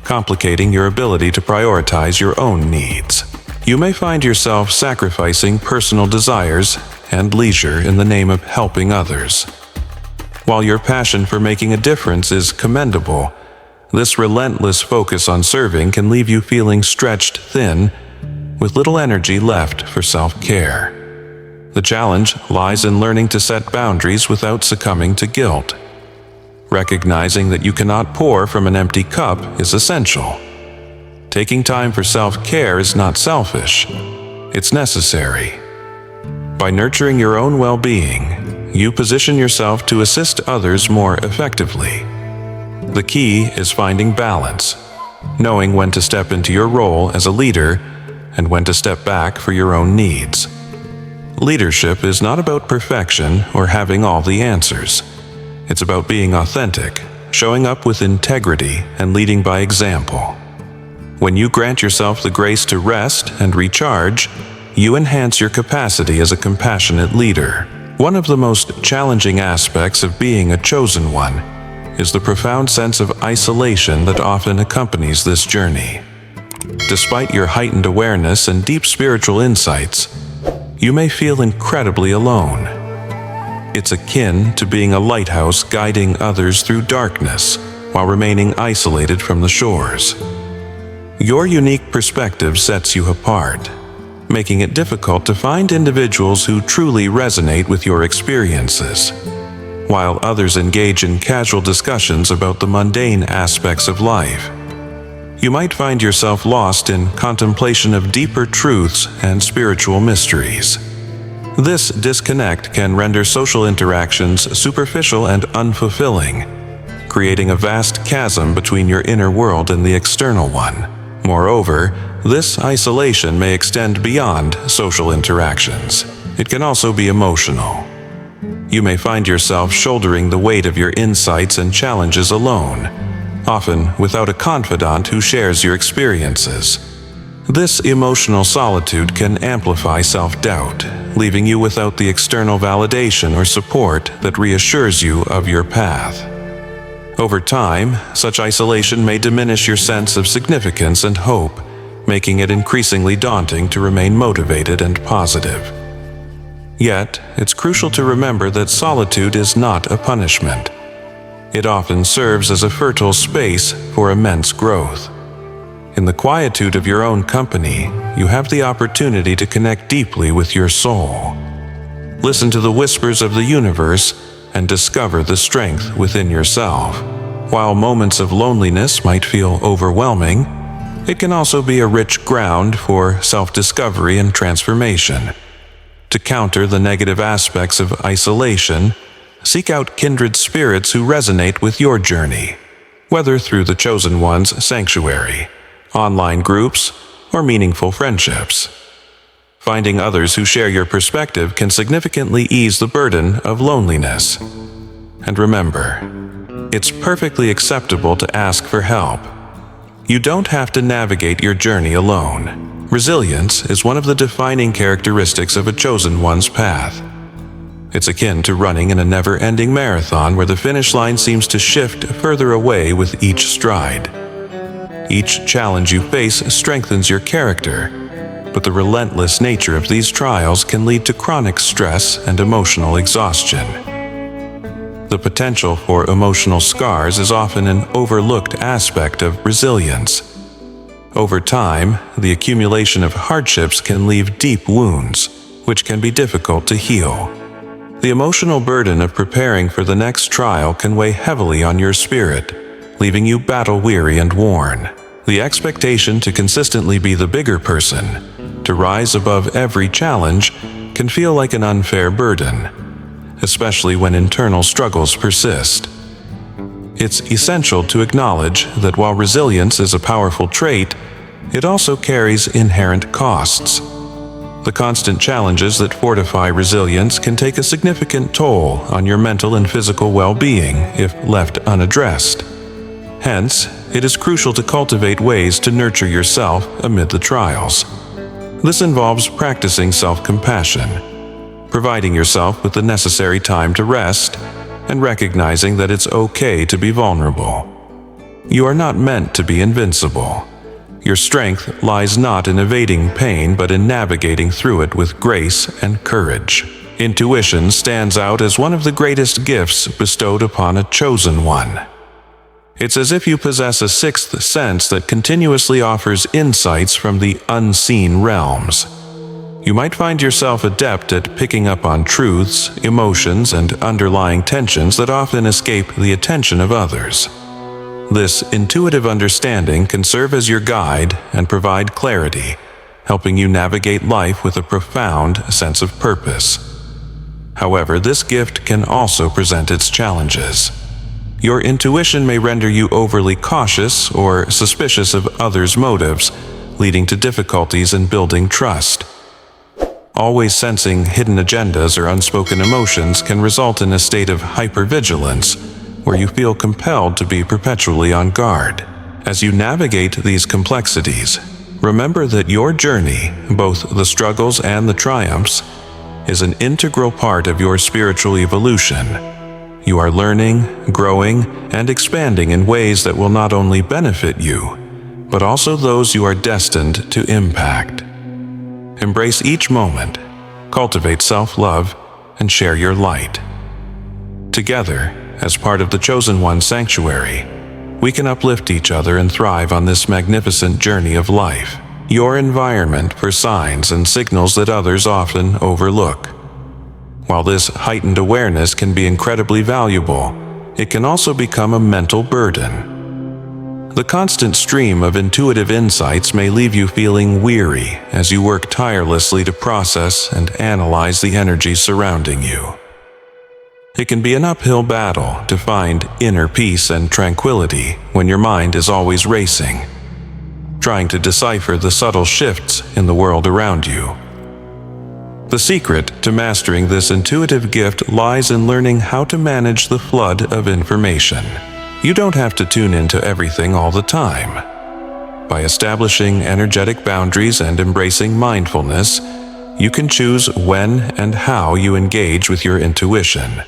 complicating your ability to prioritize your own needs. You may find yourself sacrificing personal desires and leisure in the name of helping others. While your passion for making a difference is commendable, this relentless focus on serving can leave you feeling stretched thin, with little energy left for self-care. The challenge lies in learning to set boundaries without succumbing to guilt. Recognizing that you cannot pour from an empty cup is essential. Taking time for self-care is not selfish, it's necessary. By nurturing your own well-being, you position yourself to assist others more effectively. The key is finding balance, knowing when to step into your role as a leader and when to step back for your own needs. Leadership is not about perfection or having all the answers. It's about being authentic, showing up with integrity, and leading by example. When you grant yourself the grace to rest and recharge, you enhance your capacity as a compassionate leader. One of the most challenging aspects of being a chosen one is the profound sense of isolation that often accompanies this journey. Despite your heightened awareness and deep spiritual insights, you may feel incredibly alone. It's akin to being a lighthouse guiding others through darkness while remaining isolated from the shores. Your unique perspective sets you apart, making it difficult to find individuals who truly resonate with your experiences. While others engage in casual discussions about the mundane aspects of life, you might find yourself lost in contemplation of deeper truths and spiritual mysteries. This disconnect can render social interactions superficial and unfulfilling, creating a vast chasm between your inner world and the external one. Moreover, this isolation may extend beyond social interactions. It can also be emotional. You may find yourself shouldering the weight of your insights and challenges alone, often without a confidant who shares your experiences. This emotional solitude can amplify self-doubt, leaving you without the external validation or support that reassures you of your path. Over time, such isolation may diminish your sense of significance and hope, making it increasingly daunting to remain motivated and positive. Yet, it's crucial to remember that solitude is not a punishment. It often serves as a fertile space for immense growth. In the quietude of your own company, you have the opportunity to connect deeply with your soul. Listen to the whispers of the universe and discover the strength within yourself. While moments of loneliness might feel overwhelming, it can also be a rich ground for self-discovery and transformation. To counter the negative aspects of isolation, seek out kindred spirits who resonate with your journey, whether through the Chosen One's sanctuary, online groups, or meaningful friendships. Finding others who share your perspective can significantly ease the burden of loneliness. And remember, it's perfectly acceptable to ask for help. You don't have to navigate your journey alone. Resilience is one of the defining characteristics of a Chosen One's path. It's akin to running in a never-ending marathon where the finish line seems to shift further away with each stride. Each challenge you face strengthens your character, but the relentless nature of these trials can lead to chronic stress and emotional exhaustion. The potential for emotional scars is often an overlooked aspect of resilience. Over time, the accumulation of hardships can leave deep wounds, which can be difficult to heal. The emotional burden of preparing for the next trial can weigh heavily on your spirit, leaving you battle-weary and worn. The expectation to consistently be the bigger person, to rise above every challenge, can feel like an unfair burden, especially when internal struggles persist. It's essential to acknowledge that while resilience is a powerful trait, it also carries inherent costs. The constant challenges that fortify resilience can take a significant toll on your mental and physical well-being if left unaddressed. Hence, it is crucial to cultivate ways to nurture yourself amid the trials. This involves practicing self-compassion, providing yourself with the necessary time to rest, and recognizing that it's okay to be vulnerable. You are not meant to be invincible. Your strength lies not in evading pain, but in navigating through it with grace and courage. Intuition stands out as one of the greatest gifts bestowed upon a chosen one. It's as if you possess a sixth sense that continuously offers insights from the unseen realms. You might find yourself adept at picking up on truths, emotions, and underlying tensions that often escape the attention of others. This intuitive understanding can serve as your guide and provide clarity, helping you navigate life with a profound sense of purpose. However, this gift can also present its challenges. Your intuition may render you overly cautious or suspicious of others' motives, leading to difficulties in building trust. Always sensing hidden agendas or unspoken emotions can result in a state of hypervigilance, where you feel compelled to be perpetually on guard. As you navigate these complexities, remember that your journey, both the struggles and the triumphs, is an integral part of your spiritual evolution. You are learning, growing, and expanding in ways that will not only benefit you, but also those you are destined to impact. Embrace each moment, cultivate self-love, and share your light. Together, as part of the Chosen One Sanctuary, we can uplift each other and thrive on this magnificent journey of life. Your environment for signs and signals that others often overlook. While this heightened awareness can be incredibly valuable, it can also become a mental burden. The constant stream of intuitive insights may leave you feeling weary as you work tirelessly to process and analyze the energy surrounding you. It can be an uphill battle to find inner peace and tranquility when your mind is always racing, trying to decipher the subtle shifts in the world around you. The secret to mastering this intuitive gift lies in learning how to manage the flood of information. You don't have to tune into everything all the time. By establishing energetic boundaries and embracing mindfulness, you can choose when and how you engage with your intuition.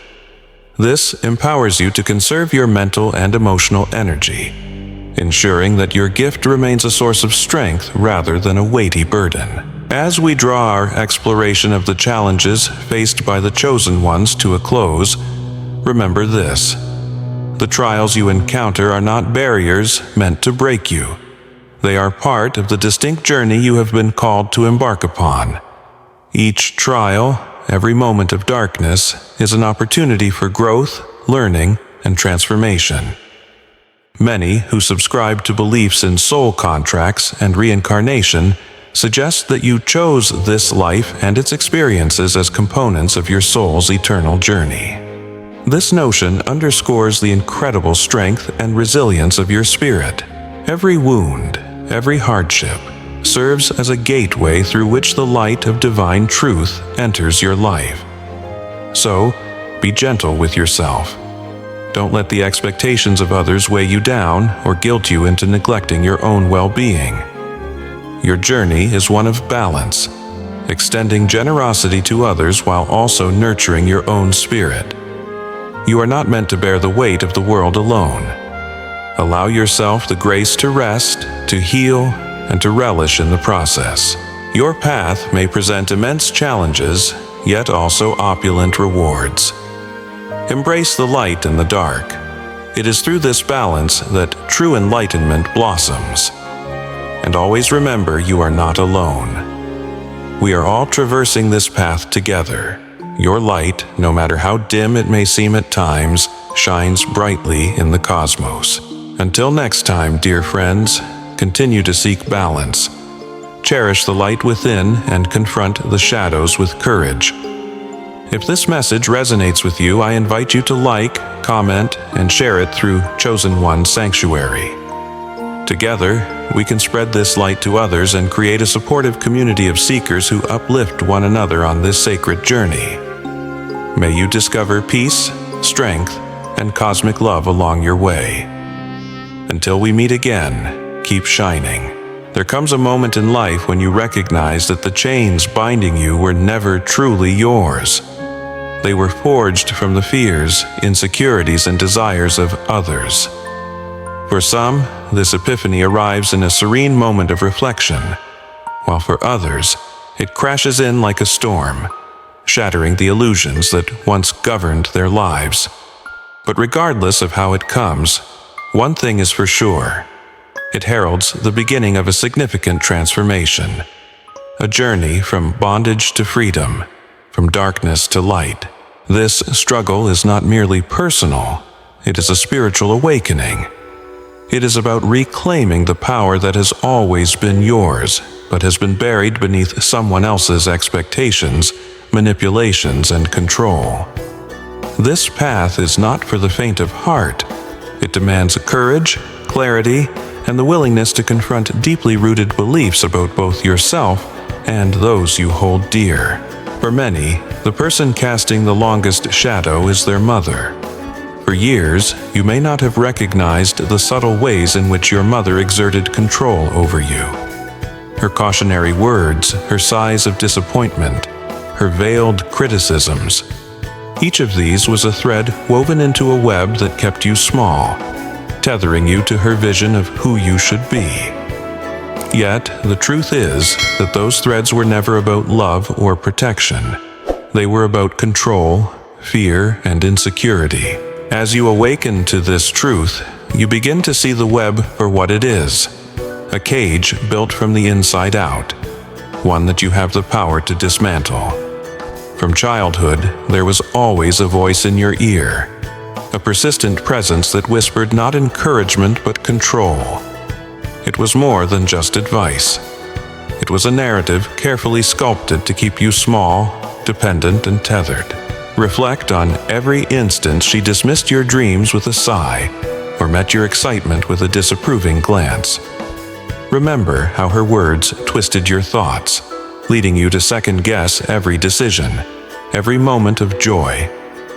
This empowers you to conserve your mental and emotional energy, ensuring that your gift remains a source of strength rather than a weighty burden. As we draw our exploration of the challenges faced by the Chosen Ones to a close, remember this: the trials you encounter are not barriers meant to break you. They are part of the distinct journey you have been called to embark upon. Each trial, every moment of darkness, is an opportunity for growth, learning, and transformation. Many who subscribe to beliefs in soul contracts and reincarnation suggest that you chose this life and its experiences as components of your soul's eternal journey. This notion underscores the incredible strength and resilience of your spirit. Every wound, every hardship, serves as a gateway through which the light of divine truth enters your life. So, be gentle with yourself. Don't let the expectations of others weigh you down or guilt you into neglecting your own well-being. Your journey is one of balance, extending generosity to others while also nurturing your own spirit. You are not meant to bear the weight of the world alone. Allow yourself the grace to rest, to heal, and to relish in the process. Your path may present immense challenges, yet also opulent rewards. Embrace the light and the dark. It is through this balance that true enlightenment blossoms. And always remember, you are not alone. We are all traversing this path together. Your light, no matter how dim it may seem at times, shines brightly in the cosmos. Until next time, dear friends, continue to seek balance. Cherish the light within and confront the shadows with courage. If this message resonates with you, I invite you to like, comment, and share it through Chosen One Sanctuary. Together, we can spread this light to others and create a supportive community of seekers who uplift one another on this sacred journey. May you discover peace, strength, and cosmic love along your way. Until we meet again, keep shining. There comes a moment in life when you recognize that the chains binding you were never truly yours. They were forged from the fears, insecurities, and desires of others. For some, this epiphany arrives in a serene moment of reflection, while for others, it crashes in like a storm, shattering the illusions that once governed their lives. But regardless of how it comes, one thing is for sure. It heralds the beginning of a significant transformation. A journey from bondage to freedom, from darkness to light. This struggle is not merely personal, it is a spiritual awakening. It is about reclaiming the power that has always been yours, but has been buried beneath someone else's expectations, manipulations, and control. This path is not for the faint of heart. It demands courage, clarity, and the willingness to confront deeply rooted beliefs about both yourself and those you hold dear. For many, the person casting the longest shadow is their mother. For years, you may not have recognized the subtle ways in which your mother exerted control over you. Her cautionary words, her sighs of disappointment, her veiled criticisms. Each of these was a thread woven into a web that kept you small, tethering you to her vision of who you should be. Yet, the truth is that those threads were never about love or protection. They were about control, fear, and insecurity. As you awaken to this truth, you begin to see the web for what it is, a cage built from the inside out, one that you have the power to dismantle. From childhood, there was always a voice in your ear, a persistent presence that whispered not encouragement but control. It was more than just advice. It was a narrative carefully sculpted to keep you small, dependent, and tethered. Reflect on every instance she dismissed your dreams with a sigh, or met your excitement with a disapproving glance. Remember how her words twisted your thoughts, leading you to second-guess every decision, every moment of joy,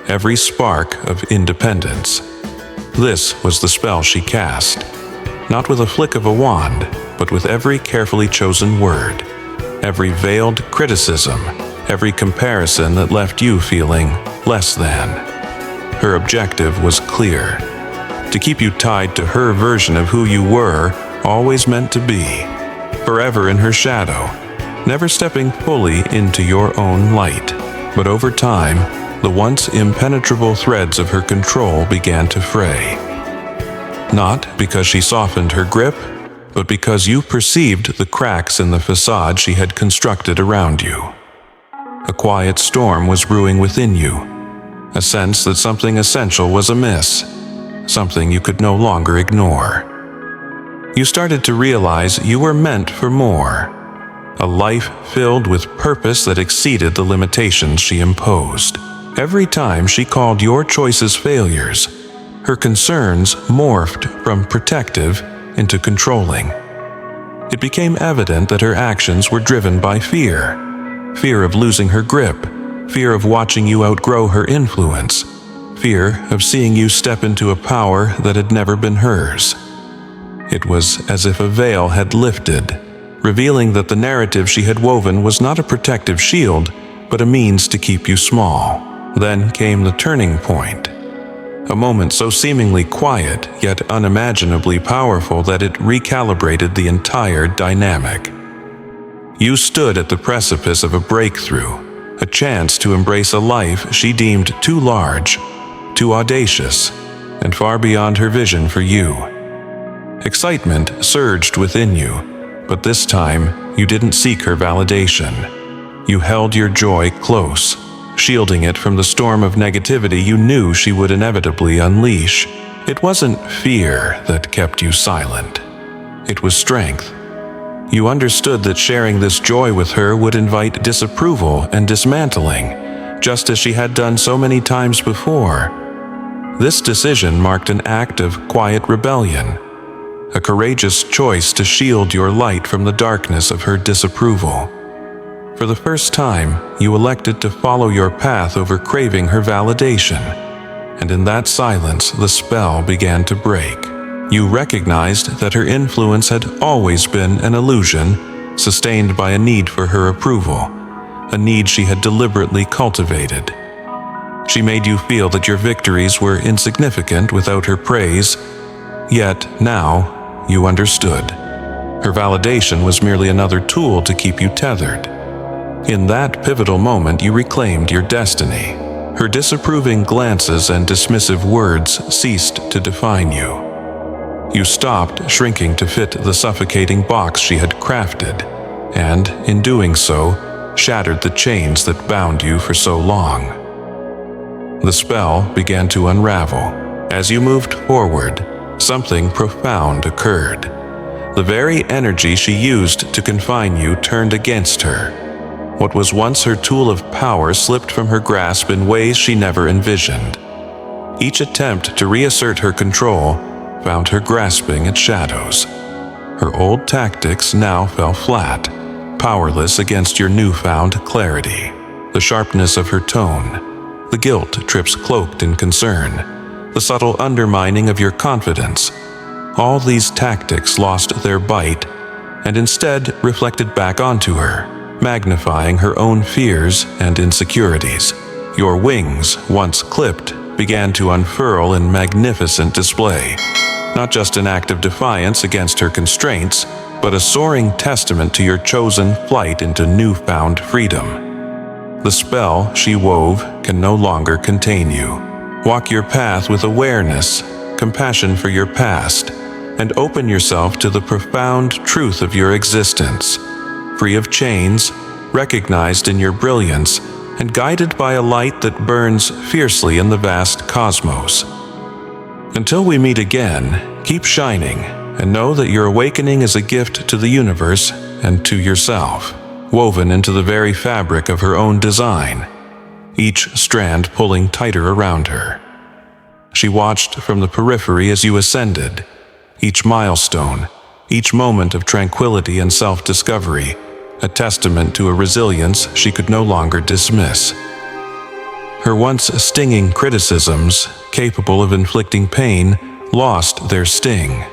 every spark of independence. This was the spell she cast, not with a flick of a wand, but with every carefully chosen word, every veiled criticism, every comparison that left you feeling less than. Her objective was clear: to keep you tied to her version of who you were, always meant to be, forever in her shadow, never stepping fully into your own light. But over time, the once impenetrable threads of her control began to fray. Not because she softened her grip, but because you perceived the cracks in the facade she had constructed around you. A quiet storm was brewing within you, a sense that something essential was amiss, something you could no longer ignore. You started to realize you were meant for more, a life filled with purpose that exceeded the limitations she imposed. Every time she called your choices failures, her concerns morphed from protective into controlling. It became evident that her actions were driven by fear. Fear of losing her grip, fear of watching you outgrow her influence, fear of seeing you step into a power that had never been hers. It was as if a veil had lifted, revealing that the narrative she had woven was not a protective shield, but a means to keep you small. Then came the turning point. A moment so seemingly quiet, yet unimaginably powerful that it recalibrated the entire dynamic. You stood at the precipice of a breakthrough, a chance to embrace a life she deemed too large, too audacious, and far beyond her vision for you. Excitement surged within you, but this time you didn't seek her validation. You held your joy close, shielding it from the storm of negativity you knew she would inevitably unleash. It wasn't fear that kept you silent. It was strength. You understood that sharing this joy with her would invite disapproval and dismantling, just as she had done so many times before. This decision marked an act of quiet rebellion, a courageous choice to shield your light from the darkness of her disapproval. For the first time, you elected to follow your path over craving her validation, and in that silence, the spell began to break. You recognized that her influence had always been an illusion, sustained by a need for her approval, a need she had deliberately cultivated. She made you feel that your victories were insignificant without her praise, yet now you understood. Her validation was merely another tool to keep you tethered. In that pivotal moment, you reclaimed your destiny. Her disapproving glances and dismissive words ceased to define you. You stopped shrinking to fit the suffocating box she had crafted, and, in doing so, shattered the chains that bound you for so long. The spell began to unravel. As you moved forward, something profound occurred. The very energy she used to confine you turned against her. What was once her tool of power slipped from her grasp in ways she never envisioned. Each attempt to reassert her control found her grasping at shadows. Her old tactics now fell flat, powerless against your newfound clarity. The sharpness of her tone, the guilt trips cloaked in concern, the subtle undermining of your confidence, all these tactics lost their bite and instead reflected back onto her, magnifying her own fears and insecurities. Your wings, once clipped, began to unfurl in magnificent display, not just an act of defiance against her constraints, but a soaring testament to your chosen flight into newfound freedom. The spell she wove can no longer contain you. Walk your path with awareness, compassion for your past, and open yourself to the profound truth of your existence. Free of chains, recognized in your brilliance, and guided by a light that burns fiercely in the vast cosmos. Until we meet again, keep shining, and know that your awakening is a gift to the universe and to yourself, woven into the very fabric of her own design, each strand pulling tighter around her. She watched from the periphery as you ascended, each milestone, each moment of tranquility and self-discovery, a testament to a resilience she could no longer dismiss. Her once stinging criticisms, capable of inflicting pain, lost their sting.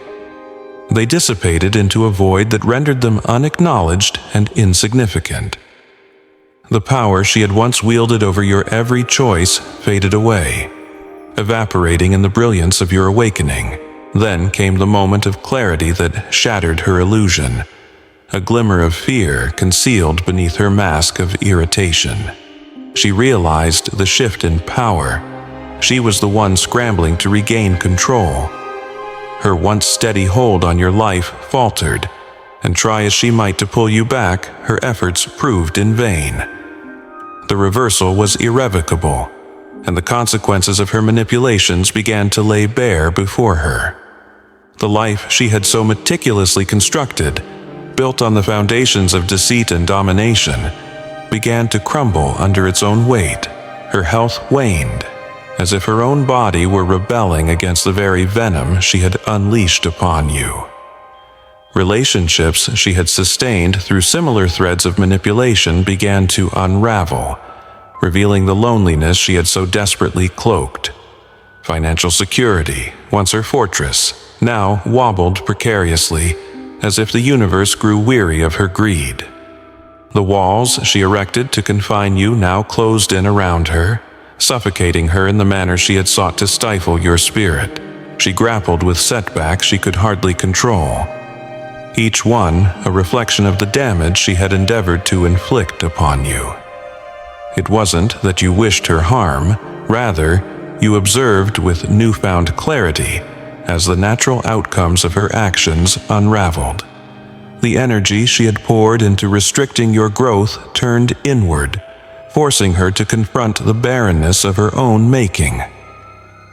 They dissipated into a void that rendered them unacknowledged and insignificant. The power she had once wielded over your every choice faded away, evaporating in the brilliance of your awakening. Then came the moment of clarity that shattered her illusion, a glimmer of fear concealed beneath her mask of irritation. She realized the shift in power. She was the one scrambling to regain control. Her once steady hold on your life faltered, and try as she might to pull you back, her efforts proved in vain. The reversal was irrevocable, and the consequences of her manipulations began to lay bare before her. The life she had so meticulously constructed, built on the foundations of deceit and domination, began to crumble under its own weight. Her health waned, as if her own body were rebelling against the very venom she had unleashed upon you. Relationships she had sustained through similar threads of manipulation began to unravel, revealing the loneliness she had so desperately cloaked. Financial security, once her fortress, now wobbled precariously, as if the universe grew weary of her greed. The walls she erected to confine you now closed in around her, suffocating her in the manner she had sought to stifle your spirit. She grappled with setbacks she could hardly control, each one a reflection of the damage she had endeavored to inflict upon you. It wasn't that you wished her harm, rather, you observed with newfound clarity as the natural outcomes of her actions unraveled. The energy she had poured into restricting your growth turned inward, forcing her to confront the barrenness of her own making.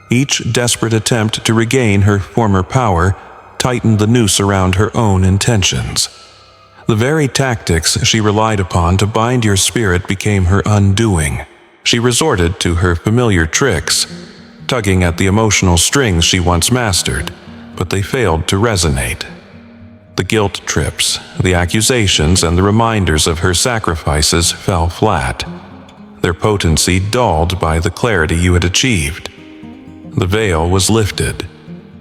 Each desperate attempt to regain her former power tightened the noose around her own intentions. The very tactics she relied upon to bind your spirit became her undoing. She resorted to her familiar tricks, tugging at the emotional strings she once mastered, but they failed to resonate. The guilt trips, the accusations, and the reminders of her sacrifices fell flat, their potency dulled by the clarity you had achieved. The veil was lifted,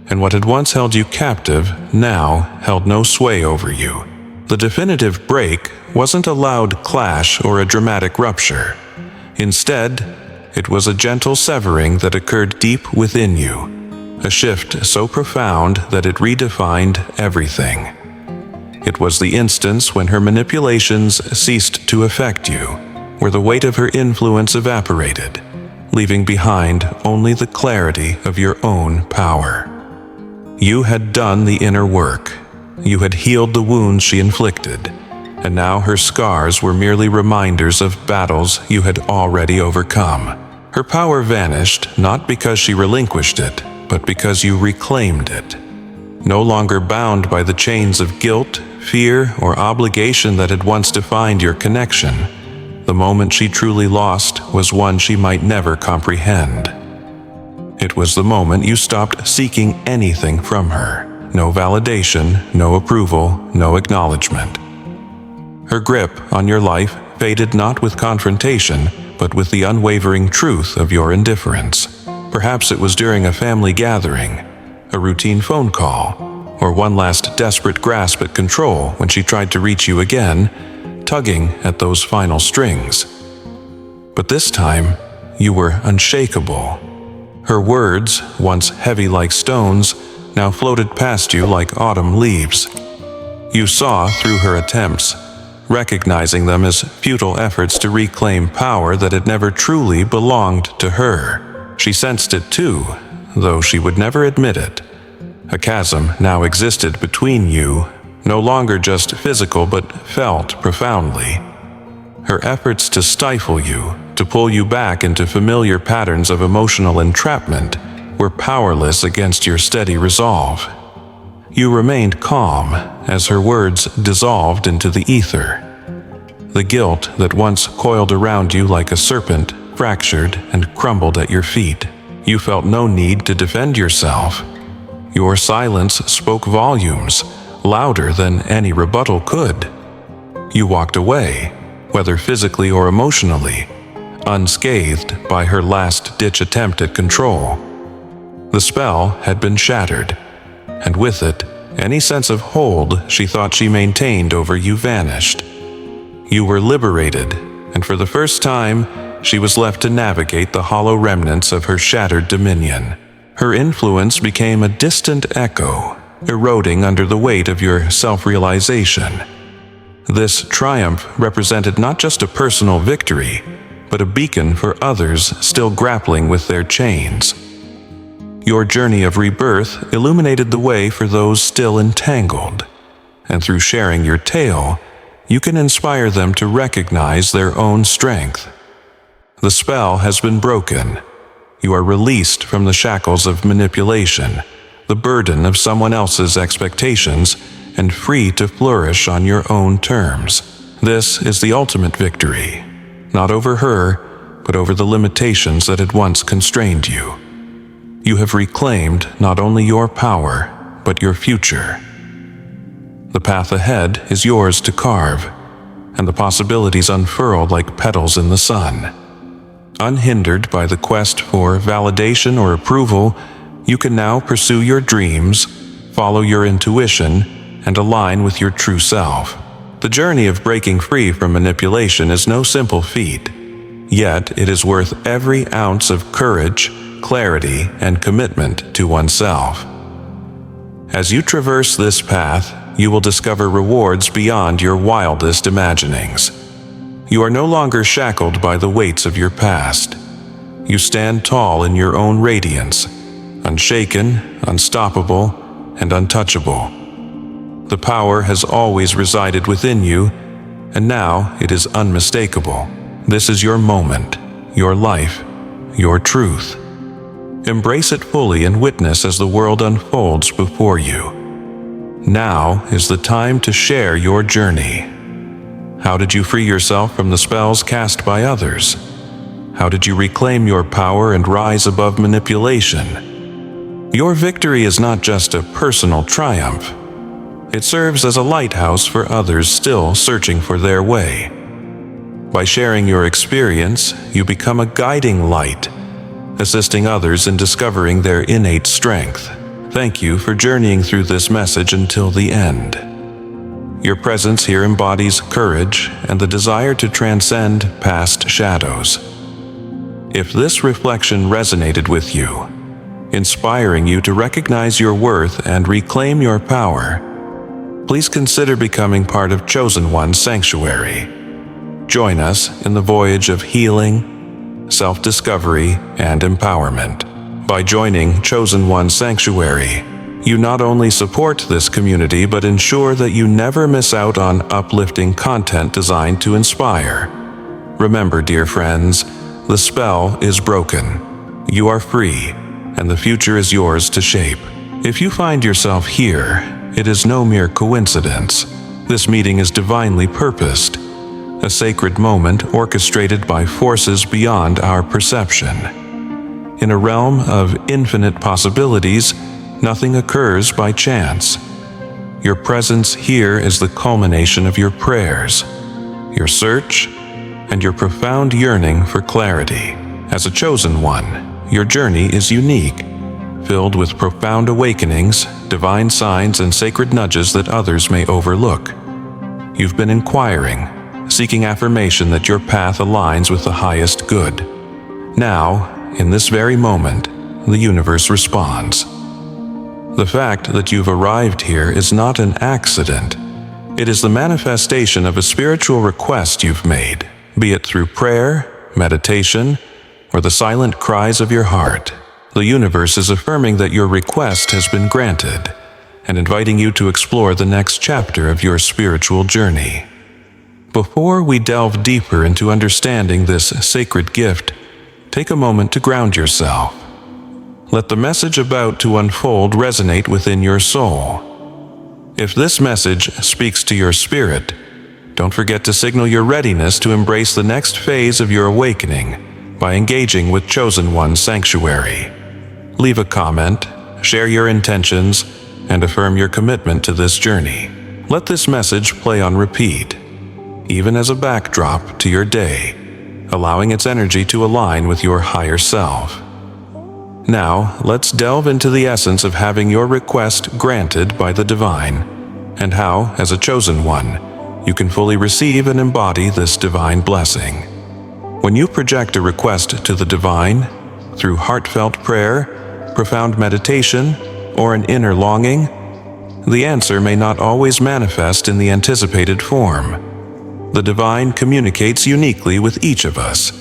and what had once held you captive now held no sway over you. The definitive break wasn't a loud clash or a dramatic rupture. Instead, it was a gentle severing that occurred deep within you, a shift so profound that it redefined everything. It was the instance when her manipulations ceased to affect you, where the weight of her influence evaporated, leaving behind only the clarity of your own power. You had done the inner work. You had healed the wounds she inflicted, and now her scars were merely reminders of battles you had already overcome. Her power vanished not because she relinquished it, but because you reclaimed it. No longer bound by the chains of guilt, fear, or obligation that had once defined your connection, the moment she truly lost was one she might never comprehend. It was the moment you stopped seeking anything from her. No validation, no approval, no acknowledgement. Her grip on your life faded not with confrontation, but with the unwavering truth of your indifference. Perhaps it was during a family gathering, a routine phone call, or one last desperate grasp at control when she tried to reach you again, tugging at those final strings. But this time, you were unshakable. Her words, once heavy like stones, now floated past you like autumn leaves. You saw through her attempts, recognizing them as futile efforts to reclaim power that had never truly belonged to her. She sensed it too, though she would never admit it. A chasm now existed between you, no longer just physical but felt profoundly. Her efforts to stifle you, to pull you back into familiar patterns of emotional entrapment, were powerless against your steady resolve. You remained calm as her words dissolved into the ether. The guilt that once coiled around you like a serpent fractured and crumbled at your feet. You felt no need to defend yourself. Your silence spoke volumes, louder than any rebuttal could. You walked away, whether physically or emotionally, unscathed by her last-ditch attempt at control. The spell had been shattered, and with it, any sense of hold she thought she maintained over you vanished. You were liberated, and for the first time, she was left to navigate the hollow remnants of her shattered dominion. Her influence became a distant echo, eroding under the weight of your self-realization. This triumph represented not just a personal victory, but a beacon for others still grappling with their chains. Your journey of rebirth illuminated the way for those still entangled, and through sharing your tale, you can inspire them to recognize their own strength. The spell has been broken. You are released from the shackles of manipulation, the burden of someone else's expectations, and free to flourish on your own terms. This is the ultimate victory, not over her, but over the limitations that had once constrained you. You have reclaimed not only your power, but your future. The path ahead is yours to carve, and the possibilities unfurl like petals in the sun. Unhindered by the quest for validation or approval, you can now pursue your dreams, follow your intuition, and align with your true self. The journey of breaking free from manipulation is no simple feat, yet it is worth every ounce of courage, clarity, and commitment to oneself. As you traverse this path, you will discover rewards beyond your wildest imaginings. You are no longer shackled by the weights of your past. You stand tall in your own radiance, unshaken, unstoppable, and untouchable. The power has always resided within you, and now it is unmistakable. This is your moment, your life, your truth. Embrace it fully and witness as the world unfolds before you. Now is the time to share your journey. How did you free yourself from the spells cast by others? How did you reclaim your power and rise above manipulation? Your victory is not just a personal triumph. It serves as a lighthouse for others still searching for their way. By sharing your experience, you become a guiding light, assisting others in discovering their innate strength. Thank you for journeying through this message until the end. Your presence here embodies courage and the desire to transcend past shadows. If this reflection resonated with you, inspiring you to recognize your worth and reclaim your power, please consider becoming part of Chosen One's sanctuary. Join us in the voyage of healing, self-discovery, and empowerment. By joining Chosen One's sanctuary, you not only support this community but ensure that you never miss out on uplifting content designed to inspire. Remember, dear friends, the spell is broken. You are free, and the future is yours to shape. If you find yourself here, it is no mere coincidence. This meeting is divinely purposed, a sacred moment orchestrated by forces beyond our perception. In a realm of infinite possibilities, nothing occurs by chance. Your presence here is the culmination of your prayers, your search, and your profound yearning for clarity. As a chosen one, your journey is unique, filled with profound awakenings, divine signs, and sacred nudges that others may overlook. You've been inquiring, seeking affirmation that your path aligns with the highest good. Now, in this very moment, the universe responds. The fact that you've arrived here is not an accident. It is the manifestation of a spiritual request you've made, be it through prayer, meditation, or the silent cries of your heart. The universe is affirming that your request has been granted and inviting you to explore the next chapter of your spiritual journey. Before we delve deeper into understanding this sacred gift, take a moment to ground yourself. Let the message about to unfold resonate within your soul. If this message speaks to your spirit, don't forget to signal your readiness to embrace the next phase of your awakening by engaging with Chosen One's sanctuary. Leave a comment, share your intentions, and affirm your commitment to this journey. Let this message play on repeat, even as a backdrop to your day, allowing its energy to align with your higher self. Now, let's delve into the essence of having your request granted by the divine, and how, as a chosen one, you can fully receive and embody this divine blessing. When you project a request to the divine, through heartfelt prayer, profound meditation, or an inner longing, the answer may not always manifest in the anticipated form. The divine communicates uniquely with each of us,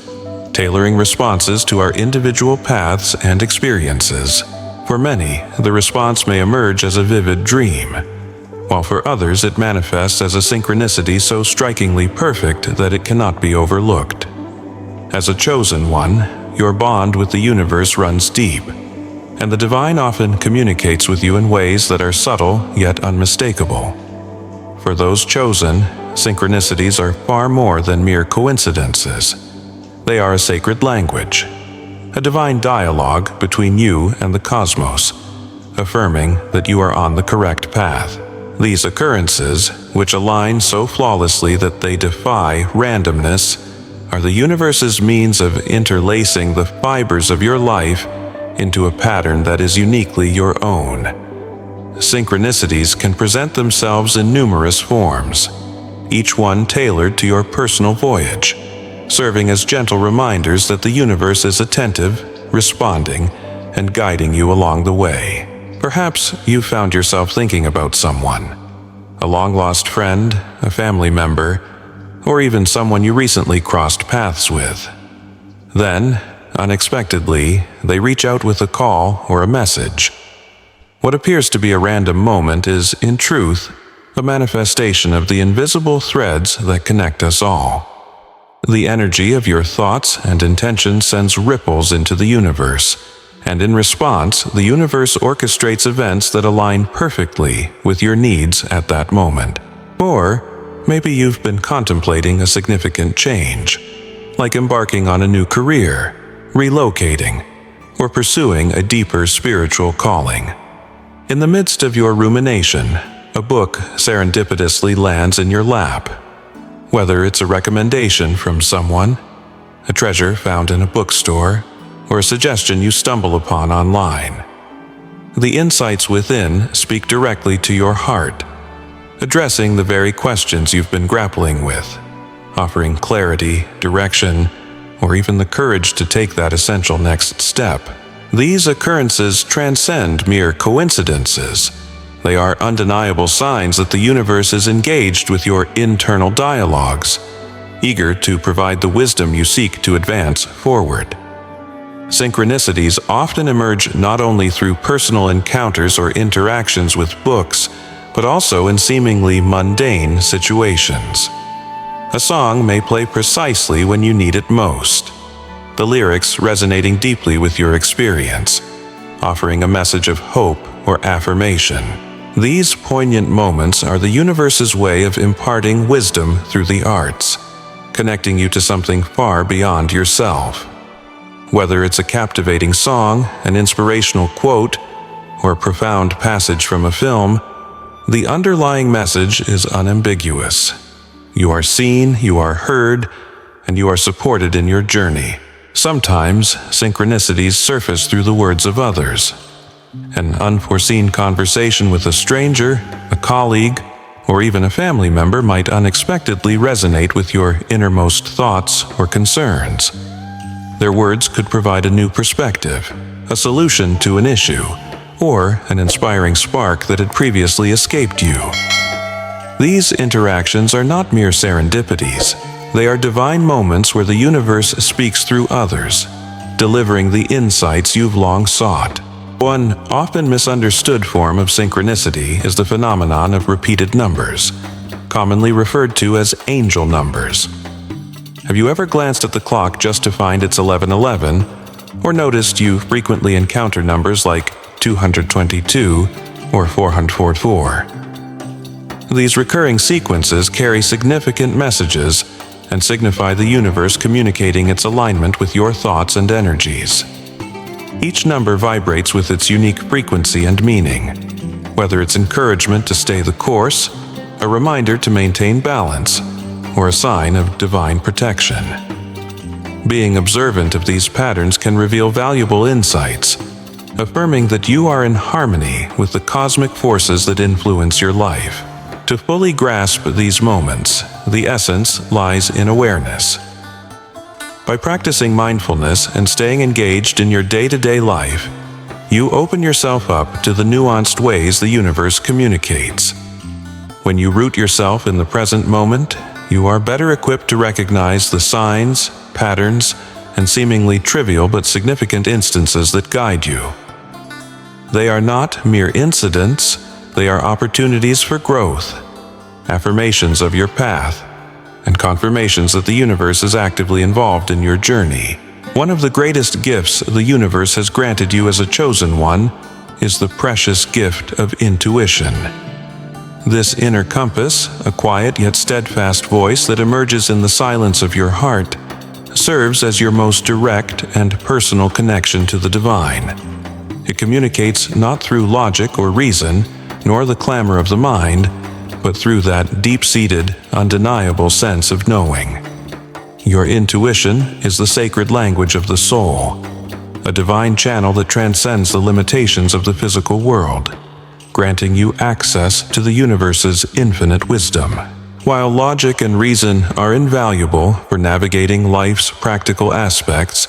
tailoring responses to our individual paths and experiences. For many, the response may emerge as a vivid dream, while for others it manifests as a synchronicity so strikingly perfect that it cannot be overlooked. As a chosen one, your bond with the universe runs deep, and the divine often communicates with you in ways that are subtle yet unmistakable. For those chosen, synchronicities are far more than mere coincidences. They are a sacred language, a divine dialogue between you and the cosmos, affirming that you are on the correct path. These occurrences, which align so flawlessly that they defy randomness, are the universe's means of interlacing the fibers of your life into a pattern that is uniquely your own. Synchronicities can present themselves in numerous forms, each one tailored to your personal voyage, serving as gentle reminders that the universe is attentive, responding, and guiding you along the way. Perhaps you found yourself thinking about someone, a long-lost friend, a family member, or even someone you recently crossed paths with. Then, unexpectedly, they reach out with a call or a message. What appears to be a random moment is, in truth, a manifestation of the invisible threads that connect us all. The energy of your thoughts and intentions sends ripples into the universe, and in response, the universe orchestrates events that align perfectly with your needs at that moment. Or maybe you've been contemplating a significant change, like embarking on a new career, relocating, or pursuing a deeper spiritual calling. In the midst of your rumination, a book serendipitously lands in your lap. Whether it's a recommendation from someone, a treasure found in a bookstore, or a suggestion you stumble upon online, the insights within speak directly to your heart, addressing the very questions you've been grappling with, offering clarity, direction, or even the courage to take that essential next step. These occurrences transcend mere coincidences. They are undeniable signs that the universe is engaged with your internal dialogues, eager to provide the wisdom you seek to advance forward. Synchronicities often emerge not only through personal encounters or interactions with books, but also in seemingly mundane situations. A song may play precisely when you need it most, the lyrics resonating deeply with your experience, offering a message of hope or affirmation. These poignant moments are the universe's way of imparting wisdom through the arts, connecting you to something far beyond yourself. Whether it's a captivating song, an inspirational quote, or a profound passage from a film, the underlying message is unambiguous. You are seen, you are heard, and you are supported in your journey. Sometimes, synchronicities surface through the words of others. An unforeseen conversation with a stranger, a colleague, or even a family member might unexpectedly resonate with your innermost thoughts or concerns. Their words could provide a new perspective, a solution to an issue, or an inspiring spark that had previously escaped you. These interactions are not mere serendipities. They are divine moments where the universe speaks through others, delivering the insights you've long sought. One often misunderstood form of synchronicity is the phenomenon of repeated numbers, commonly referred to as angel numbers. Have you ever glanced at the clock just to find it's 11:11, or noticed you frequently encounter numbers like 222 or 444? These recurring sequences carry significant messages and signify the universe communicating its alignment with your thoughts and energies. Each number vibrates with its unique frequency and meaning, whether it's encouragement to stay the course, a reminder to maintain balance, or a sign of divine protection. Being observant of these patterns can reveal valuable insights, affirming that you are in harmony with the cosmic forces that influence your life. To fully grasp these moments, the essence lies in awareness. By practicing mindfulness and staying engaged in your day-to-day life, you open yourself up to the nuanced ways the universe communicates. When you root yourself in the present moment, you are better equipped to recognize the signs, patterns, and seemingly trivial but significant instances that guide you. They are not mere incidents, they are opportunities for growth, affirmations of your path, and confirmations that the universe is actively involved in your journey. One of the greatest gifts the universe has granted you as a chosen one is the precious gift of intuition. This inner compass, a quiet yet steadfast voice that emerges in the silence of your heart, serves as your most direct and personal connection to the divine. It communicates not through logic or reason, nor the clamor of the mind, but through that deep-seated, undeniable sense of knowing. Your intuition is the sacred language of the soul, a divine channel that transcends the limitations of the physical world, granting you access to the universe's infinite wisdom. While logic and reason are invaluable for navigating life's practical aspects,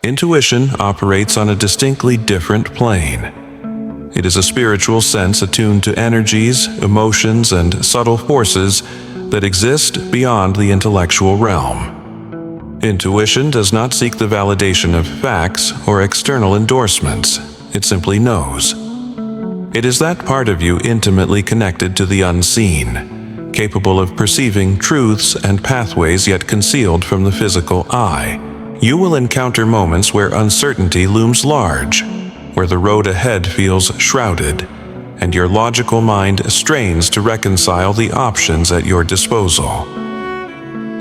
intuition operates on a distinctly different plane. It is a spiritual sense attuned to energies, emotions, and subtle forces that exist beyond the intellectual realm. Intuition does not seek the validation of facts or external endorsements. It simply knows. It is that part of you intimately connected to the unseen, capable of perceiving truths and pathways yet concealed from the physical eye. You will encounter moments where uncertainty looms large, where the road ahead feels shrouded, and your logical mind strains to reconcile the options at your disposal.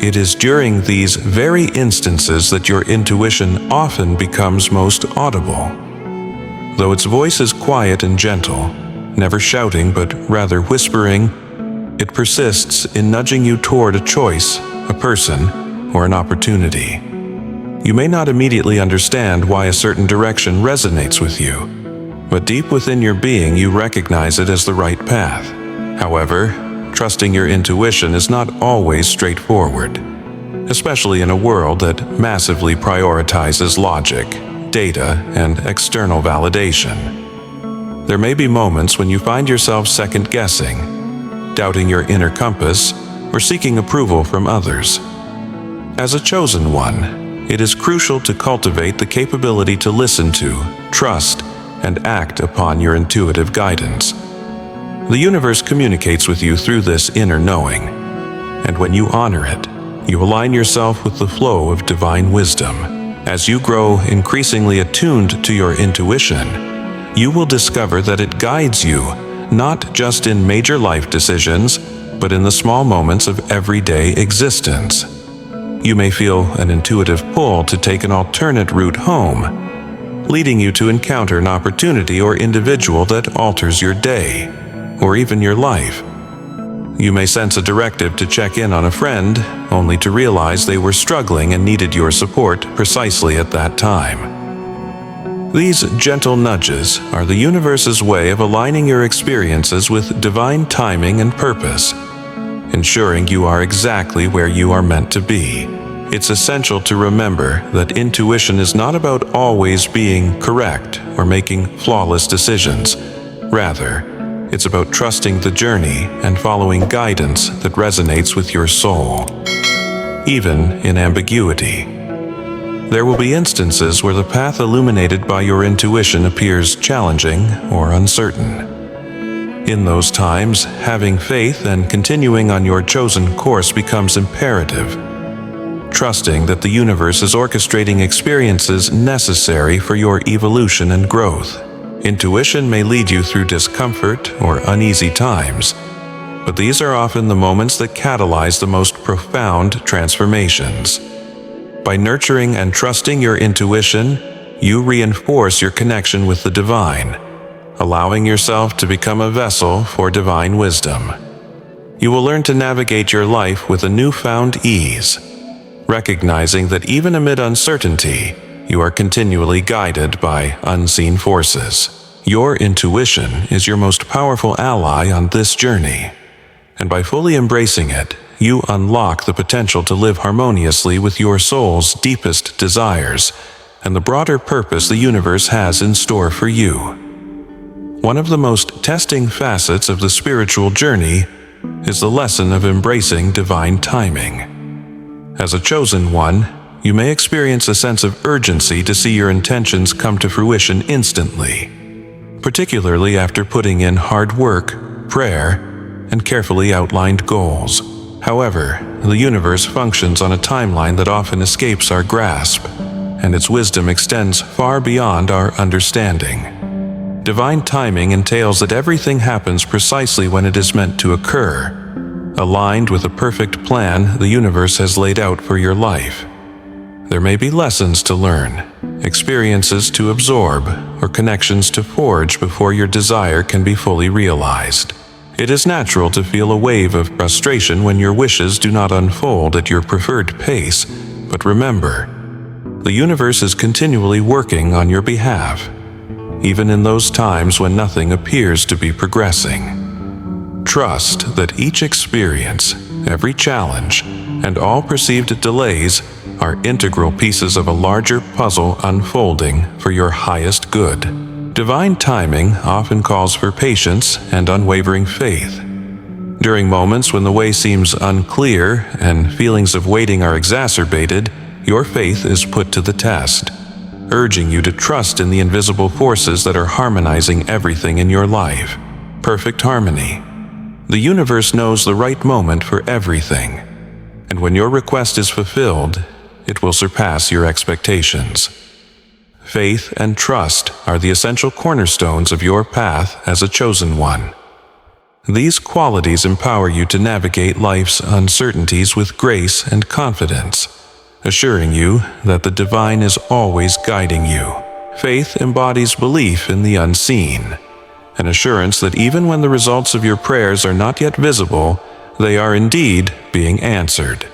It is during these very instances that your intuition often becomes most audible. Though its voice is quiet and gentle, never shouting but rather whispering, it persists in nudging you toward a choice, a person, or an opportunity. You may not immediately understand why a certain direction resonates with you, but deep within your being you recognize it as the right path. However, trusting your intuition is not always straightforward, especially in a world that massively prioritizes logic, data, and external validation. There may be moments when you find yourself second-guessing, doubting your inner compass, or seeking approval from others. As a chosen one, it is crucial to cultivate the capability to listen to, trust, and act upon your intuitive guidance. The universe communicates with you through this inner knowing, and when you honor it, you align yourself with the flow of divine wisdom. As you grow increasingly attuned to your intuition, you will discover that it guides you not just in major life decisions, but in the small moments of everyday existence. You may feel an intuitive pull to take an alternate route home, leading you to encounter an opportunity or individual that alters your day, or even your life. You may sense a directive to check in on a friend, only to realize they were struggling and needed your support precisely at that time. These gentle nudges are the universe's way of aligning your experiences with divine timing and purpose, ensuring you are exactly where you are meant to be. It's essential to remember that intuition is not about always being correct or making flawless decisions. Rather, it's about trusting the journey and following guidance that resonates with your soul, even in ambiguity. There will be instances where the path illuminated by your intuition appears challenging or uncertain. In those times, having faith and continuing on your chosen course becomes imperative, trusting that the universe is orchestrating experiences necessary for your evolution and growth. Intuition may lead you through discomfort or uneasy times, but these are often the moments that catalyze the most profound transformations. By nurturing and trusting your intuition, you reinforce your connection with the divine, allowing yourself to become a vessel for divine wisdom. You will learn to navigate your life with a newfound ease, recognizing that even amid uncertainty, you are continually guided by unseen forces. Your intuition is your most powerful ally on this journey, and by fully embracing it, you unlock the potential to live harmoniously with your soul's deepest desires and the broader purpose the universe has in store for you. One of the most testing facets of the spiritual journey is the lesson of embracing divine timing. As a chosen one, you may experience a sense of urgency to see your intentions come to fruition instantly, particularly after putting in hard work, prayer, and carefully outlined goals. However, the universe functions on a timeline that often escapes our grasp, and its wisdom extends far beyond our understanding. Divine timing entails that everything happens precisely when it is meant to occur, aligned with a perfect plan the universe has laid out for your life. There may be lessons to learn, experiences to absorb, or connections to forge before your desire can be fully realized. It is natural to feel a wave of frustration when your wishes do not unfold at your preferred pace, but remember, the universe is continually working on your behalf, even in those times when nothing appears to be progressing. Trust that each experience, every challenge, and all perceived delays are integral pieces of a larger puzzle unfolding for your highest good. Divine timing often calls for patience and unwavering faith. During moments when the way seems unclear and feelings of waiting are exacerbated, your faith is put to the test, urging you to trust in the invisible forces that are harmonizing everything in your life. Perfect harmony. The universe knows the right moment for everything, and when your request is fulfilled, it will surpass your expectations. Faith and trust are the essential cornerstones of your path as a chosen one. These qualities empower you to navigate life's uncertainties with grace and confidence, assuring you that the divine is always guiding you. Faith embodies belief in the unseen, an assurance that even when the results of your prayers are not yet visible, they are indeed being answered.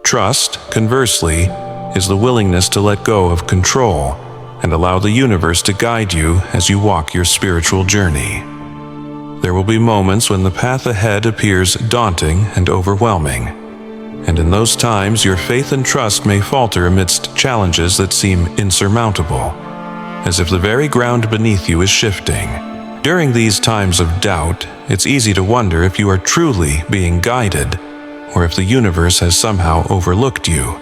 Trust, conversely, is the willingness to let go of control and allow the universe to guide you as you walk your spiritual journey. There will be moments when the path ahead appears daunting and overwhelming, and in those times your faith and trust may falter amidst challenges that seem insurmountable. as if the very ground beneath you is shifting. During these times of doubt, it's easy to wonder if you are truly being guided, or if the universe has somehow overlooked you.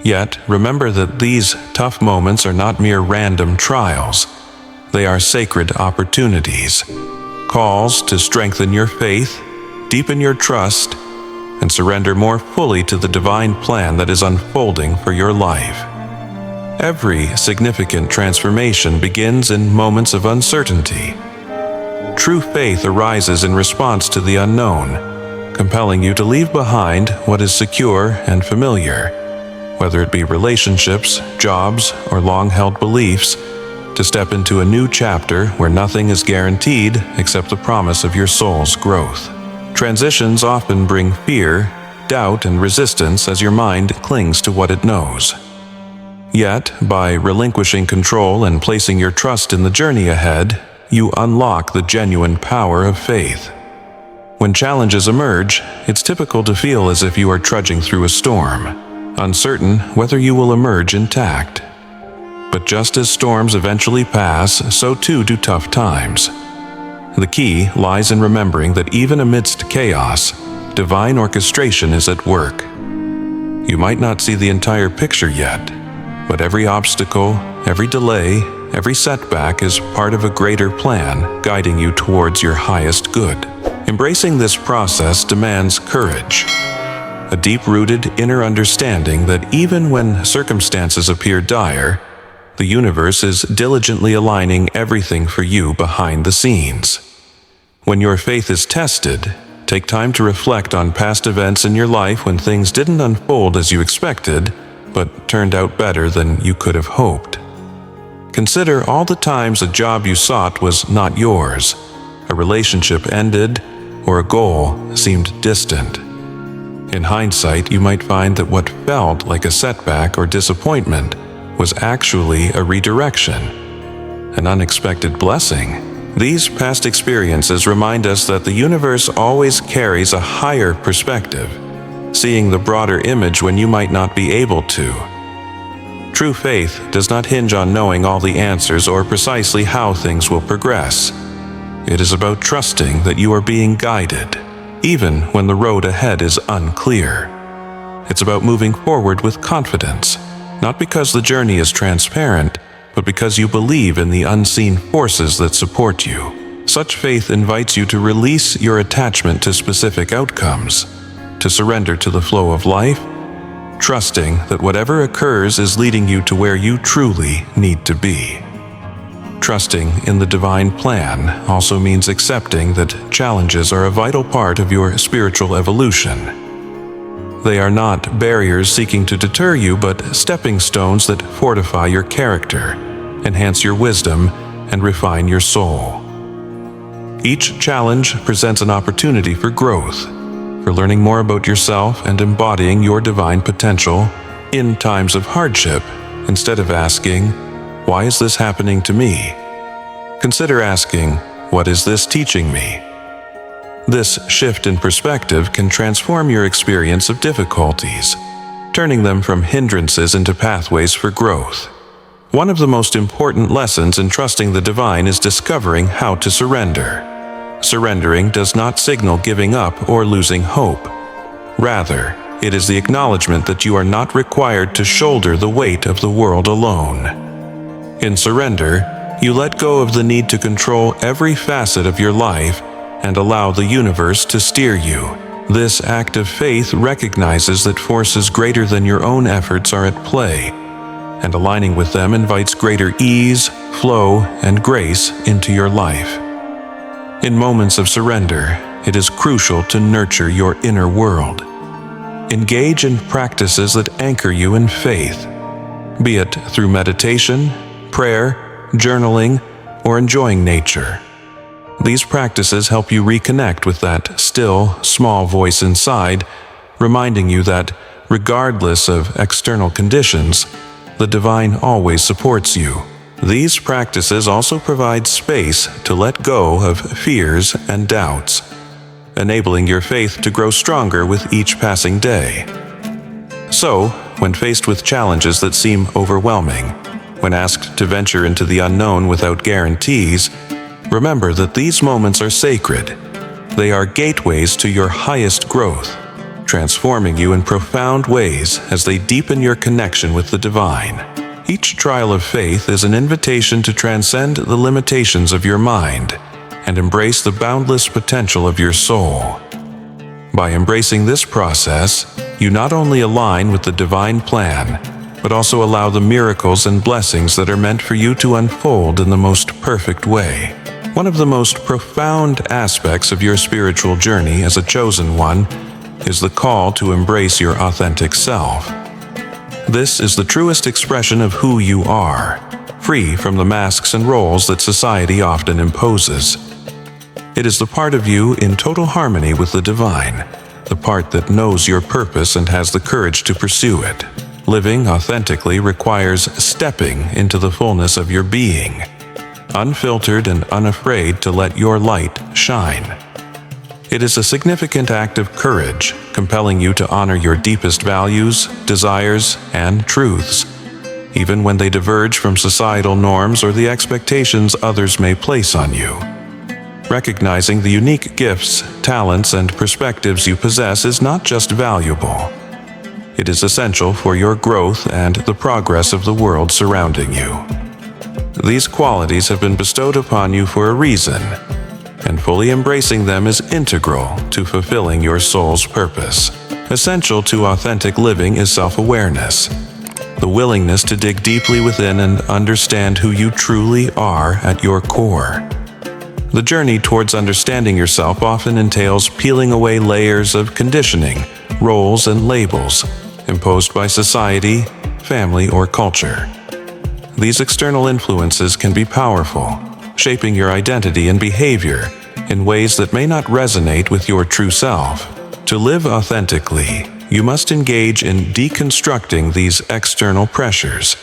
Yet, remember that these tough moments are not mere random trials. They are sacred opportunities, calls to strengthen your faith, deepen your trust, and surrender more fully to the divine plan that is unfolding for your life. Every significant transformation begins in moments of uncertainty. True faith arises in response to the unknown, compelling you to leave behind what is secure and familiar, whether it be relationships, jobs, or long-held beliefs, to step into a new chapter where nothing is guaranteed except the promise of your soul's growth. Transitions often bring fear, doubt, and resistance as your mind clings to what it knows. Yet, by relinquishing control and placing your trust in the journey ahead, you unlock the genuine power of faith. When challenges emerge, it's typical to feel as if you are trudging through a storm, uncertain whether you will emerge intact. But just as storms eventually pass, so too do tough times. The key lies in remembering that even amidst chaos, divine orchestration is at work. You might not see the entire picture yet, but every obstacle, every delay, every setback is part of a greater plan guiding you towards your highest good. Embracing this process demands courage, a deep-rooted inner understanding that even when circumstances appear dire, the universe is diligently aligning everything for you behind the scenes. When your faith is tested, take time to reflect on past events in your life when things didn't unfold as you expected, but turned out better than you could have hoped. Consider all the times a job you sought was not yours, a relationship ended, or a goal seemed distant. In hindsight, you might find that what felt like a setback or disappointment was actually a redirection, an unexpected blessing. These past experiences remind us that the universe always carries a higher perspective, seeing the broader image when you might not be able to. True faith does not hinge on knowing all the answers or precisely how things will progress. It is about trusting that you are being guided, even when the road ahead is unclear. It's about moving forward with confidence, not because the journey is transparent, but because you believe in the unseen forces that support you. Such faith invites you to release your attachment to specific outcomes, to surrender to the flow of life, trusting that whatever occurs is leading you to where you truly need to be. Trusting in the divine plan also means accepting that challenges are a vital part of your spiritual evolution. They are not barriers seeking to deter you, but stepping stones that fortify your character, enhance your wisdom, and refine your soul. Each challenge presents an opportunity for growth, for learning more about yourself and embodying your divine potential in times of hardship. Instead of asking, "Why is this happening to me?" consider asking, "What is this teaching me?" This shift in perspective can transform your experience of difficulties, turning them from hindrances into pathways for growth. One of the most important lessons in trusting the divine is discovering how to surrender. Surrendering does not signal giving up or losing hope. Rather, it is the acknowledgement that you are not required to shoulder the weight of the world alone. In surrender, you let go of the need to control every facet of your life and allow the universe to steer you. This act of faith recognizes that forces greater than your own efforts are at play, and aligning with them invites greater ease, flow, and grace into your life. In moments of surrender, it is crucial to nurture your inner world. Engage in practices that anchor you in faith, be it through meditation, prayer, journaling, or enjoying nature. These practices help you reconnect with that still, small voice inside, reminding you that, regardless of external conditions, the divine always supports you. These practices also provide space to let go of fears and doubts, enabling your faith to grow stronger with each passing day. So, when faced with challenges that seem overwhelming, When asked to venture into the unknown without guarantees, remember that these moments are sacred. They are gateways to your highest growth, transforming you in profound ways as they deepen your connection with the divine. Each trial of faith is an invitation to transcend the limitations of your mind and embrace the boundless potential of your soul. By embracing this process, you not only align with the divine plan, but also allow the miracles and blessings that are meant for you to unfold in the most perfect way. One of the most profound aspects of your spiritual journey as a chosen one is the call to embrace your authentic self. This is the truest expression of who you are, free from the masks and roles that society often imposes. It is the part of you in total harmony with the divine, the part that knows your purpose and has the courage to pursue it. Living authentically requires stepping into the fullness of your being, unfiltered and unafraid to let your light shine. It is a significant act of courage, compelling you to honor your deepest values, desires, and truths, even when they diverge from societal norms or the expectations others may place on you. Recognizing the unique gifts, talents, and perspectives you possess is not just valuable. It is essential for your growth and the progress of the world surrounding you. These qualities have been bestowed upon you for a reason, and fully embracing them is integral to fulfilling your soul's purpose. Essential to authentic living is self-awareness, the willingness to dig deeply within and understand who you truly are at your core. The journey towards understanding yourself often entails peeling away layers of conditioning, roles, and labels imposed by society, family, or culture. These external influences can be powerful, shaping your identity and behavior in ways that may not resonate with your true self. To live authentically, you must engage in deconstructing these external pressures,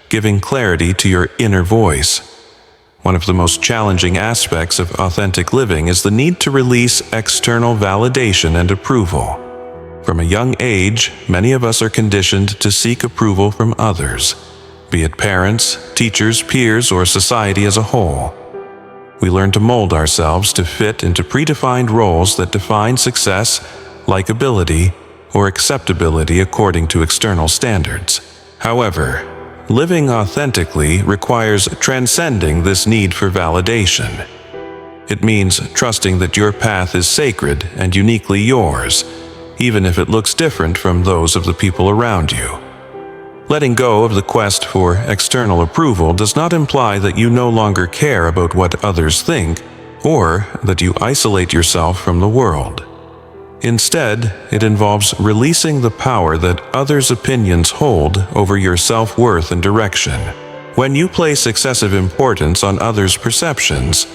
giving clarity to your inner voice. One of the most challenging aspects of authentic living is the need to release external validation and approval. From a young age, many of us are conditioned to seek approval from others, be it parents, teachers, peers, or society as a whole. We learn to mold ourselves to fit into predefined roles that define success, likability, or acceptability according to external standards. However, living authentically requires transcending this need for validation. It means trusting that your path is sacred and uniquely yours, even if it looks different from those of the people around you. Letting go of the quest for external approval does not imply that you no longer care about what others think, or that you isolate yourself from the world. Instead, it involves releasing the power that others' opinions hold over your self-worth and direction. When you place excessive importance on others' perceptions,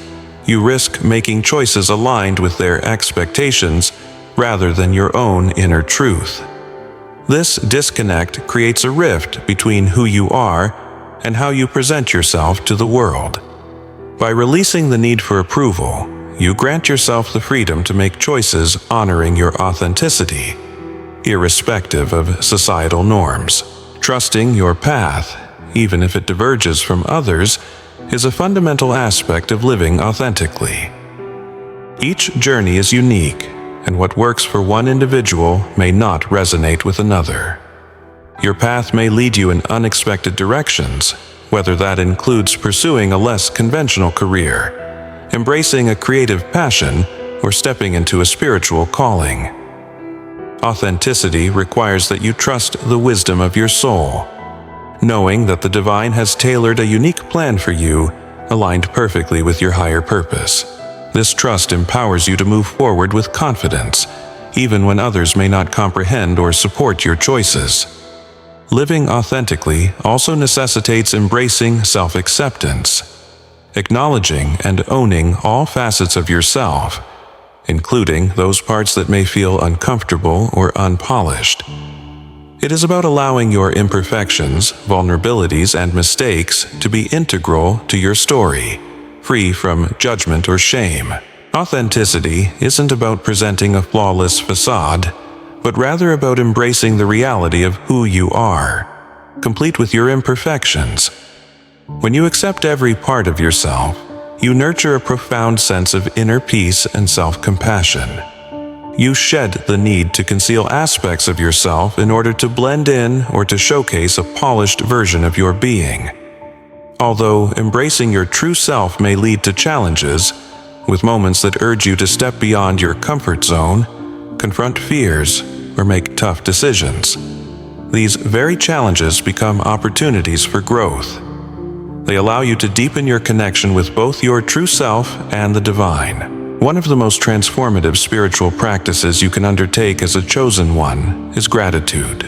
you risk making choices aligned with their expectations rather than your own inner truth. This disconnect creates a rift between who you are and how you present yourself to the world. By releasing the need for approval, you grant yourself the freedom to make choices honoring your authenticity, irrespective of societal norms. Trusting your path, even if it diverges from others, is a fundamental aspect of living authentically. Each journey is unique, and what works for one individual may not resonate with another. Your path may lead you in unexpected directions, whether that includes pursuing a less conventional career, embracing a creative passion, or stepping into a spiritual calling. Authenticity requires that you trust the wisdom of your soul, knowing that the divine has tailored a unique plan for you, aligned perfectly with your higher purpose. This trust empowers you to move forward with confidence, even when others may not comprehend or support your choices. Living authentically also necessitates embracing self-acceptance, acknowledging and owning all facets of yourself, including those parts that may feel uncomfortable or unpolished. It is about allowing your imperfections, vulnerabilities, and mistakes to be integral to your story, free from judgment or shame. Authenticity isn't about presenting a flawless facade, but rather about embracing the reality of who you are, complete with your imperfections. When you accept every part of yourself, you nurture a profound sense of inner peace and self-compassion. You shed the need to conceal aspects of yourself in order to blend in or to showcase a polished version of your being. Although embracing your true self may lead to challenges, with moments that urge you to step beyond your comfort zone, confront fears, or make tough decisions, these very challenges become opportunities for growth. They allow you to deepen your connection with both your true self and the divine. One of the most transformative spiritual practices you can undertake as a chosen one is gratitude.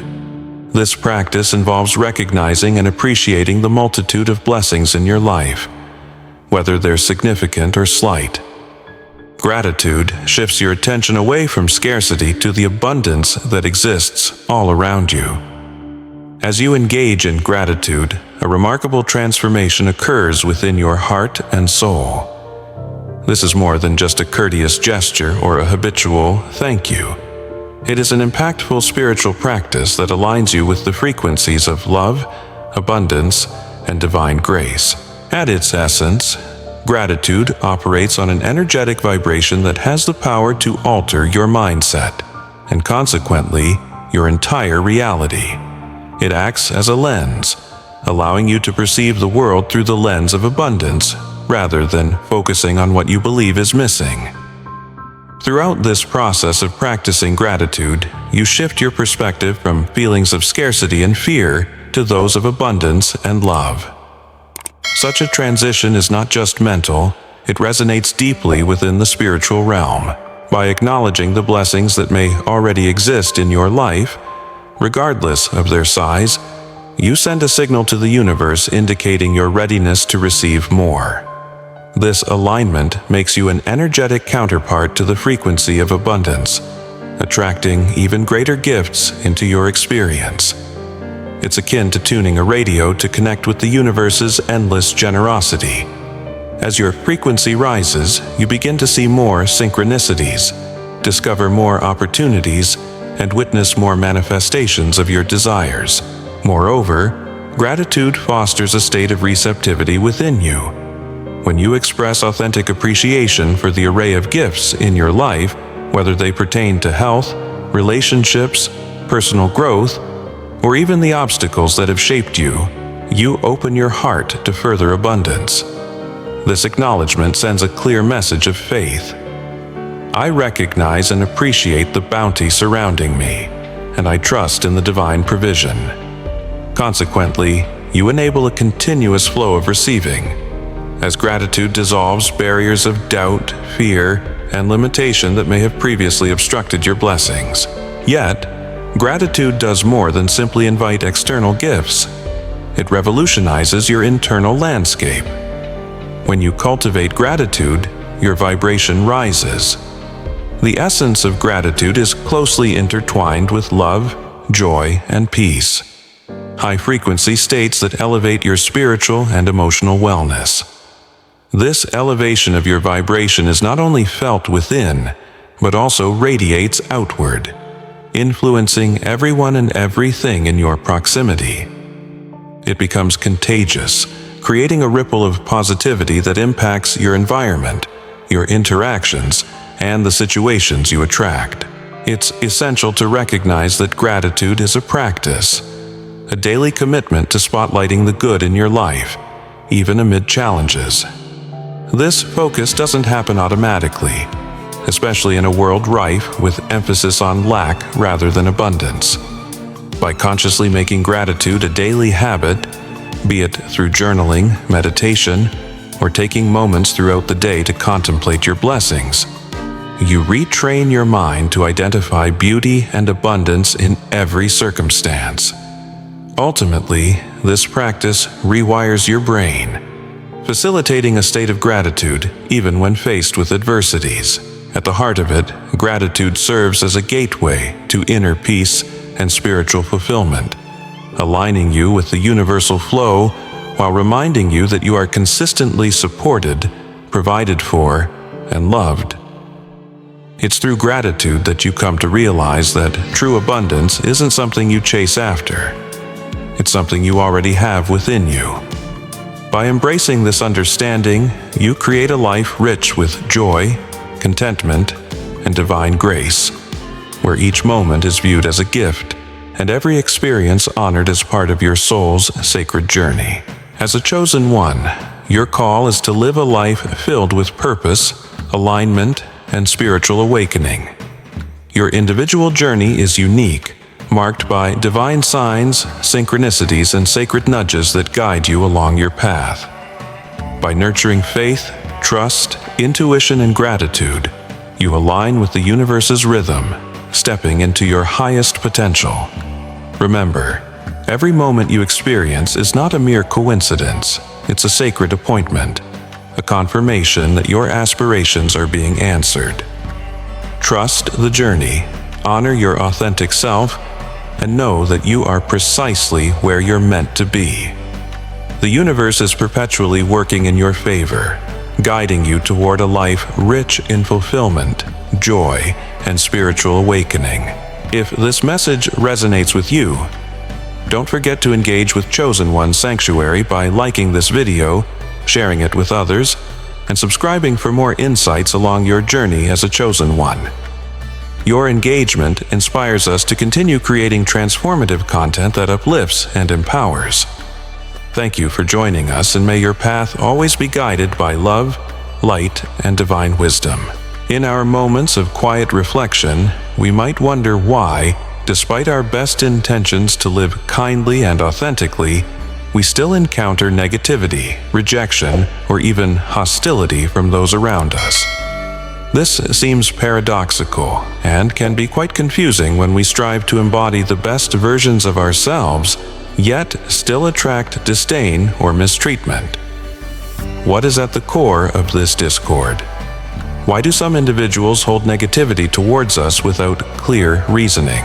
This practice involves recognizing and appreciating the multitude of blessings in your life, whether they're significant or slight. Gratitude shifts your attention away from scarcity to the abundance that exists all around you. As you engage in gratitude, a remarkable transformation occurs within your heart and soul. This is more than just a courteous gesture or a habitual thank you. It is an impactful spiritual practice that aligns you with the frequencies of love, abundance, and divine grace. At its essence, gratitude operates on an energetic vibration that has the power to alter your mindset, and consequently, your entire reality. It acts as a lens, allowing you to perceive the world through the lens of abundance, rather than focusing on what you believe is missing. Throughout this process of practicing gratitude, you shift your perspective from feelings of scarcity and fear to those of abundance and love. Such a transition is not just mental, it resonates deeply within the spiritual realm. By acknowledging the blessings that may already exist in your life, regardless of their size, you send a signal to the universe indicating your readiness to receive more. This alignment makes you an energetic counterpart to the frequency of abundance, attracting even greater gifts into your experience. It's akin to tuning a radio to connect with the universe's endless generosity. As your frequency rises, you begin to see more synchronicities, discover more opportunities, and witness more manifestations of your desires. Moreover, gratitude fosters a state of receptivity within you. When you express authentic appreciation for the array of gifts in your life, whether they pertain to health, relationships, personal growth, or even the obstacles that have shaped you, you open your heart to further abundance. This acknowledgement sends a clear message of faith. I recognize and appreciate the bounty surrounding me, and I trust in the divine provision. Consequently, you enable a continuous flow of receiving. As gratitude dissolves barriers of doubt, fear, and limitation that may have previously obstructed your blessings. Yet, gratitude does more than simply invite external gifts. It revolutionizes your internal landscape. When you cultivate gratitude, your vibration rises. The essence of gratitude is closely intertwined with love, joy, and peace. High-frequency states that elevate your spiritual and emotional wellness. This elevation of your vibration is not only felt within, but also radiates outward, influencing everyone and everything in your proximity. It becomes contagious, creating a ripple of positivity that impacts your environment, your interactions, and the situations you attract. It's essential to recognize that gratitude is a practice, a daily commitment to spotlighting the good in your life, even amid challenges. This focus doesn't happen automatically, especially in a world rife with emphasis on lack rather than abundance. By consciously making gratitude a daily habit, be it through journaling, meditation, or taking moments throughout the day to contemplate your blessings, you retrain your mind to identify beauty and abundance in every circumstance. Ultimately, this practice rewires your brain, facilitating a state of gratitude even when faced with adversities. At the heart of it, gratitude serves as a gateway to inner peace and spiritual fulfillment, aligning you with the universal flow while reminding you that you are consistently supported, provided for, and loved. It's through gratitude that you come to realize that true abundance isn't something you chase after. It's something you already have within you. By embracing this understanding, you create a life rich with joy, contentment, and divine grace, where each moment is viewed as a gift and every experience honored as part of your soul's sacred journey. As a chosen one, your call is to live a life filled with purpose, alignment, and spiritual awakening. Your individual journey is unique, marked by divine signs, synchronicities, and sacred nudges that guide you along your path. By nurturing faith, trust, intuition, and gratitude, you align with the universe's rhythm, stepping into your highest potential. Remember, every moment you experience is not a mere coincidence. It's a sacred appointment, a confirmation that your aspirations are being answered. Trust the journey, honor your authentic self, and know that you are precisely where you're meant to be. The universe is perpetually working in your favor, guiding you toward a life rich in fulfillment, joy, and spiritual awakening. If this message resonates with you, don't forget to engage with Chosen One Sanctuary by liking this video, sharing it with others, and subscribing for more insights along your journey as a Chosen One. Your engagement inspires us to continue creating transformative content that uplifts and empowers. Thank you for joining us, and may your path always be guided by love, light, and divine wisdom. In our moments of quiet reflection, we might wonder why, despite our best intentions to live kindly and authentically, we still encounter negativity, rejection, or even hostility from those around us. This seems paradoxical and can be quite confusing when we strive to embody the best versions of ourselves, yet still attract disdain or mistreatment. What is at the core of this discord? Why do some individuals hold negativity towards us without clear reasoning?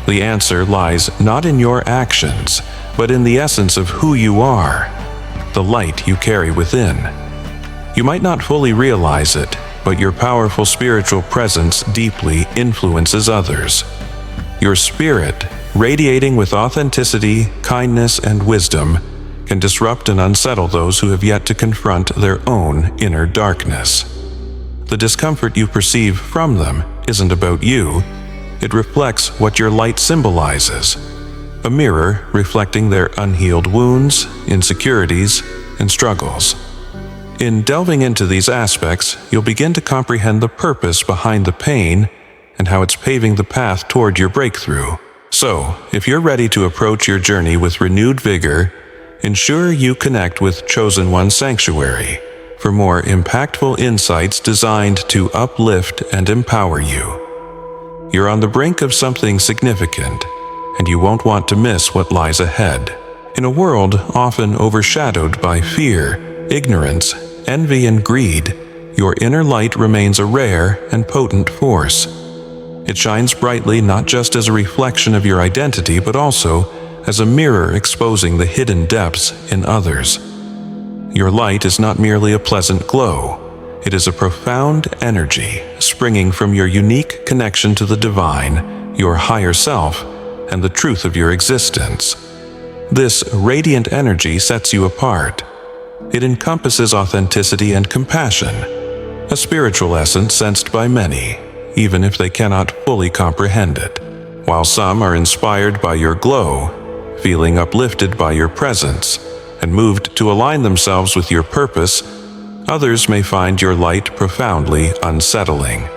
The answer lies not in your actions, but in the essence of who you are, the light you carry within. You might not fully realize it, but your powerful spiritual presence deeply influences others. Your spirit, radiating with authenticity, kindness, and wisdom, can disrupt and unsettle those who have yet to confront their own inner darkness. The discomfort you perceive from them isn't about you. It reflects what your light symbolizes, a mirror reflecting their unhealed wounds, insecurities, and struggles. In delving into these aspects, you'll begin to comprehend the purpose behind the pain and how it's paving the path toward your breakthrough. So, if you're ready to approach your journey with renewed vigor, ensure you connect with Chosen One Sanctuary for more impactful insights designed to uplift and empower you. You're on the brink of something significant, and you won't want to miss what lies ahead. In a world often overshadowed by fear, ignorance, envy, and greed, your inner light remains a rare and potent force. It shines brightly not just as a reflection of your identity, but also as a mirror exposing the hidden depths in others. Your light is not merely a pleasant glow. It is a profound energy springing from your unique connection to the divine, your higher self, and the truth of your existence. This radiant energy sets you apart. It encompasses authenticity and compassion, a spiritual essence sensed by many, even if they cannot fully comprehend it. While some are inspired by your glow, feeling uplifted by your presence, and moved to align themselves with your purpose, others may find your light profoundly unsettling.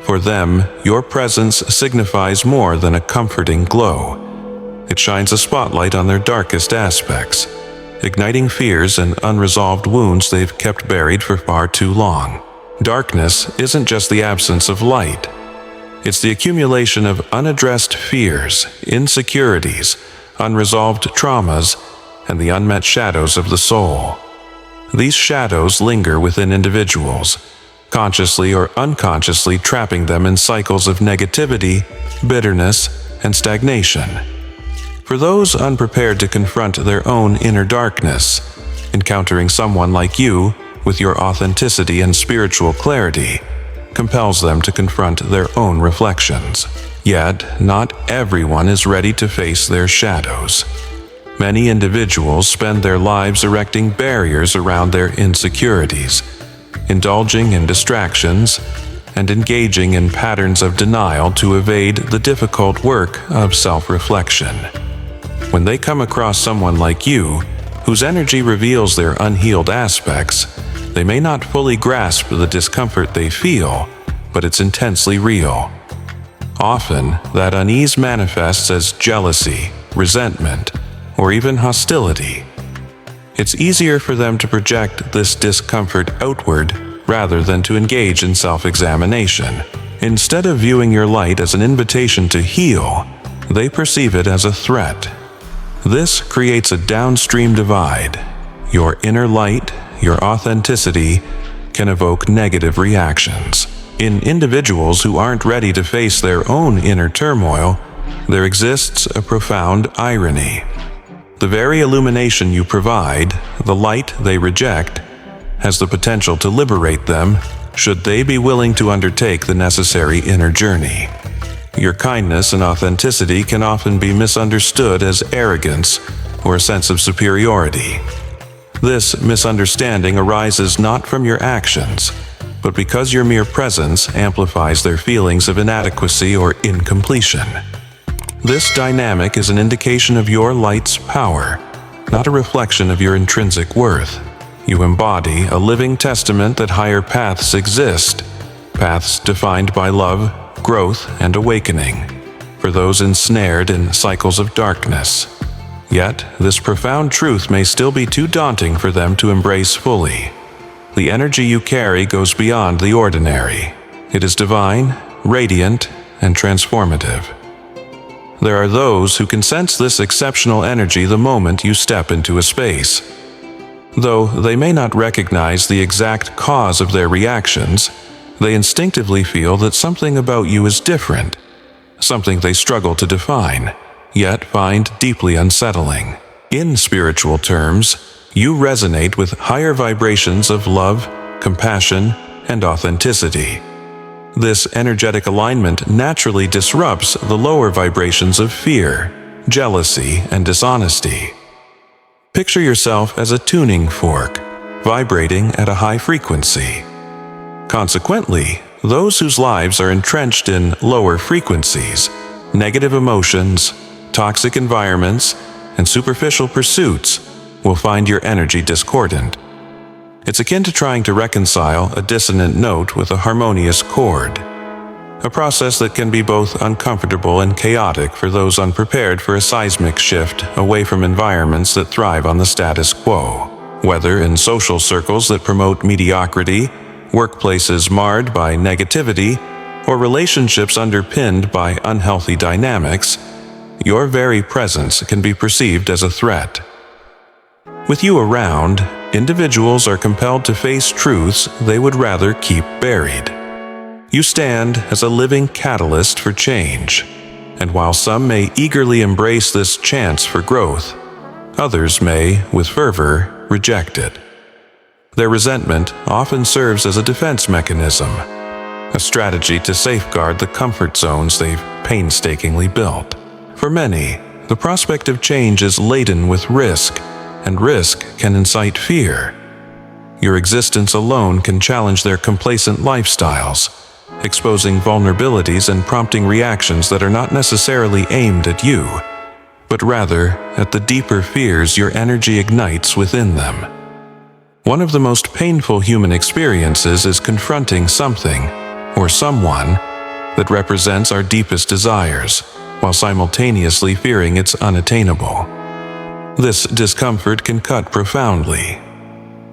For them, your presence signifies more than a comforting glow. It shines a spotlight on their darkest aspects, igniting fears and unresolved wounds they've kept buried for far too long. Darkness isn't just the absence of light. It's the accumulation of unaddressed fears, insecurities, unresolved traumas, and the unmet shadows of the soul. These shadows linger within individuals, consciously or unconsciously trapping them in cycles of negativity, bitterness, and stagnation. For those unprepared to confront their own inner darkness, encountering someone like you with your authenticity and spiritual clarity compels them to confront their own reflections. Yet, not everyone is ready to face their shadows. Many individuals spend their lives erecting barriers around their insecurities, indulging in distractions, and engaging in patterns of denial to evade the difficult work of self-reflection. When they come across someone like you, whose energy reveals their unhealed aspects, they may not fully grasp the discomfort they feel, but it's intensely real. Often, that unease manifests as jealousy, resentment, or even hostility. It's easier for them to project this discomfort outward rather than to engage in self-examination. Instead of viewing your light as an invitation to heal, they perceive it as a threat. This creates a downstream divide. Your inner light, your authenticity, can evoke negative reactions. In individuals who aren't ready to face their own inner turmoil, there exists a profound irony. The very illumination you provide, the light they reject, has the potential to liberate them should they be willing to undertake the necessary inner journey. Your kindness and authenticity can often be misunderstood as arrogance or a sense of superiority. This misunderstanding arises not from your actions, but because your mere presence amplifies their feelings of inadequacy or incompletion. This dynamic is an indication of your light's power, not a reflection of your intrinsic worth. You embody a living testament that higher paths exist, paths defined by love, growth, and awakening, for those ensnared in cycles of darkness. Yet, this profound truth may still be too daunting for them to embrace fully. The energy you carry goes beyond the ordinary. It is divine, radiant, and transformative. There are those who can sense this exceptional energy the moment you step into a space. Though they may not recognize the exact cause of their reactions, they instinctively feel that something about you is different, something they struggle to define, yet find deeply unsettling. In spiritual terms, you resonate with higher vibrations of love, compassion, and authenticity. This energetic alignment naturally disrupts the lower vibrations of fear, jealousy, and dishonesty. Picture yourself as a tuning fork, vibrating at a high frequency. Consequently, those whose lives are entrenched in lower frequencies, negative emotions, toxic environments, and superficial pursuits will find your energy discordant. It's akin to trying to reconcile a dissonant note with a harmonious chord, a process that can be both uncomfortable and chaotic for those unprepared for a seismic shift away from environments that thrive on the status quo. Whether in social circles that promote mediocrity, workplaces marred by negativity, or relationships underpinned by unhealthy dynamics, your very presence can be perceived as a threat. With you around, individuals are compelled to face truths they would rather keep buried. You stand as a living catalyst for change, and while some may eagerly embrace this chance for growth, others may, with fervor, reject it. Their resentment often serves as a defense mechanism, a strategy to safeguard the comfort zones they've painstakingly built. For many, the prospect of change is laden with risk, and risk can incite fear. Your existence alone can challenge their complacent lifestyles, exposing vulnerabilities and prompting reactions that are not necessarily aimed at you, but rather at the deeper fears your energy ignites within them. One of the most painful human experiences is confronting something, or someone, that represents our deepest desires, while simultaneously fearing it's unattainable. This discomfort can cut profoundly,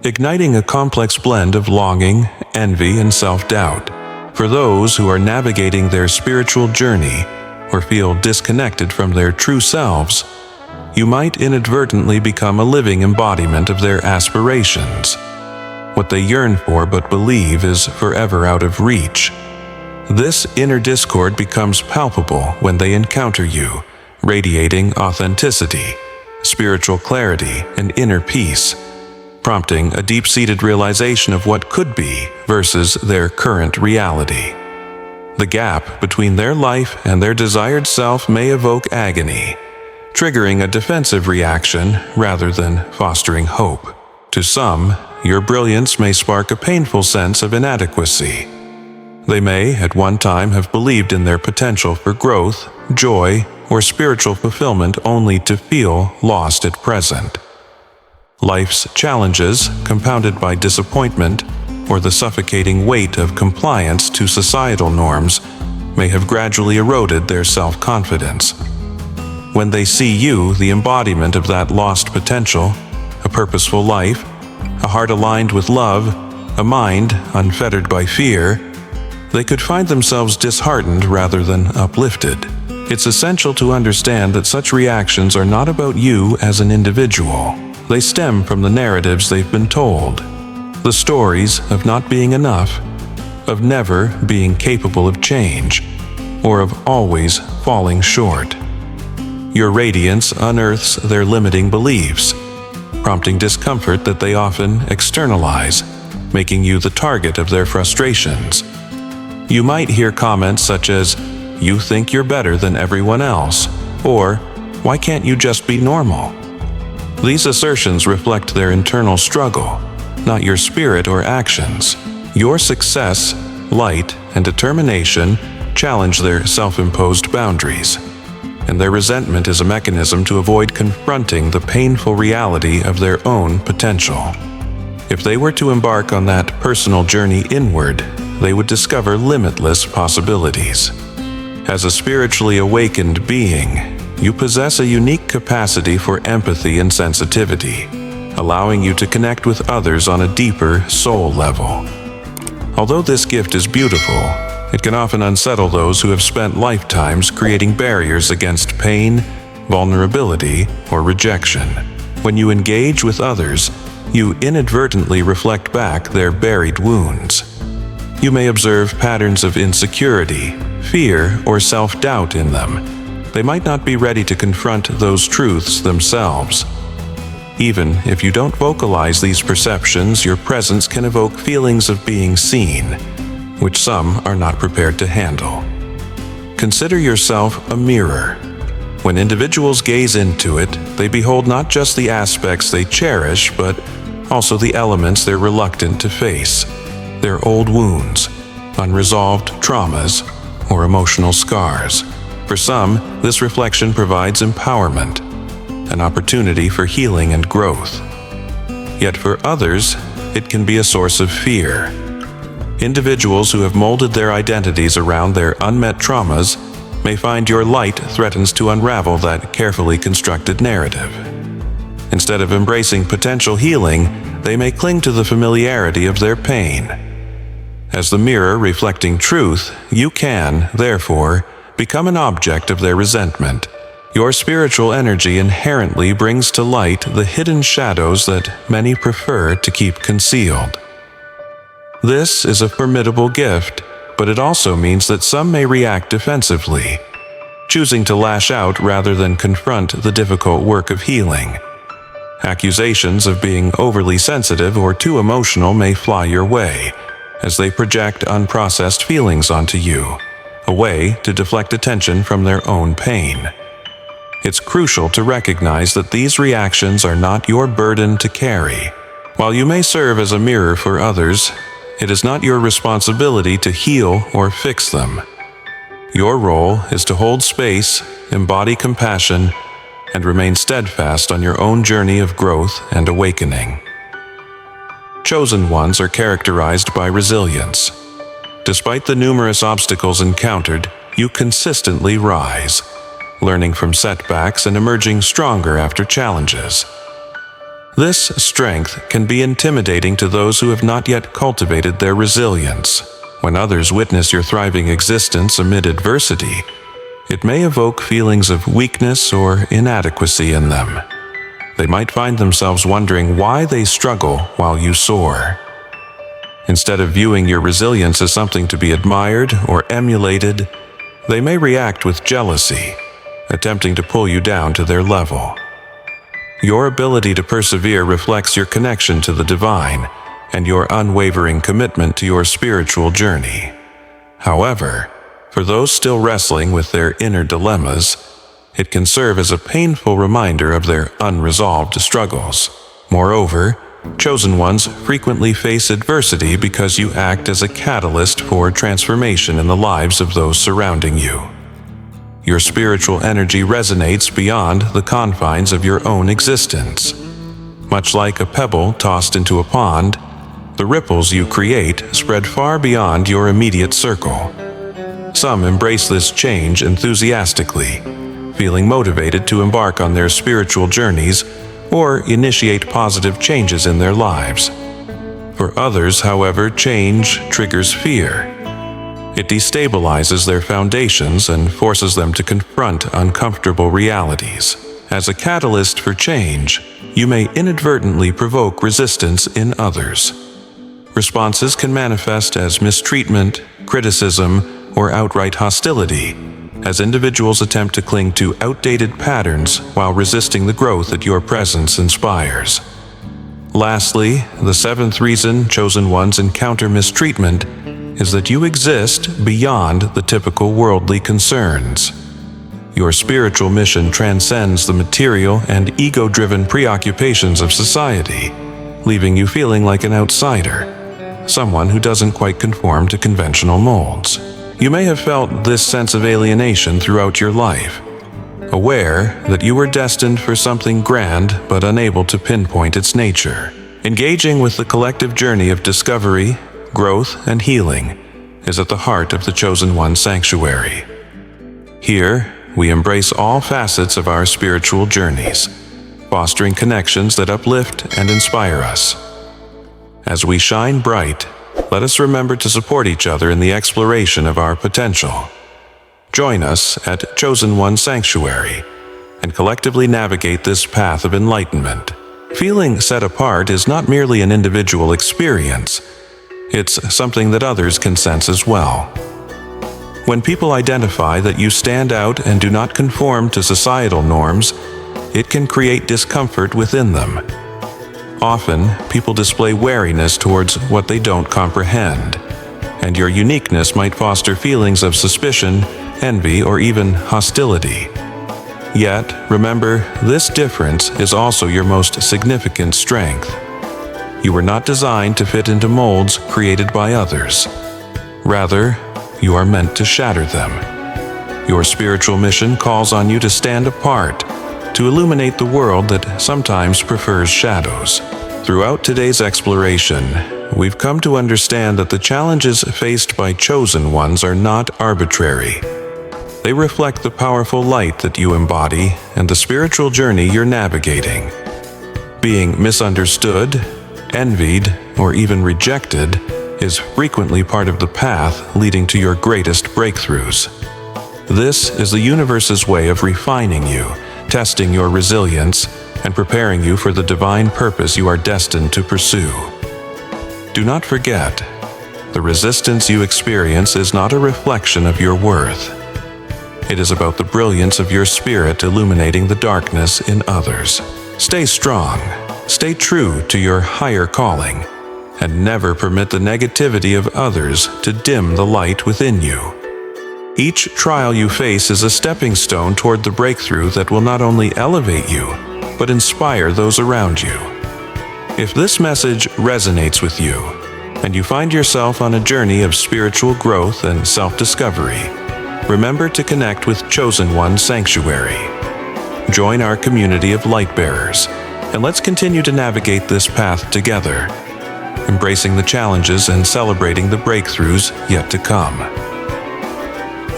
igniting a complex blend of longing, envy, and self-doubt. For those who are navigating their spiritual journey or feel disconnected from their true selves, you might inadvertently become a living embodiment of their aspirations. What they yearn for but believe is forever out of reach. This inner discord becomes palpable when they encounter you, radiating authenticity, spiritual clarity, and inner peace, prompting a deep-seated realization of what could be versus their current reality. The gap between their life and their desired self may evoke agony, triggering a defensive reaction rather than fostering hope. To some, your brilliance may spark a painful sense of inadequacy. They may, at one time, have believed in their potential for growth, joy, or spiritual fulfillment only to feel lost at present. Life's challenges, compounded by disappointment or the suffocating weight of compliance to societal norms, may have gradually eroded their self-confidence. When they see you, the embodiment of that lost potential, a purposeful life, a heart aligned with love, a mind unfettered by fear, they could find themselves disheartened rather than uplifted. It's essential to understand that such reactions are not about you as an individual. They stem from the narratives they've been told, the stories of not being enough, of never being capable of change, or of always falling short. Your radiance unearths their limiting beliefs, prompting discomfort that they often externalize, making you the target of their frustrations. You might hear comments such as, "You think you're better than everyone else," or "Why can't you just be normal?" These assertions reflect their internal struggle, not your spirit or actions. Your success, light, and determination challenge their self-imposed boundaries, and their resentment is a mechanism to avoid confronting the painful reality of their own potential. If they were to embark on that personal journey inward, they would discover limitless possibilities. As a spiritually awakened being, you possess a unique capacity for empathy and sensitivity, allowing you to connect with others on a deeper soul level. Although this gift is beautiful, it can often unsettle those who have spent lifetimes creating barriers against pain, vulnerability, or rejection. When you engage with others, you inadvertently reflect back their buried wounds. You may observe patterns of insecurity, fear, or self-doubt in them. They might not be ready to confront those truths themselves. Even if you don't vocalize these perceptions, your presence can evoke feelings of being seen, which some are not prepared to handle. Consider yourself a mirror. When individuals gaze into it, they behold not just the aspects they cherish, but also the elements they're reluctant to face, their old wounds, unresolved traumas, or emotional scars. For some, this reflection provides empowerment, an opportunity for healing and growth. Yet for others, it can be a source of fear. Individuals who have molded their identities around their unmet traumas may find your light threatens to unravel that carefully constructed narrative. Instead of embracing potential healing, they may cling to the familiarity of their pain. As the mirror reflecting truth, you can, therefore, become an object of their resentment. Your spiritual energy inherently brings to light the hidden shadows that many prefer to keep concealed. This is a formidable gift, but it also means that some may react defensively, choosing to lash out rather than confront the difficult work of healing. Accusations of being overly sensitive or too emotional may fly your way, as they project unprocessed feelings onto you, a way to deflect attention from their own pain. It's crucial to recognize that these reactions are not your burden to carry. While you may serve as a mirror for others, it is not your responsibility to heal or fix them. Your role is to hold space, embody compassion, and remain steadfast on your own journey of growth and awakening. Chosen ones are characterized by resilience. Despite the numerous obstacles encountered, you consistently rise, learning from setbacks and emerging stronger after challenges. This strength can be intimidating to those who have not yet cultivated their resilience. When others witness your thriving existence amid adversity, it may evoke feelings of weakness or inadequacy in them. They might find themselves wondering why they struggle while you soar. Instead of viewing your resilience as something to be admired or emulated, they may react with jealousy, attempting to pull you down to their level. Your ability to persevere reflects your connection to the divine and your unwavering commitment to your spiritual journey. However, for those still wrestling with their inner dilemmas, it can serve as a painful reminder of their unresolved struggles. Moreover, chosen ones frequently face adversity because you act as a catalyst for transformation in the lives of those surrounding you. Your spiritual energy resonates beyond the confines of your own existence. Much like a pebble tossed into a pond, the ripples you create spread far beyond your immediate circle. Some embrace this change enthusiastically, feeling motivated to embark on their spiritual journeys or initiate positive changes in their lives. For others, however, change triggers fear. It destabilizes their foundations and forces them to confront uncomfortable realities. As a catalyst for change, you may inadvertently provoke resistance in others. Responses can manifest as mistreatment, criticism, or outright hostility, as individuals attempt to cling to outdated patterns while resisting the growth that your presence inspires. Lastly, the seventh reason chosen ones encounter mistreatment is that you exist beyond the typical worldly concerns. Your spiritual mission transcends the material and ego-driven preoccupations of society, leaving you feeling like an outsider, someone who doesn't quite conform to conventional molds. You may have felt this sense of alienation throughout your life, aware that you were destined for something grand but unable to pinpoint its nature. Engaging with the collective journey of discovery, growth, and healing is at the heart of the Chosen One Sanctuary. Here, we embrace all facets of our spiritual journeys, fostering connections that uplift and inspire us. As we shine bright, let us remember to support each other in the exploration of our potential. Join us at Chosen One Sanctuary and collectively navigate this path of enlightenment. Feeling set apart is not merely an individual experience, it's something that others can sense as well. When people identify that you stand out and do not conform to societal norms, it can create discomfort within them. Often, people display wariness towards what they don't comprehend, and your uniqueness might foster feelings of suspicion, envy, or even hostility. Yet, remember, this difference is also your most significant strength. You were not designed to fit into molds created by others. Rather, you are meant to shatter them. Your spiritual mission calls on you to stand apart, to illuminate the world that sometimes prefers shadows. Throughout today's exploration, we've come to understand that the challenges faced by chosen ones are not arbitrary. They reflect the powerful light that you embody and the spiritual journey you're navigating. Being misunderstood, envied, or even rejected is frequently part of the path leading to your greatest breakthroughs. This is the universe's way of refining you, testing your resilience, and preparing you for the divine purpose you are destined to pursue. Do not forget, the resistance you experience is not a reflection of your worth. It is about the brilliance of your spirit illuminating the darkness in others. Stay strong, stay true to your higher calling, and never permit the negativity of others to dim the light within you. Each trial you face is a stepping stone toward the breakthrough that will not only elevate you, but inspire those around you. If this message resonates with you, and you find yourself on a journey of spiritual growth and self-discovery, remember to connect with Chosen One Sanctuary. Join our community of light bearers, and let's continue to navigate this path together, embracing the challenges and celebrating the breakthroughs yet to come.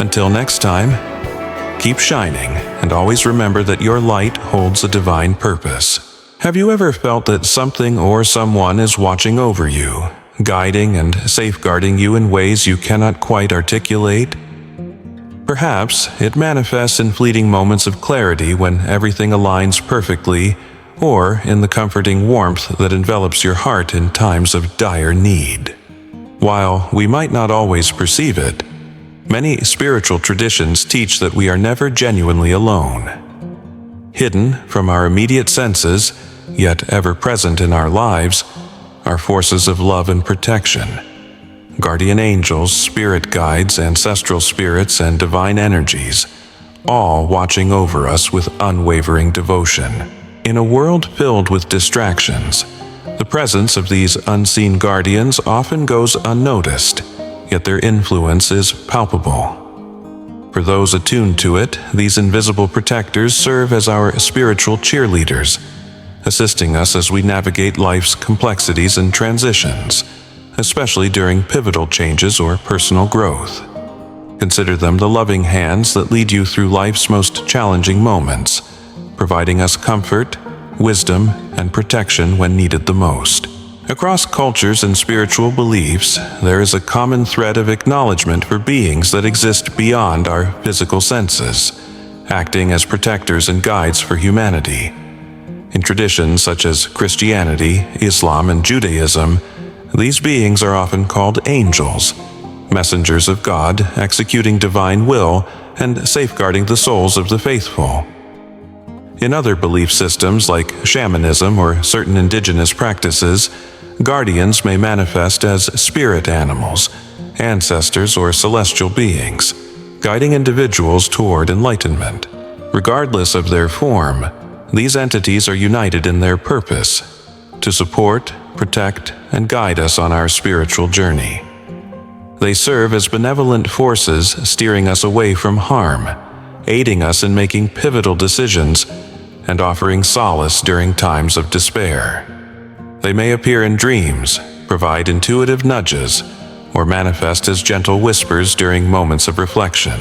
Until next time, keep shining and always remember that your light holds a divine purpose. Have you ever felt that something or someone is watching over you, guiding and safeguarding you in ways you cannot quite articulate? Perhaps it manifests in fleeting moments of clarity when everything aligns perfectly, or in the comforting warmth that envelops your heart in times of dire need. While we might not always perceive it, many spiritual traditions teach that we are never genuinely alone. Hidden from our immediate senses, yet ever present in our lives, are forces of love and protection. Guardian angels, spirit guides, ancestral spirits, and divine energies, all watching over us with unwavering devotion. In a world filled with distractions, the presence of these unseen guardians often goes unnoticed, yet their influence is palpable. For those attuned to it, these invisible protectors serve as our spiritual cheerleaders, assisting us as we navigate life's complexities and transitions, especially during pivotal changes or personal growth. Consider them the loving hands that lead you through life's most challenging moments, providing us comfort, wisdom, and protection when needed the most. Across cultures and spiritual beliefs, there is a common thread of acknowledgement for beings that exist beyond our physical senses, acting as protectors and guides for humanity. In traditions such as Christianity, Islam, and Judaism, these beings are often called angels, messengers of God executing divine will and safeguarding the souls of the faithful. In other belief systems like shamanism or certain indigenous practices, guardians may manifest as spirit animals, ancestors, or celestial beings, guiding individuals toward enlightenment. Regardless of their form, these entities are united in their purpose: to support, protect, and guide us on our spiritual journey. They serve as benevolent forces steering us away from harm, aiding us in making pivotal decisions, and offering solace during times of despair. They may appear in dreams, provide intuitive nudges, or manifest as gentle whispers during moments of reflection.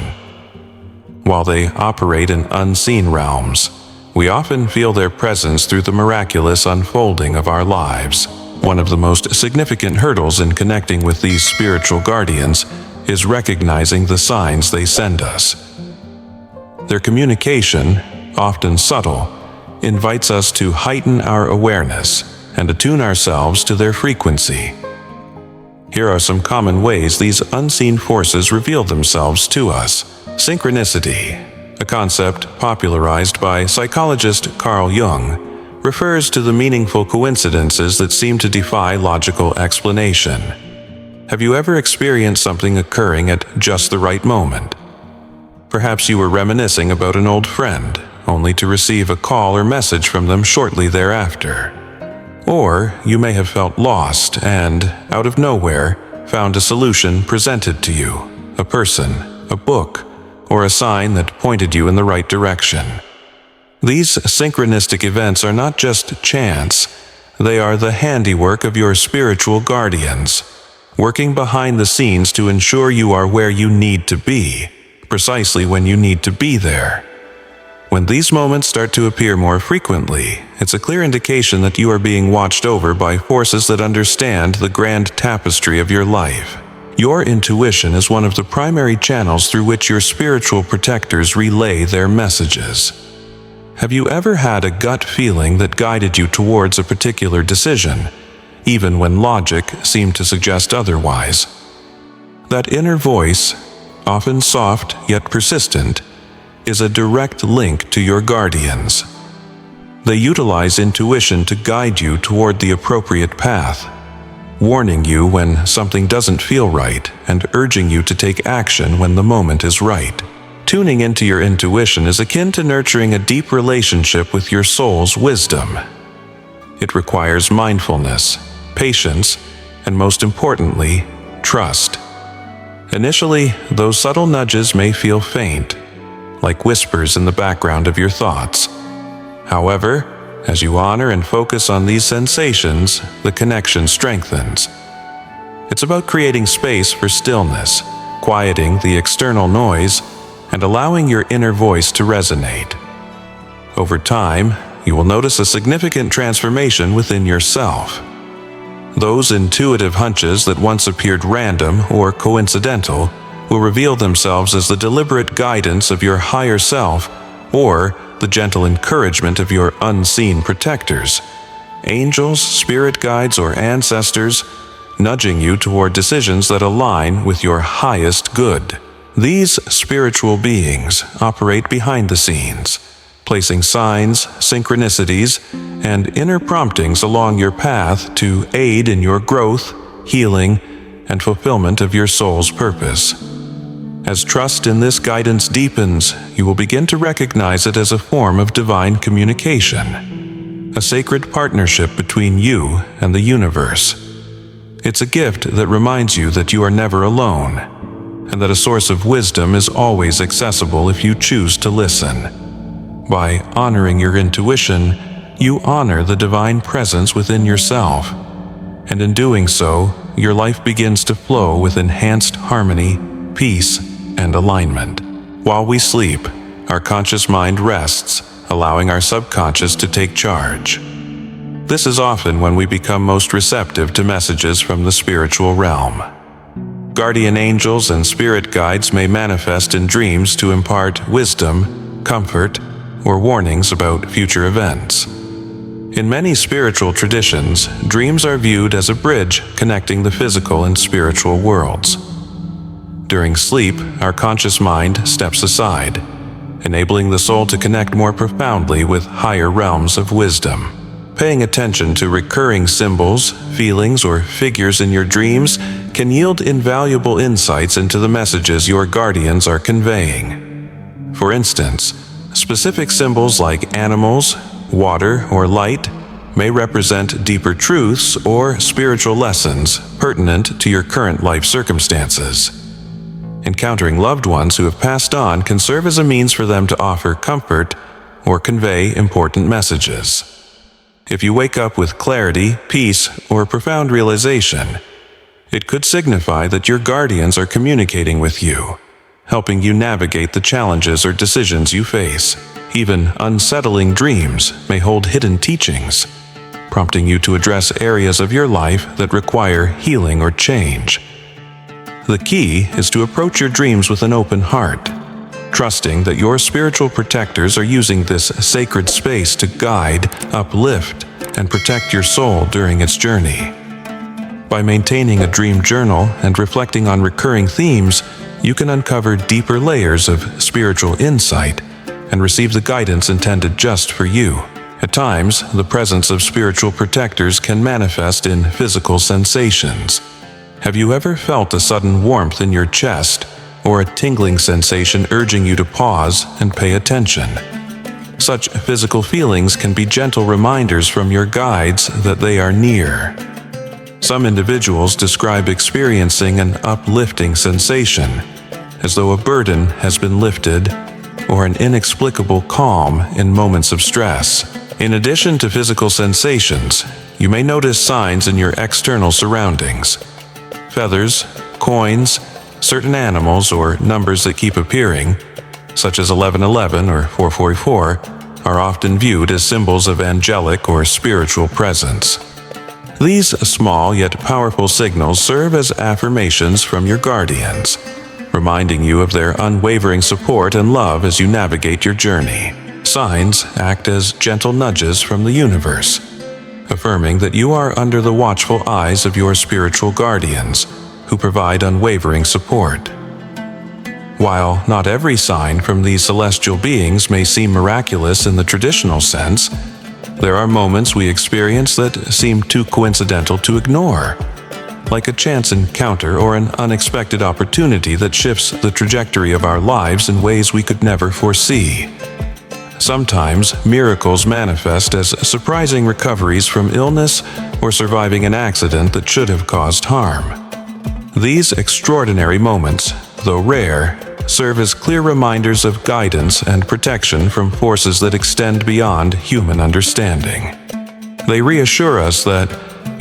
While they operate in unseen realms, we often feel their presence through the miraculous unfolding of our lives. One of the most significant hurdles in connecting with these spiritual guardians is recognizing the signs they send us. Their communication, often subtle, invites us to heighten our awareness and attune ourselves to their frequency. Here are some common ways these unseen forces reveal themselves to us. Synchronicity, a concept popularized by psychologist Carl Jung, refers to the meaningful coincidences that seem to defy logical explanation. Have you ever experienced something occurring at just the right moment? Perhaps you were reminiscing about an old friend, only to receive a call or message from them shortly thereafter. Or you may have felt lost and, out of nowhere, found a solution presented to you, a person, a book, or a sign that pointed you in the right direction. These synchronistic events are not just chance, they are the handiwork of your spiritual guardians, working behind the scenes to ensure you are where you need to be, precisely when you need to be there. When these moments start to appear more frequently, it's a clear indication that you are being watched over by forces that understand the grand tapestry of your life. Your intuition is one of the primary channels through which your spiritual protectors relay their messages. Have you ever had a gut feeling that guided you towards a particular decision, even when logic seemed to suggest otherwise? That inner voice, often soft yet persistent, is a direct link to your guardians. They utilize intuition to guide you toward the appropriate path, warning you when something doesn't feel right and urging you to take action when the moment is right. Tuning into your intuition is akin to nurturing a deep relationship with your soul's wisdom. It requires mindfulness, patience, and most importantly, trust. Initially, those subtle nudges may feel faint, like whispers in the background of your thoughts. However, as you honor and focus on these sensations, the connection strengthens. It's about creating space for stillness, quieting the external noise, and allowing your inner voice to resonate. Over time, you will notice a significant transformation within yourself. Those intuitive hunches that once appeared random or coincidental will reveal themselves as the deliberate guidance of your higher self or the gentle encouragement of your unseen protectors, angels, spirit guides, or ancestors, nudging you toward decisions that align with your highest good. These spiritual beings operate behind the scenes, placing signs, synchronicities, and inner promptings along your path to aid in your growth, healing, and fulfillment of your soul's purpose. As trust in this guidance deepens, you will begin to recognize it as a form of divine communication, a sacred partnership between you and the universe. It's a gift that reminds you that you are never alone, and that a source of wisdom is always accessible if you choose to listen. By honoring your intuition, you honor the divine presence within yourself, and in doing so, your life begins to flow with enhanced harmony, peace, and alignment. While we sleep, our conscious mind rests, allowing our subconscious to take charge. This is often when we become most receptive to messages from the spiritual realm. Guardian angels and spirit guides may manifest in dreams to impart wisdom, comfort, or warnings about future events. In many spiritual traditions, dreams are viewed as a bridge connecting the physical and spiritual worlds. During sleep, our conscious mind steps aside, enabling the soul to connect more profoundly with higher realms of wisdom. Paying attention to recurring symbols, feelings, or figures in your dreams can yield invaluable insights into the messages your guardians are conveying. For instance, specific symbols like animals, water, or light may represent deeper truths or spiritual lessons pertinent to your current life circumstances. Encountering loved ones who have passed on can serve as a means for them to offer comfort or convey important messages. If you wake up with clarity, peace, or profound realization, it could signify that your guardians are communicating with you, helping you navigate the challenges or decisions you face. Even unsettling dreams may hold hidden teachings, prompting you to address areas of your life that require healing or change. The key is to approach your dreams with an open heart, trusting that your spiritual protectors are using this sacred space to guide, uplift, and protect your soul during its journey. By maintaining a dream journal and reflecting on recurring themes, you can uncover deeper layers of spiritual insight and receive the guidance intended just for you. At times, the presence of spiritual protectors can manifest in physical sensations. Have you ever felt a sudden warmth in your chest, or a tingling sensation urging you to pause and pay attention? Such physical feelings can be gentle reminders from your guides that they are near. Some individuals describe experiencing an uplifting sensation, as though a burden has been lifted, or an inexplicable calm in moments of stress. In addition to physical sensations, you may notice signs in your external surroundings. Feathers, coins, certain animals, or numbers that keep appearing, such as 1111 or 444, are often viewed as symbols of angelic or spiritual presence. These small yet powerful signals serve as affirmations from your guardians, reminding you of their unwavering support and love as you navigate your journey. Signs act as gentle nudges from the universe, affirming that you are under the watchful eyes of your spiritual guardians, who provide unwavering support. While not every sign from these celestial beings may seem miraculous in the traditional sense, there are moments we experience that seem too coincidental to ignore, like a chance encounter or an unexpected opportunity that shifts the trajectory of our lives in ways we could never foresee. Sometimes, miracles manifest as surprising recoveries from illness or surviving an accident that should have caused harm. These extraordinary moments, though rare, serve as clear reminders of guidance and protection from forces that extend beyond human understanding. They reassure us that,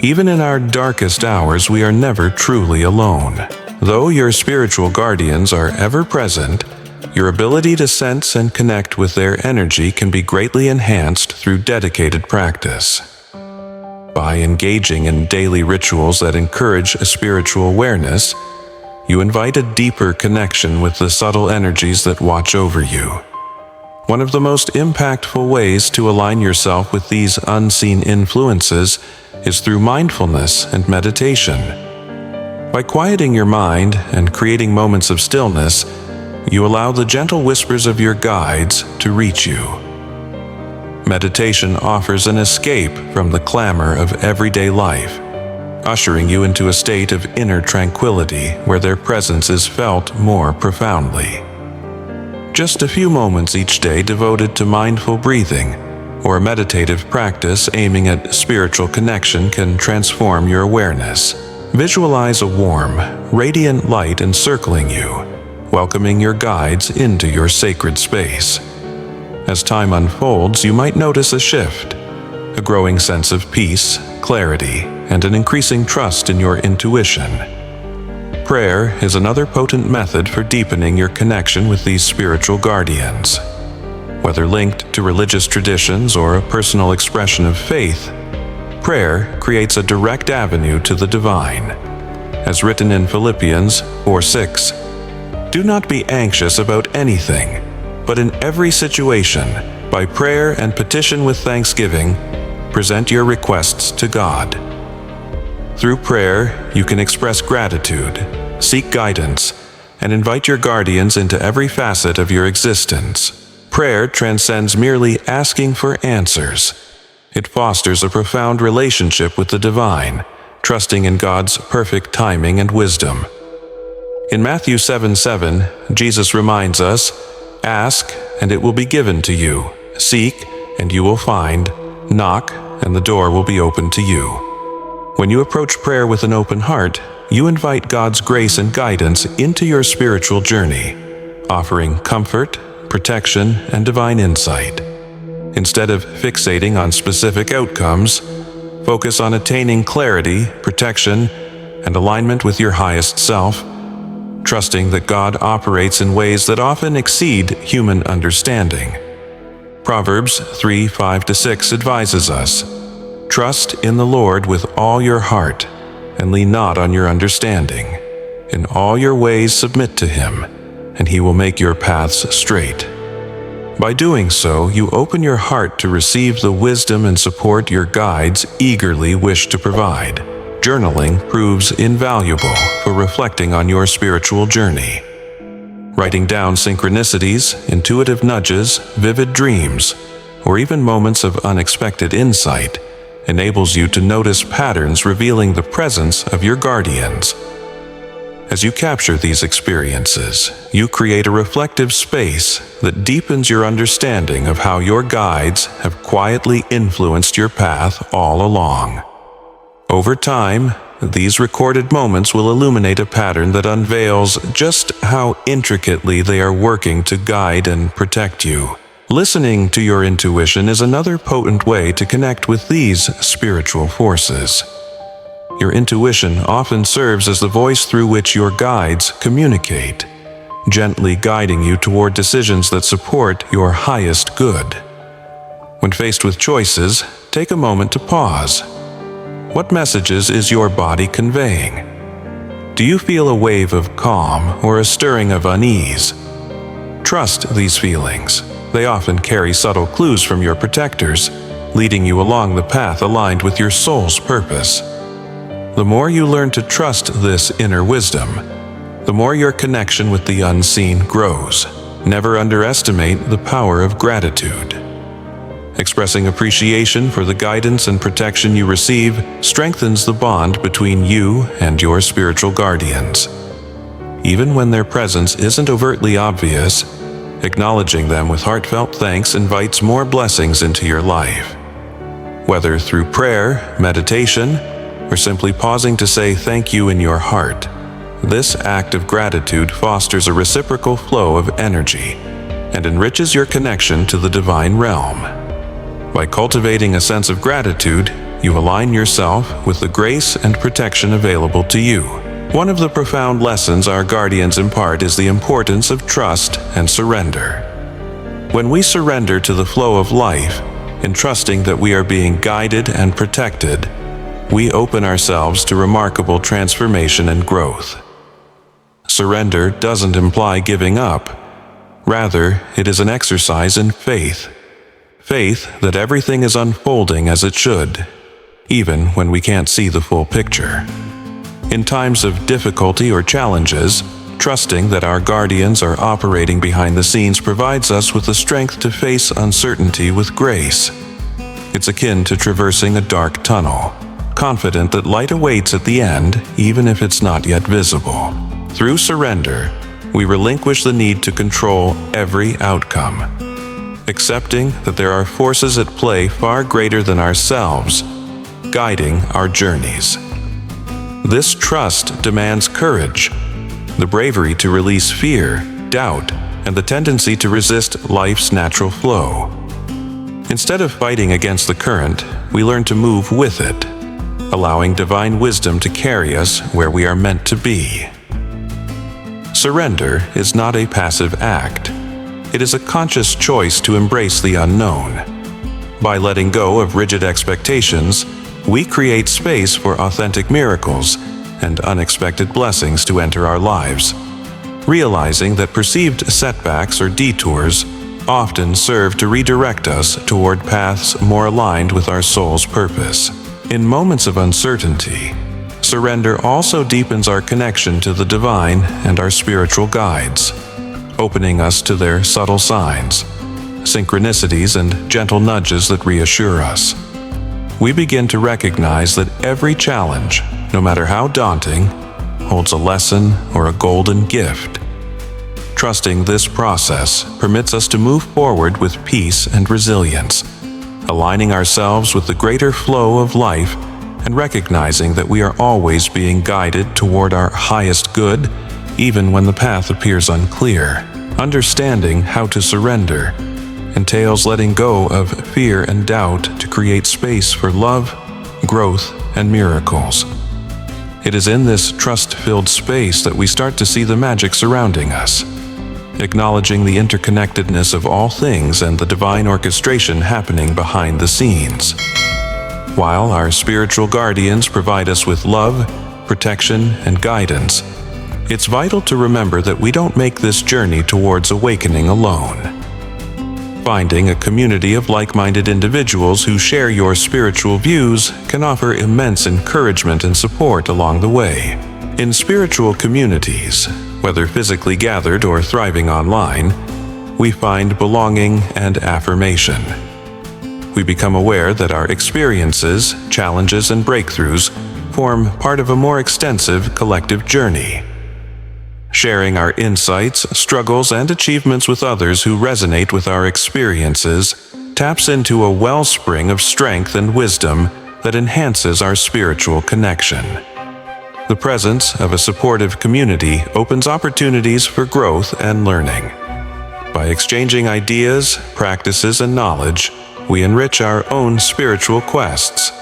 even in our darkest hours, we are never truly alone. Though your spiritual guardians are ever present, your ability to sense and connect with their energy can be greatly enhanced through dedicated practice. By engaging in daily rituals that encourage a spiritual awareness, you invite a deeper connection with the subtle energies that watch over you. One of the most impactful ways to align yourself with these unseen influences is through mindfulness and meditation. By quieting your mind and creating moments of stillness, you allow the gentle whispers of your guides to reach you. Meditation offers an escape from the clamor of everyday life, ushering you into a state of inner tranquility where their presence is felt more profoundly. Just a few moments each day devoted to mindful breathing or a meditative practice aiming at spiritual connection can transform your awareness. Visualize a warm, radiant light encircling you, welcoming your guides into your sacred space. As time unfolds, you might notice a shift, a growing sense of peace, clarity, and an increasing trust in your intuition. Prayer is another potent method for deepening your connection with these spiritual guardians. Whether linked to religious traditions or a personal expression of faith, prayer creates a direct avenue to the divine. As written in Philippians 4:6, "Do not be anxious about anything, but in every situation, by prayer and petition with thanksgiving, present your requests to God." Through prayer, you can express gratitude, seek guidance, and invite your guardians into every facet of your existence. Prayer transcends merely asking for answers. It fosters a profound relationship with the divine, trusting in God's perfect timing and wisdom. In Matthew 7:7, Jesus reminds us, "Ask, and it will be given to you. Seek, and you will find. Knock, and the door will be opened to you." When you approach prayer with an open heart, you invite God's grace and guidance into your spiritual journey, offering comfort, protection, and divine insight. Instead of fixating on specific outcomes, focus on attaining clarity, protection, and alignment with your highest self, trusting that God operates in ways that often exceed human understanding. Proverbs 3:5-6 advises us, "Trust in the Lord with all your heart, and lean not on your understanding. In all your ways submit to Him, and He will make your paths straight." By doing so, you open your heart to receive the wisdom and support your guides eagerly wish to provide. Journaling proves invaluable for reflecting on your spiritual journey. Writing down synchronicities, intuitive nudges, vivid dreams, or even moments of unexpected insight enables you to notice patterns revealing the presence of your guardians. As you capture these experiences, you create a reflective space that deepens your understanding of how your guides have quietly influenced your path all along. Over time, these recorded moments will illuminate a pattern that unveils just how intricately they are working to guide and protect you. Listening to your intuition is another potent way to connect with these spiritual forces. Your intuition often serves as the voice through which your guides communicate, gently guiding you toward decisions that support your highest good. When faced with choices, take a moment to pause. What messages is your body conveying? Do you feel a wave of calm or a stirring of unease? Trust these feelings. They often carry subtle clues from your protectors, leading you along the path aligned with your soul's purpose. The more you learn to trust this inner wisdom, the more your connection with the unseen grows. Never underestimate the power of gratitude. Expressing appreciation for the guidance and protection you receive strengthens the bond between you and your spiritual guardians. Even when their presence isn't overtly obvious, acknowledging them with heartfelt thanks invites more blessings into your life. Whether through prayer, meditation, or simply pausing to say thank you in your heart, this act of gratitude fosters a reciprocal flow of energy and enriches your connection to the divine realm. By cultivating a sense of gratitude, you align yourself with the grace and protection available to you. One of the profound lessons our guardians impart is the importance of trust and surrender. When we surrender to the flow of life, entrusting that we are being guided and protected, we open ourselves to remarkable transformation and growth. Surrender doesn't imply giving up. Rather, it is an exercise in faith. Faith that everything is unfolding as it should, even when we can't see the full picture. In times of difficulty or challenges, trusting that our guardians are operating behind the scenes provides us with the strength to face uncertainty with grace. It's akin to traversing a dark tunnel, confident that light awaits at the end, even if it's not yet visible. Through surrender, we relinquish the need to control every outcome, accepting that there are forces at play far greater than ourselves, guiding our journeys. This trust demands courage, the bravery to release fear, doubt, and the tendency to resist life's natural flow. Instead of fighting against the current, we learn to move with it, allowing divine wisdom to carry us where we are meant to be. Surrender is not a passive act. It is a conscious choice to embrace the unknown. By letting go of rigid expectations, we create space for authentic miracles and unexpected blessings to enter our lives, realizing that perceived setbacks or detours often serve to redirect us toward paths more aligned with our soul's purpose. In moments of uncertainty, surrender also deepens our connection to the divine and our spiritual guides, opening us to their subtle signs, synchronicities, and gentle nudges that reassure us. We begin to recognize that every challenge, no matter how daunting, holds a lesson or a golden gift. Trusting this process permits us to move forward with peace and resilience, aligning ourselves with the greater flow of life and recognizing that we are always being guided toward our highest good, even when the path appears unclear. Understanding how to surrender entails letting go of fear and doubt to create space for love, growth, and miracles. It is in this trust-filled space that we start to see the magic surrounding us, acknowledging the interconnectedness of all things and the divine orchestration happening behind the scenes. While our spiritual guardians provide us with love, protection, and guidance, it's vital to remember that we don't make this journey towards awakening alone. Finding a community of like-minded individuals who share your spiritual views can offer immense encouragement and support along the way. In spiritual communities, whether physically gathered or thriving online, we find belonging and affirmation. We become aware that our experiences, challenges, and breakthroughs form part of a more extensive collective journey. Sharing our insights, struggles, and achievements with others who resonate with our experiences taps into a wellspring of strength and wisdom that enhances our spiritual connection. The presence of a supportive community opens opportunities for growth and learning. By exchanging ideas, practices, and knowledge, we enrich our own spiritual quests,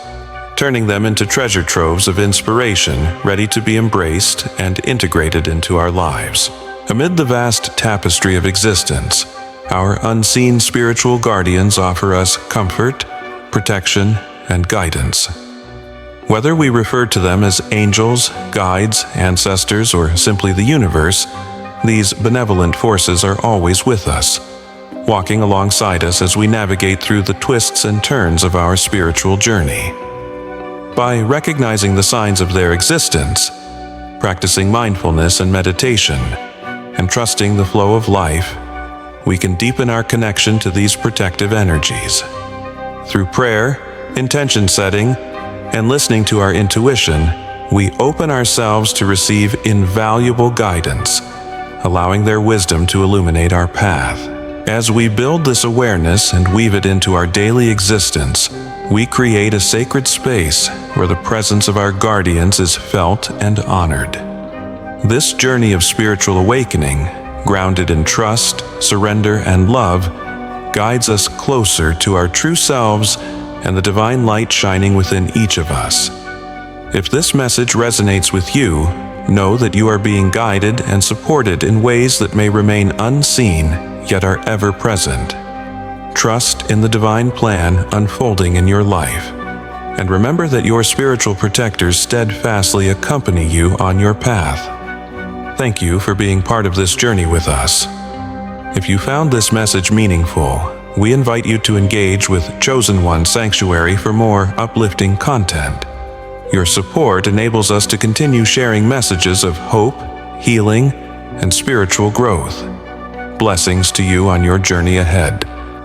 turning them into treasure troves of inspiration ready to be embraced and integrated into our lives. Amid the vast tapestry of existence, our unseen spiritual guardians offer us comfort, protection, and guidance. Whether we refer to them as angels, guides, ancestors, or simply the universe, these benevolent forces are always with us, walking alongside us as we navigate through the twists and turns of our spiritual journey. By recognizing the signs of their existence, practicing mindfulness and meditation, and trusting the flow of life, we can deepen our connection to these protective energies. Through prayer, intention setting, and listening to our intuition, we open ourselves to receive invaluable guidance, allowing their wisdom to illuminate our path. As we build this awareness and weave it into our daily existence, we create a sacred space where the presence of our guardians is felt and honored. This journey of spiritual awakening, grounded in trust, surrender, and love, guides us closer to our true selves and the divine light shining within each of us. If this message resonates with you, know that you are being guided and supported in ways that may remain unseen, yet are ever present. Trust in the divine plan unfolding in your life, and remember that your spiritual protectors steadfastly accompany you on your path. Thank you for being part of this journey with us. If you found this message meaningful, we invite you to engage with Chosen One Sanctuary for more uplifting content. Your support enables us to continue sharing messages of hope, healing, and spiritual growth. Blessings to you on your journey ahead.